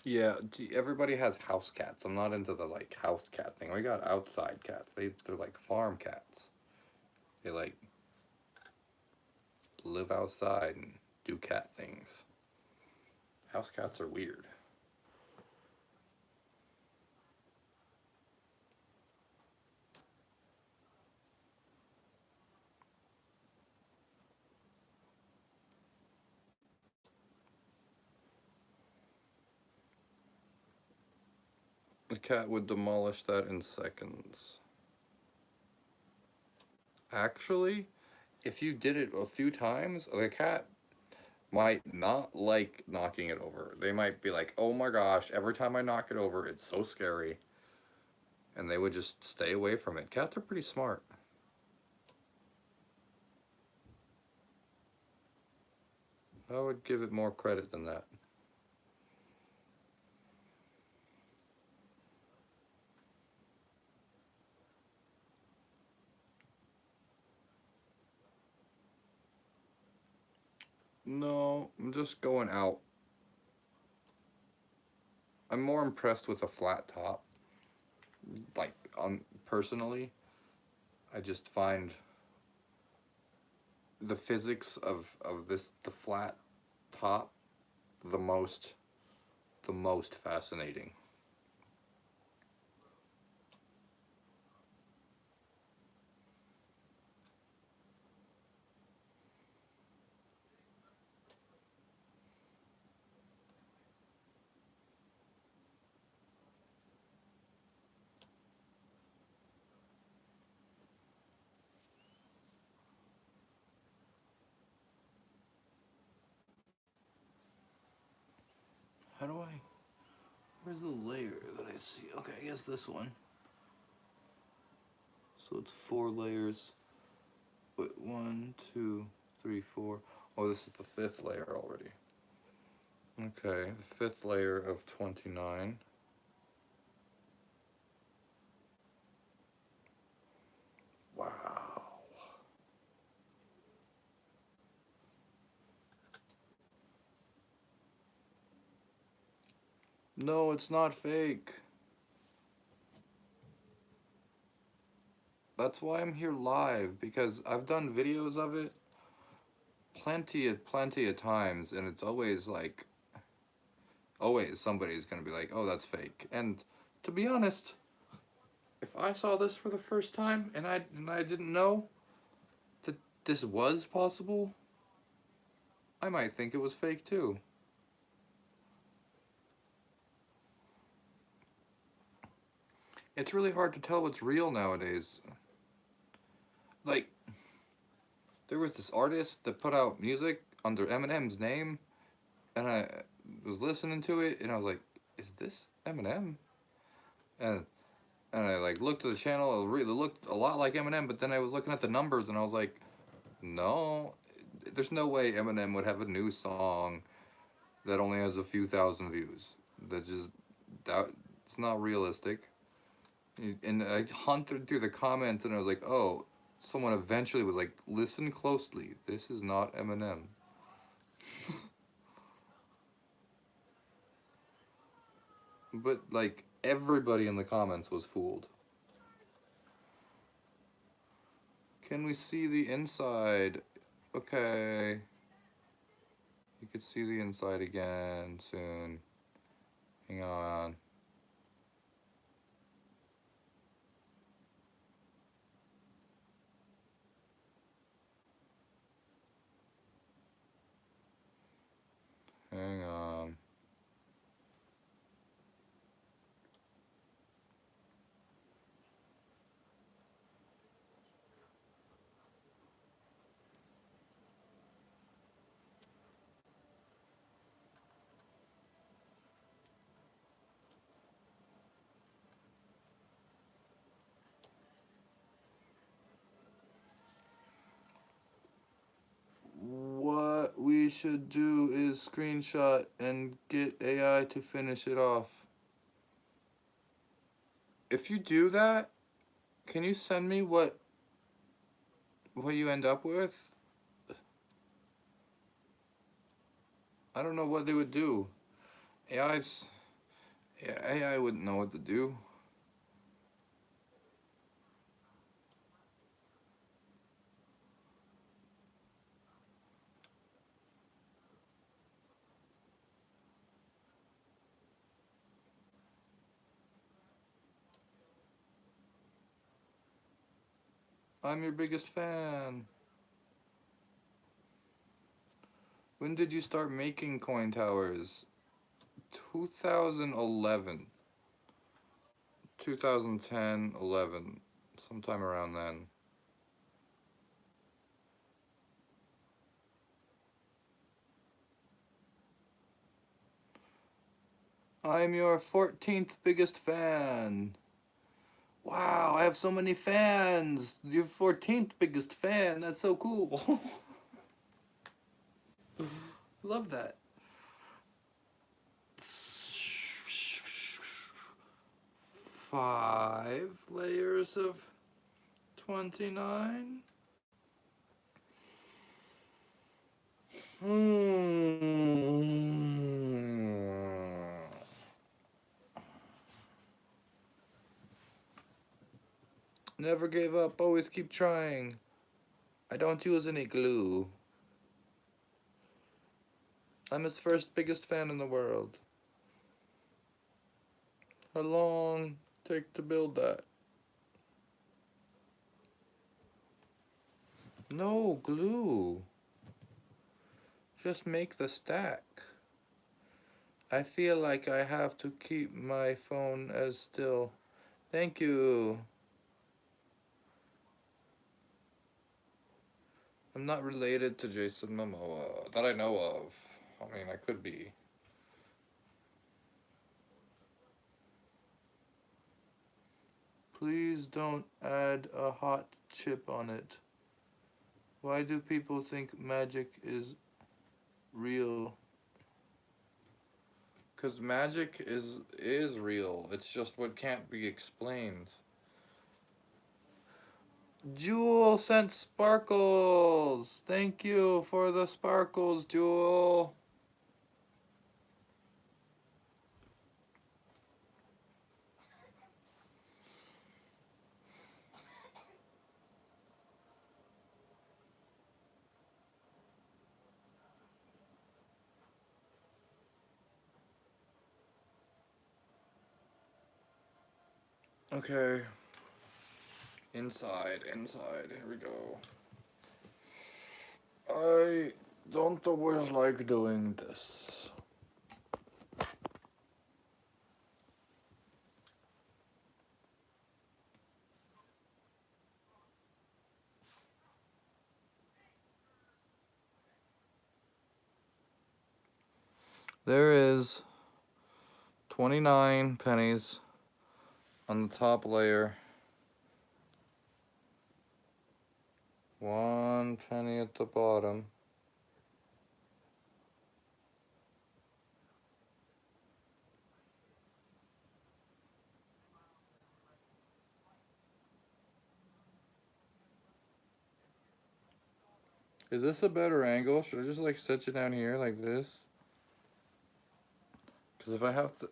Yeah, everybody has house cats. I'm not into the like house cat thing. We got outside cats. They're like farm cats. They like live outside and do cat things. House cats are weird. The cat would demolish that in seconds. Actually, if you did it a few times, the cat might not like knocking it over. They might be like, oh my gosh, every time I knock it over, it's so scary. And they would just stay away from it. Cats are pretty smart. I would give it more credit than that. No, I'm just going out. I'm more impressed with a flat top. Like, personally, I just find the physics of this, the flat top, the most fascinating. How do I, where's the layer that I see? Okay, I guess this one. So it's 4 layers. Wait, 1, 2, 3, 4. Oh, this is the 5th layer already. Okay, the 5th layer of 29. Wow. No, it's not fake. That's why I'm here live, because I've done videos of it plenty of times, and it's always like, always somebody's gonna be like, oh, that's fake. And to be honest, if I saw this for the first time and I didn't know that this was possible, I might think it was fake too. It's really hard to tell what's real nowadays. Like, there was this artist that put out music under Eminem's name, and I was listening to it, and I was like, is this Eminem? And I like looked at the channel, it really looked a lot like Eminem, but then I was looking at the numbers, and I was like, no, there's no way Eminem would have a new song that only has a few thousand views. That it's not realistic. And I hunted through the comments, and I was like, oh, someone eventually was like, listen closely, this is not Eminem. But like everybody in the comments was fooled. Can we see the inside? Okay. You could see the inside again soon. Hang on. Hang on. What we should do is screenshot and get AI to finish it off. If you do that, can you send me what you end up with? I don't know what they would do. AI's yeah, AI wouldn't know what to do. I'm your biggest fan. When did you start making coin towers? 2011. 2010, 11. Sometime around then. I'm your 14th biggest fan. Wow, I have so many fans. Your 14th biggest fan. That's so cool. Love that. 5 layers of 29. Never gave up, always keep trying. I don't use any glue. I'm his first biggest fan in the world. How long take to build that? No, glue. Just make the stack. I feel like I have to keep my phone as still. Thank you. I'm not related to Jason Momoa, that I know of. I mean, I could be. Please don't add a hot chip on it. Why do people think magic is real? Because magic is real. It's just what can't be explained. Jewel sent sparkles. Thank you for the sparkles, Jewel. Okay. Inside. Here we go. I don't always like doing this. There is 29 pennies on the top layer. 1 penny at the bottom. Is this a better angle? Should I just like set you down here like this? Because if I have to...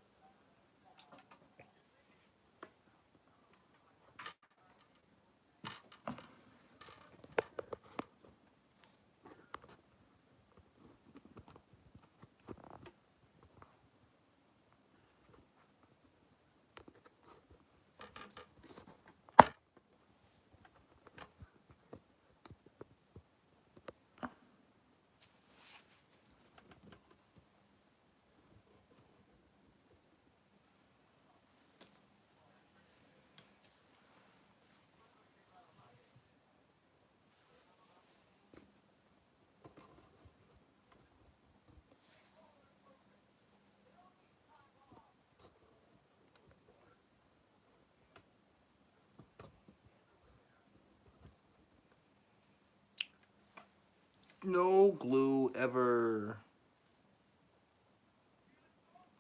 No glue ever.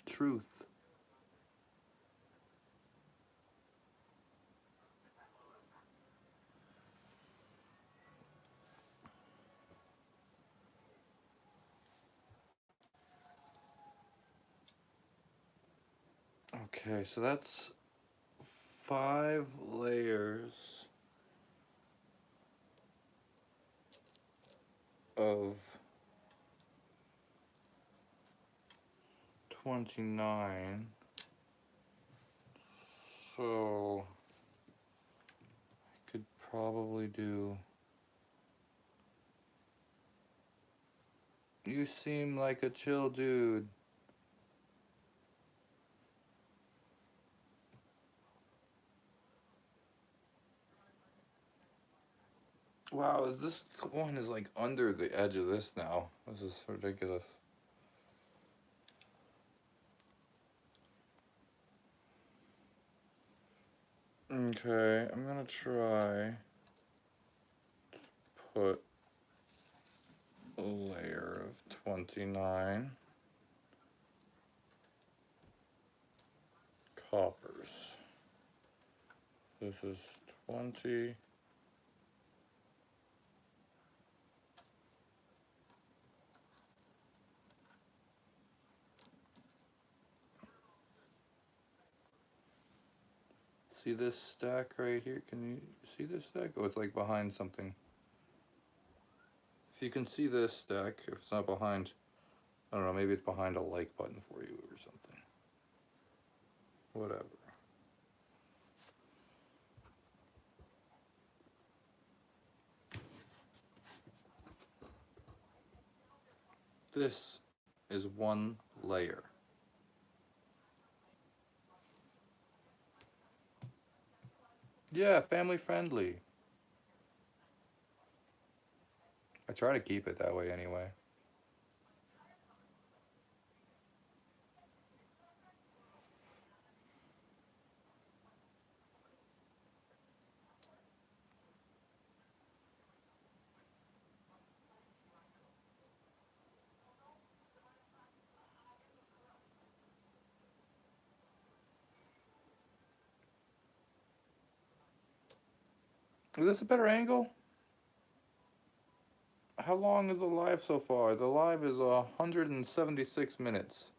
Truth. Okay, so that's 5 layers of 29. So I could probably do... You seem like a chill dude. Wow, this one is like under the edge of this now. This is ridiculous. Okay, I'm gonna try to put a layer of 29 coppers. This is 20. See this stack right here? Can you see this stack? Oh, it's like behind something. If you can see this stack, if it's not behind, I don't know, maybe it's behind a like button for you or something. Whatever. This is one layer. Yeah, family friendly. I try to keep it that way anyway. Is this a better angle? How long is the live so far? The live is 176 minutes.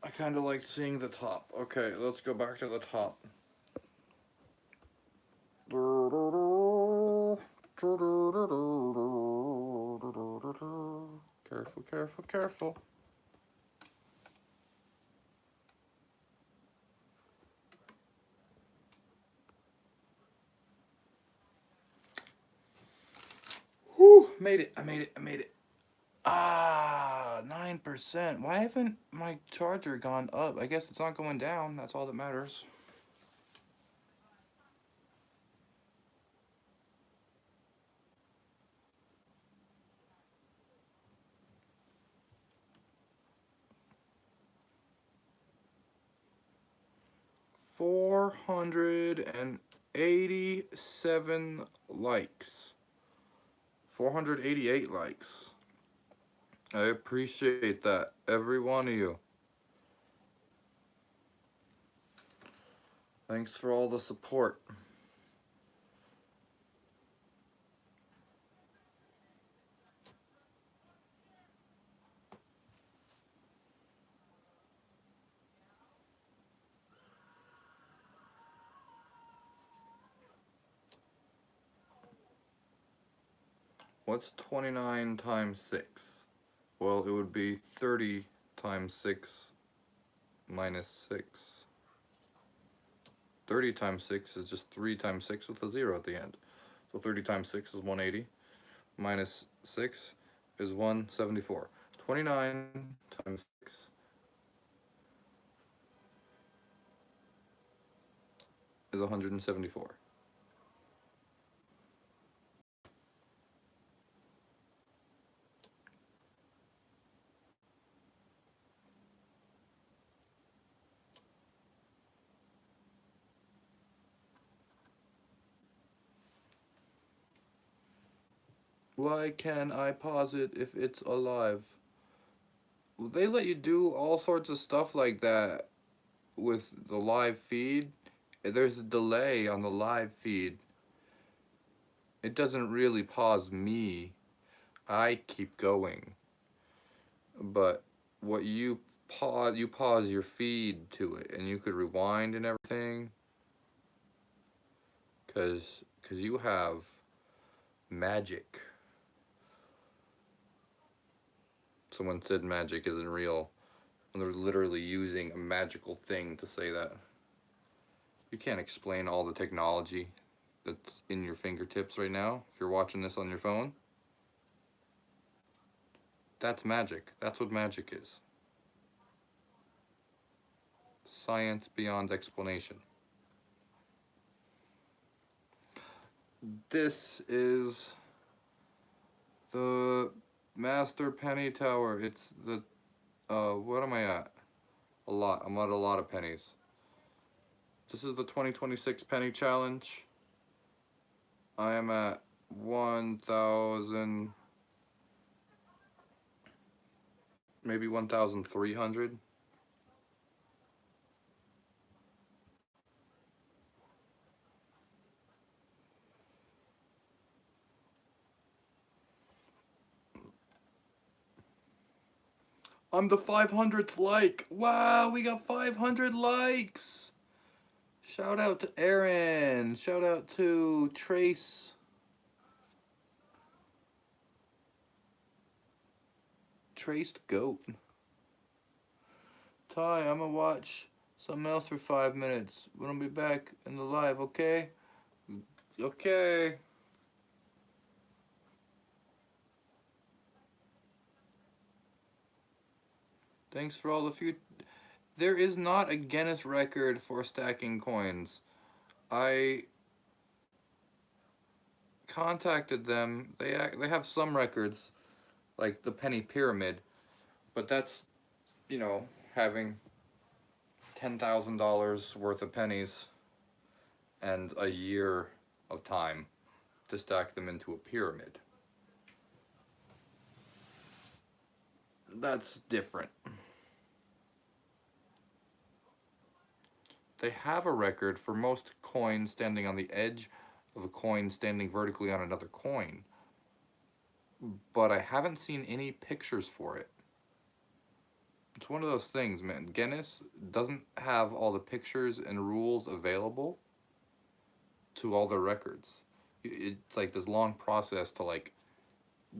I kind of like seeing the top. Okay, let's go back to the top. Careful, careful, careful. Whew, made it, I made it, I made it. Ah, 9%. Why haven't my charger gone up? I guess it's not going down. That's all that matters. $487 likes. 488 likes. I appreciate that, every one of you. Thanks for all the support. What's 29 times 6? Well, it would be 30 times 6 minus 6. 30 times 6 is just 3 times 6 with a 0 at the end. So 30 times 6 is 180. Minus 6 is 174. 29 times 6 is 174. Why can I pause it if it's alive? They let you do all sorts of stuff like that with the live feed. There's a delay on the live feed. It doesn't really pause me. I keep going. But what you pause your feed to it, and you could rewind and everything. Cause you have magic. Someone said magic isn't real, and they're literally using a magical thing to say that. You can't explain all the technology that's in your fingertips right now if you're watching this on your phone. That's magic. That's what magic is. Science beyond explanation. This is the Master Penny Tower. It's the, what am I at? A lot. I'm at a lot of pennies. This is the 2026 penny challenge. I am at 1,000, maybe 1,300. I'm the 500th like. Wow, we got 500 likes. Shout out to Aaron. Shout out to Trace. Traced Goat. Ty, I'm gonna watch something else for 5 minutes. We'll be back in the live, okay? Okay. Thanks for all the few. There is not a Guinness record for stacking coins. I contacted them. They have some records, like the penny pyramid, but that's, you know, having $10,000 worth of pennies and a year of time to stack them into a pyramid. That's different. They have a record for most coins standing on the edge of a coin standing vertically on another coin, but I haven't seen any pictures for it. It's one of those things, man. Guinness doesn't have all the pictures and rules available to all their records. It's like this long process to like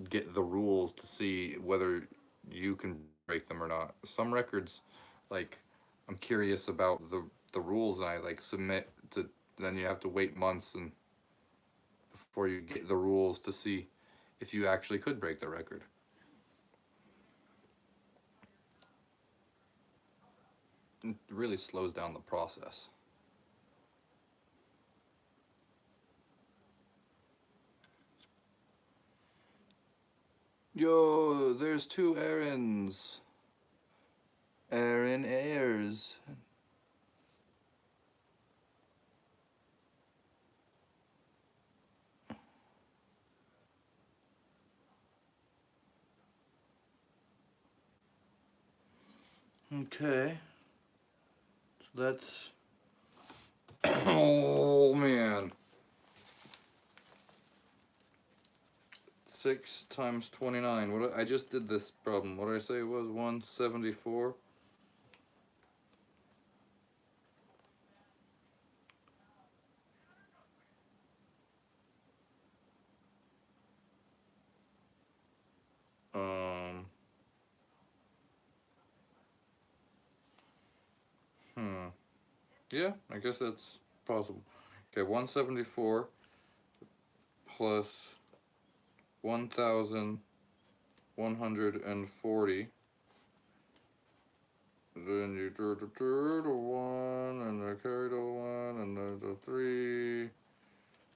get the rules to see whether you can break them or not. Some records, like, I'm curious about the rules and I like submit to, then you have to wait months and before you get the rules to see if you actually could break the record. It really slows down the process. Yo, there's two Aarons. Aaron Ayers. Okay. So that's... Oh, man. 6 times 29. What I just did this problem. What did I say it was? 174. Yeah, I guess that's possible. Okay, 174 plus 1,140. Then you do the 1, and I carry the 1, and then the 3.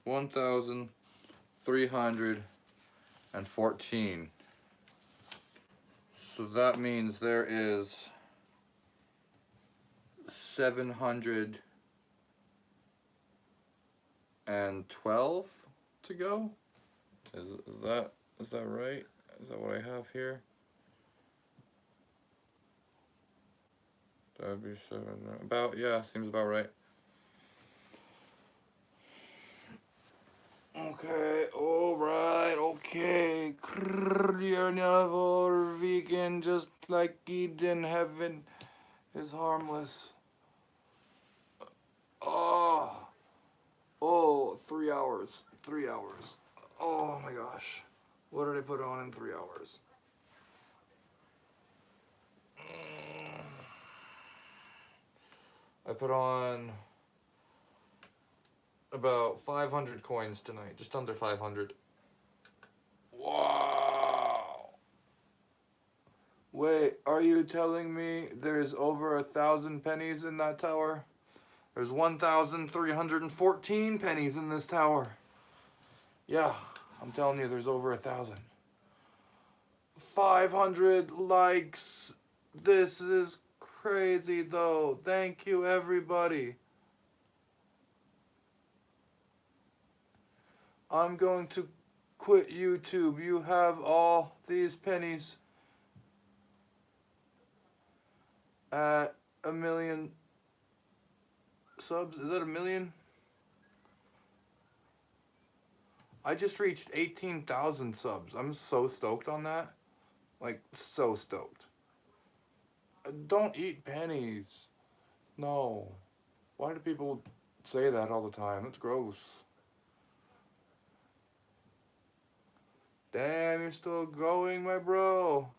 1,314. So that means there is 712 to go. Is that right? Is that what I have here? That'd be 7. About, yeah, seems about right. Okay, alright, okay. Carnivore vegan, just like Eden Heaven is harmless. Oh, 3 hours. 3 hours. Oh my gosh. What did I put on in 3 hours? I put on about 500 coins tonight, just under 500. Wow. Wait, are you telling me there's over 1,000 pennies in that tower? There's 1,314 pennies in this tower. Yeah, I'm telling you, there's over 1,000. 500 likes. This is crazy though. Thank you, everybody. I'm going to quit YouTube. You have all these pennies at 1,000,000 subs. Is that 1,000,000? I just reached 18,000 subs. I'm so stoked on that. Like, so stoked. Don't eat pennies. No. Why do people say that all the time? It's gross. Damn, you're still going, my bro.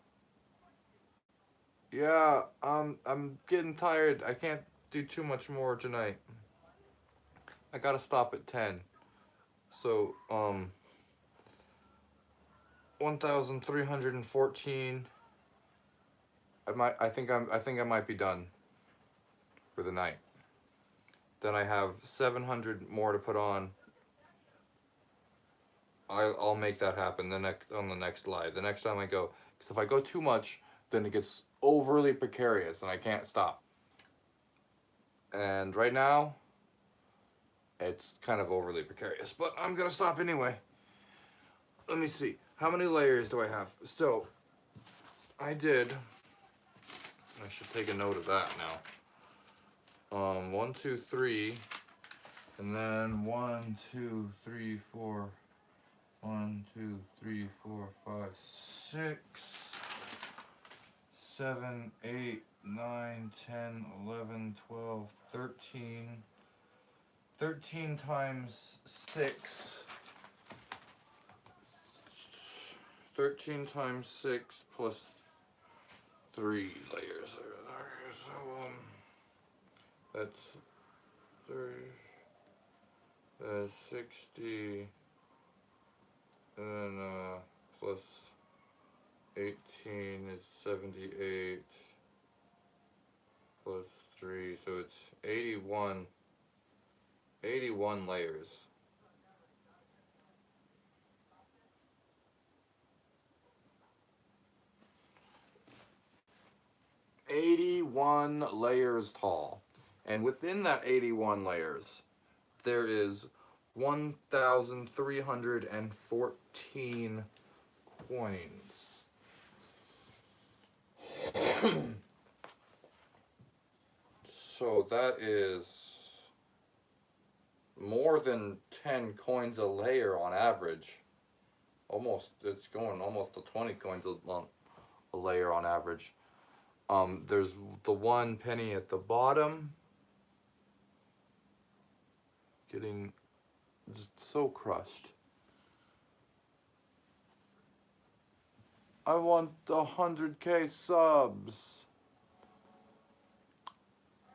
Yeah, I'm getting tired. I can't do too much more tonight. I gotta stop at 10. So, 1,314. I think I might be done for the night. Then I have 700 more to put on. I'll make that happen on the next live. The next time I go, because if I go too much, then it gets overly precarious and I can't stop. And right now, it's kind of overly precarious, but I'm gonna stop anyway. Let me see. How many layers do I have? So, I should take a note of that now. 1, 2, 3, and then 1, 2, 3, 4, 1, 2, 3, 4, 5, 6, 7, 8, 9, 10, 11, 12, 13. 13 times 6. 13 times 6 plus 3 layers. So, that's 30, 60, and then, plus 18 is 78, plus 3, so it's 81 layers. Tall. And within that 81 layers, there is 1,314 coins. So that is more than 10 coins a layer on average. It's going almost to 20 coins a layer on average. There's the 1 penny at the bottom. Getting just so crushed. I want 100K subs.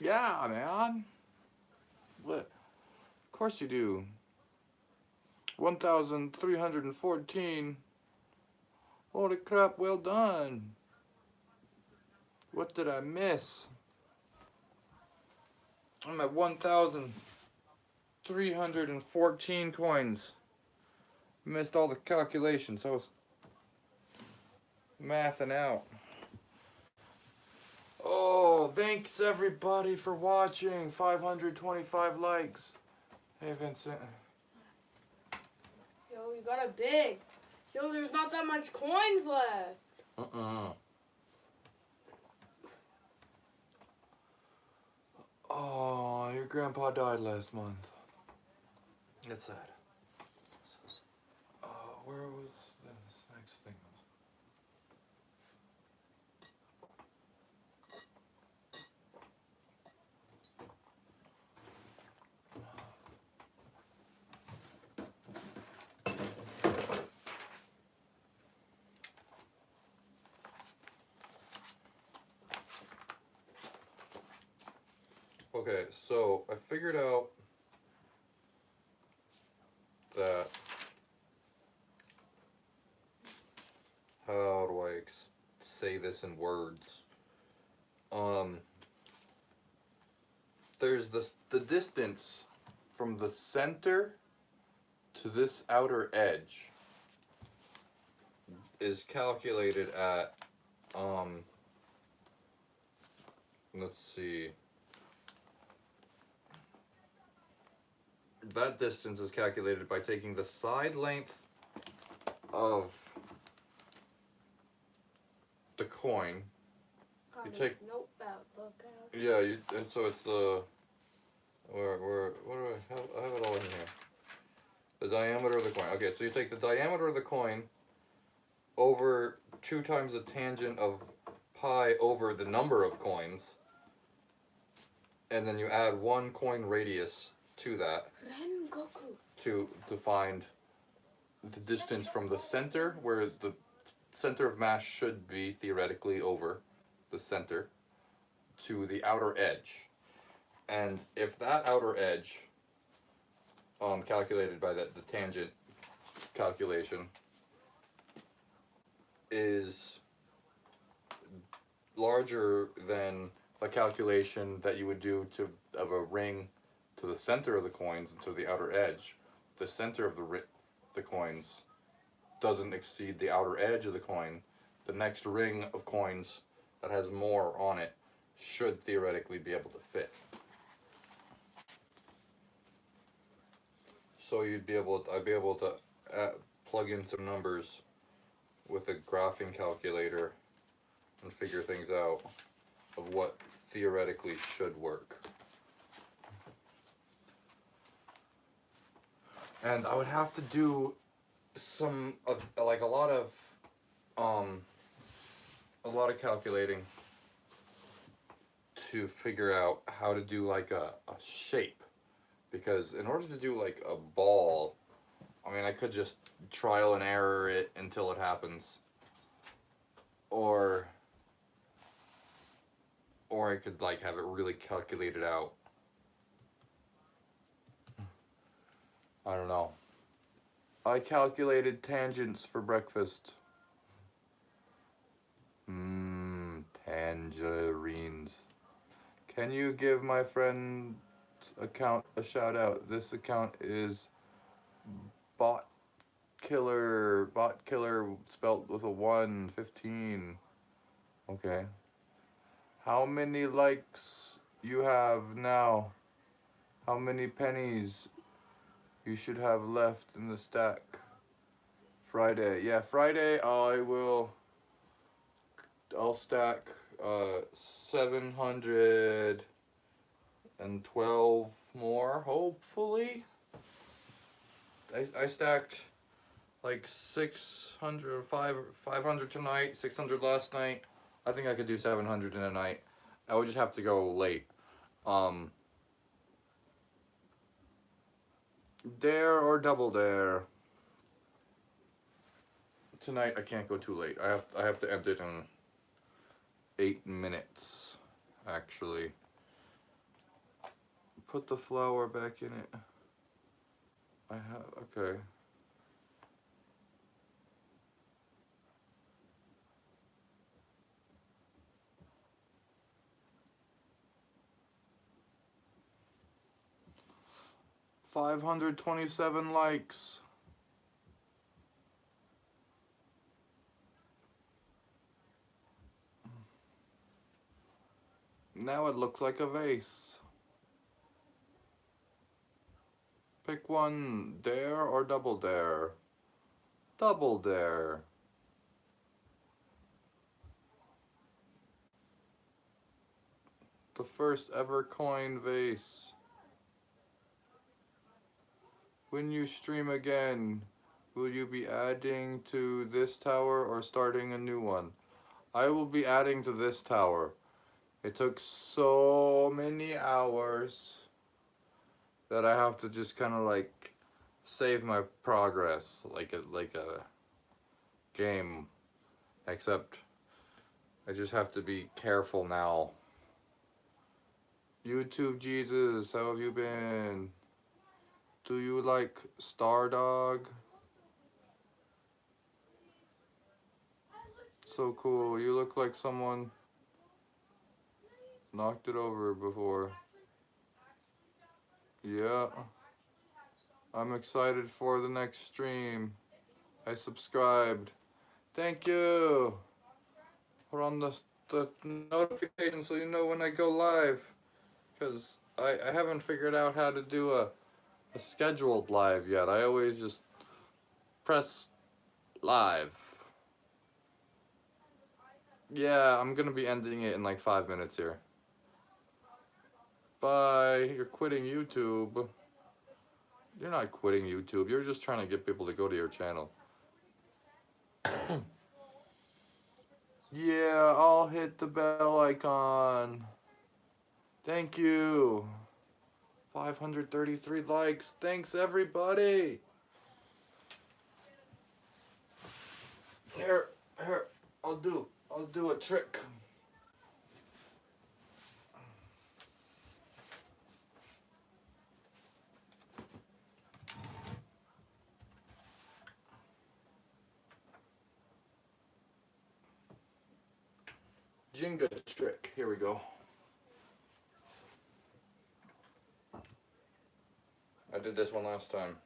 Yeah, man. What? Of course you do. 1,314. Holy crap, well done. What did I miss? I'm at 1,314 coins. Missed all the calculations. I was mathing out. Oh, thanks everybody for watching. 525 likes. Hey, Vincent.
Yo, you got a big. Yo, there's not that much coins left.
Oh, your grandpa died last month. That's sad. Where was this next thing? Okay, so I figured out that, how do I say this in words? There's the distance from the center to this outer edge is calculated at, let's see. That distance is calculated by taking the side length of the coin. You take
nope out. Look out.
Yeah, and so it's the what do I have it all in here. The diameter of the coin. Okay, so you take the diameter of the coin over 2 times the tangent of pi over the number of coins, and then you add 1 coin radius to that
Ren Goku.
to find the distance from the center, where the center of mass should be theoretically over the center, to the outer edge. And if that outer edge, calculated by the tangent calculation, is larger than a calculation that you would do of a ring to the center of the coins and to the outer edge, the center of the coins doesn't exceed the outer edge of the coin, the next ring of coins that has more on it should theoretically be able to fit. So I'd be able to plug in some numbers with a graphing calculator and figure things out of what theoretically should work. And I would have to do some like a lot of calculating to figure out how to do like a shape, because in order to do like a ball, I mean, I could just trial and error it until it happens, or I could like have it really calculated out. I don't know. I calculated tangents for breakfast. Tangerines. Can you give my friend's account a shout out? This account is bot killer spelt with a 115. Okay. How many likes you have now? How many pennies you should have left in the stack? Friday. Yeah, Friday I'll stack 712 more, hopefully. I stacked like 600, 500 tonight, 600 last night. I think I could do 700 in a night. I would just have to go late. Dare or double dare? Tonight I can't go too late. I have to end it in 8 minutes, actually. Put the flour back in it. Okay. $527 likes. Now it looks like a vase. Pick one, dare or double dare? Double dare. The first ever coin vase. When you stream again, will you be adding to this tower or starting a new one? I will be adding to this tower. It took so many hours that I have to just kind of like save my progress like a game, except I just have to be careful now. YouTube Jesus, how have you been? Do you like Stardog? So cool. You look like someone knocked it over before. Yeah. I'm excited for the next stream. I subscribed. Thank you. Put on the notification so you know when I go live. Because I haven't figured out how to do a scheduled live yet. I always just press live. Yeah, I'm gonna be ending it in like 5 minutes here. Bye. You're quitting YouTube. You're not quitting YouTube. You're just trying to get people to go to your channel. Yeah, I'll hit the bell icon. Thank you. 533 likes. Thanks everybody. Here, I'll do a trick. Jenga trick. Here we go. I did this one last time.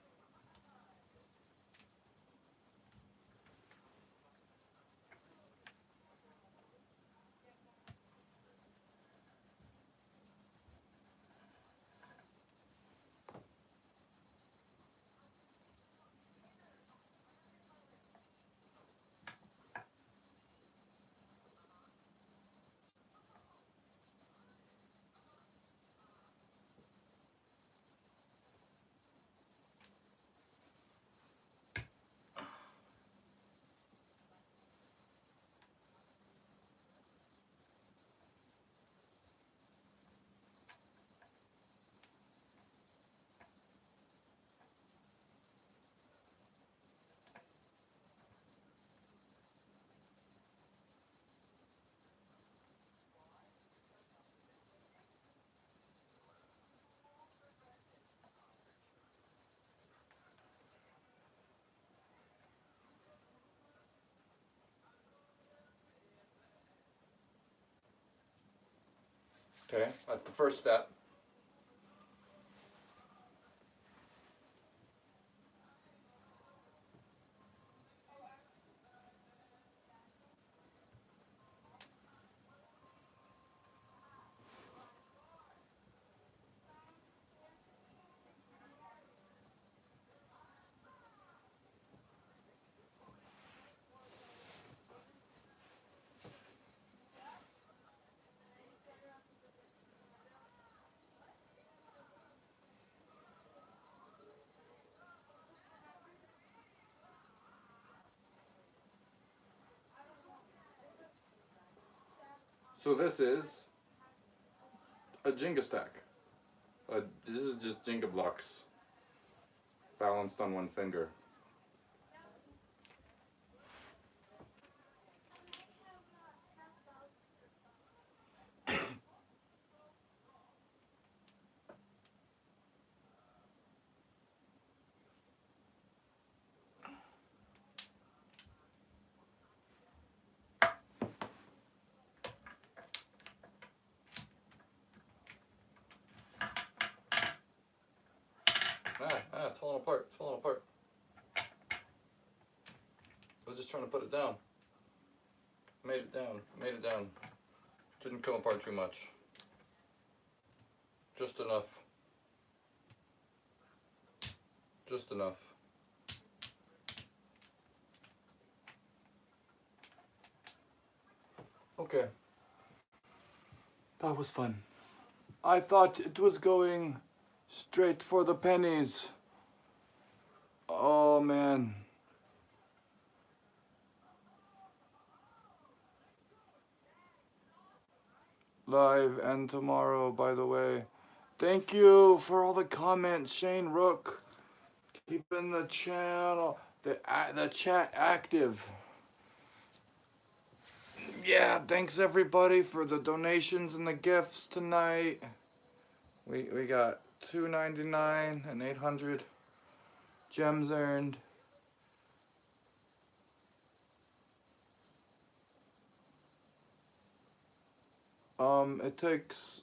Okay, that's the first step. So this is a Jenga stack. This is just Jenga blocks balanced on one finger. It's falling apart, it's falling apart. I was just trying to put it down. Made it down, made it down. Didn't come apart too much. Just enough. Just enough. Okay. That was fun. I thought it was going straight for the pennies. Oh man. Live and tomorrow, by the way. Thank you for all the comments, Shane Rook. Keeping the channel, the chat active. Yeah, thanks everybody for the donations and the gifts tonight. We got $2.99 and 800 gems earned. It takes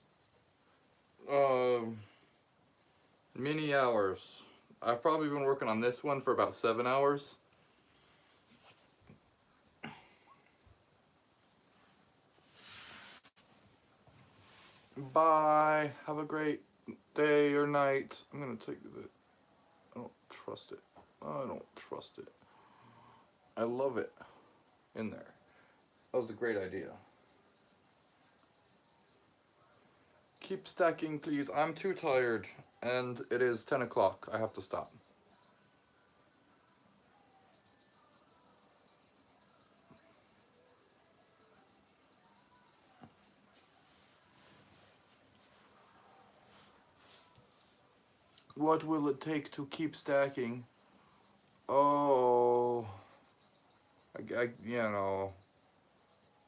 many hours. I've probably been working on this one for about 7 hours. Bye. Have a great day or night. I'm gonna take the. I don't trust it. I don't trust it. I love it in there. That was a great idea. Keep stacking, please. I'm too tired, and it is 10 o'clock. I have to stop. What will it take to keep stacking? Oh, you know,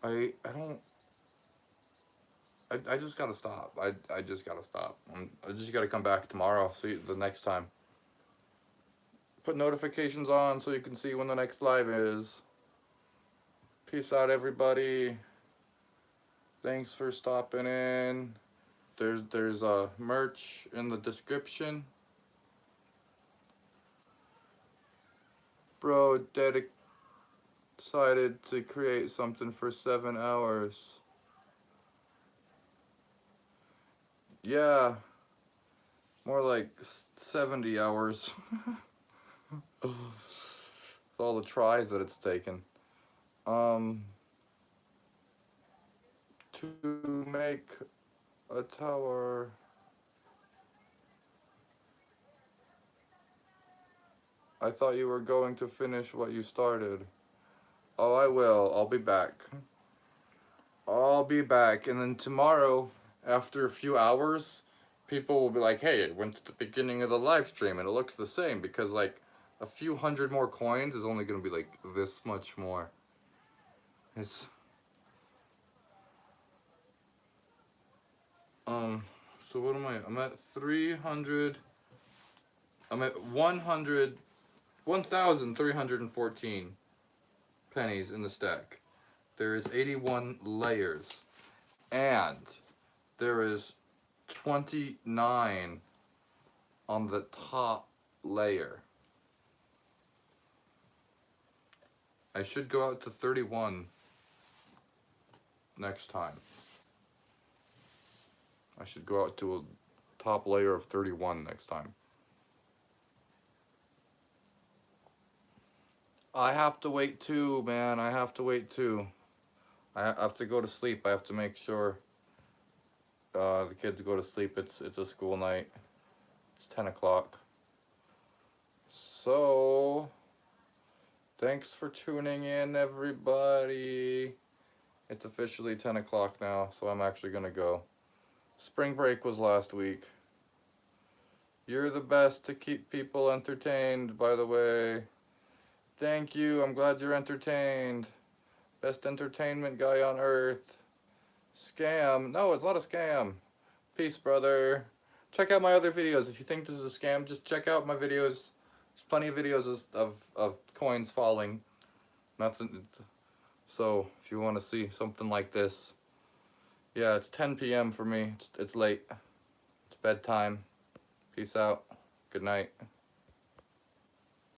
I don't. I just gotta stop. I just gotta stop. I just gotta come back tomorrow. See the next time. Put notifications on so you can see when the next live is. Peace out, everybody. Thanks for stopping in. There's merch in the description. Bro, decided to create something for 7 hours. Yeah, more like 70 hours. With all the tries that it's taken. To make a tower. I thought you were going to finish what you started. Oh, I will. I'll be back. I'll be back. And then tomorrow, after a few hours, people will be like, hey, it went to the beginning of the live stream and it looks the same because like a few hundred more coins is only going to be like this much more. It's so what am I? I'm at 300. I'm at 1,314 pennies in the stack. There is 81 layers. And there is 29 on the top layer. I should go out to 31 next time. I should go out to a top layer of 31 next time. I have to wait too, man. I have to wait too. I have to go to sleep. I have to make sure the kids go to sleep. It's a school night. It's 10 o'clock. So, thanks for tuning in, everybody. It's officially 10 o'clock now, so I'm actually gonna go. Spring break was last week. You're the best to keep people entertained, by the way. Thank you, I'm glad you're entertained. Best entertainment guy on earth. Scam, no, it's not a scam. Peace, brother. Check out my other videos. If you think this is a scam, just check out my videos. There's plenty of videos of coins falling. Nothing. So, if you want to see something like this. Yeah, it's 10 p.m. for me. It's late. It's bedtime. Peace out. Good night.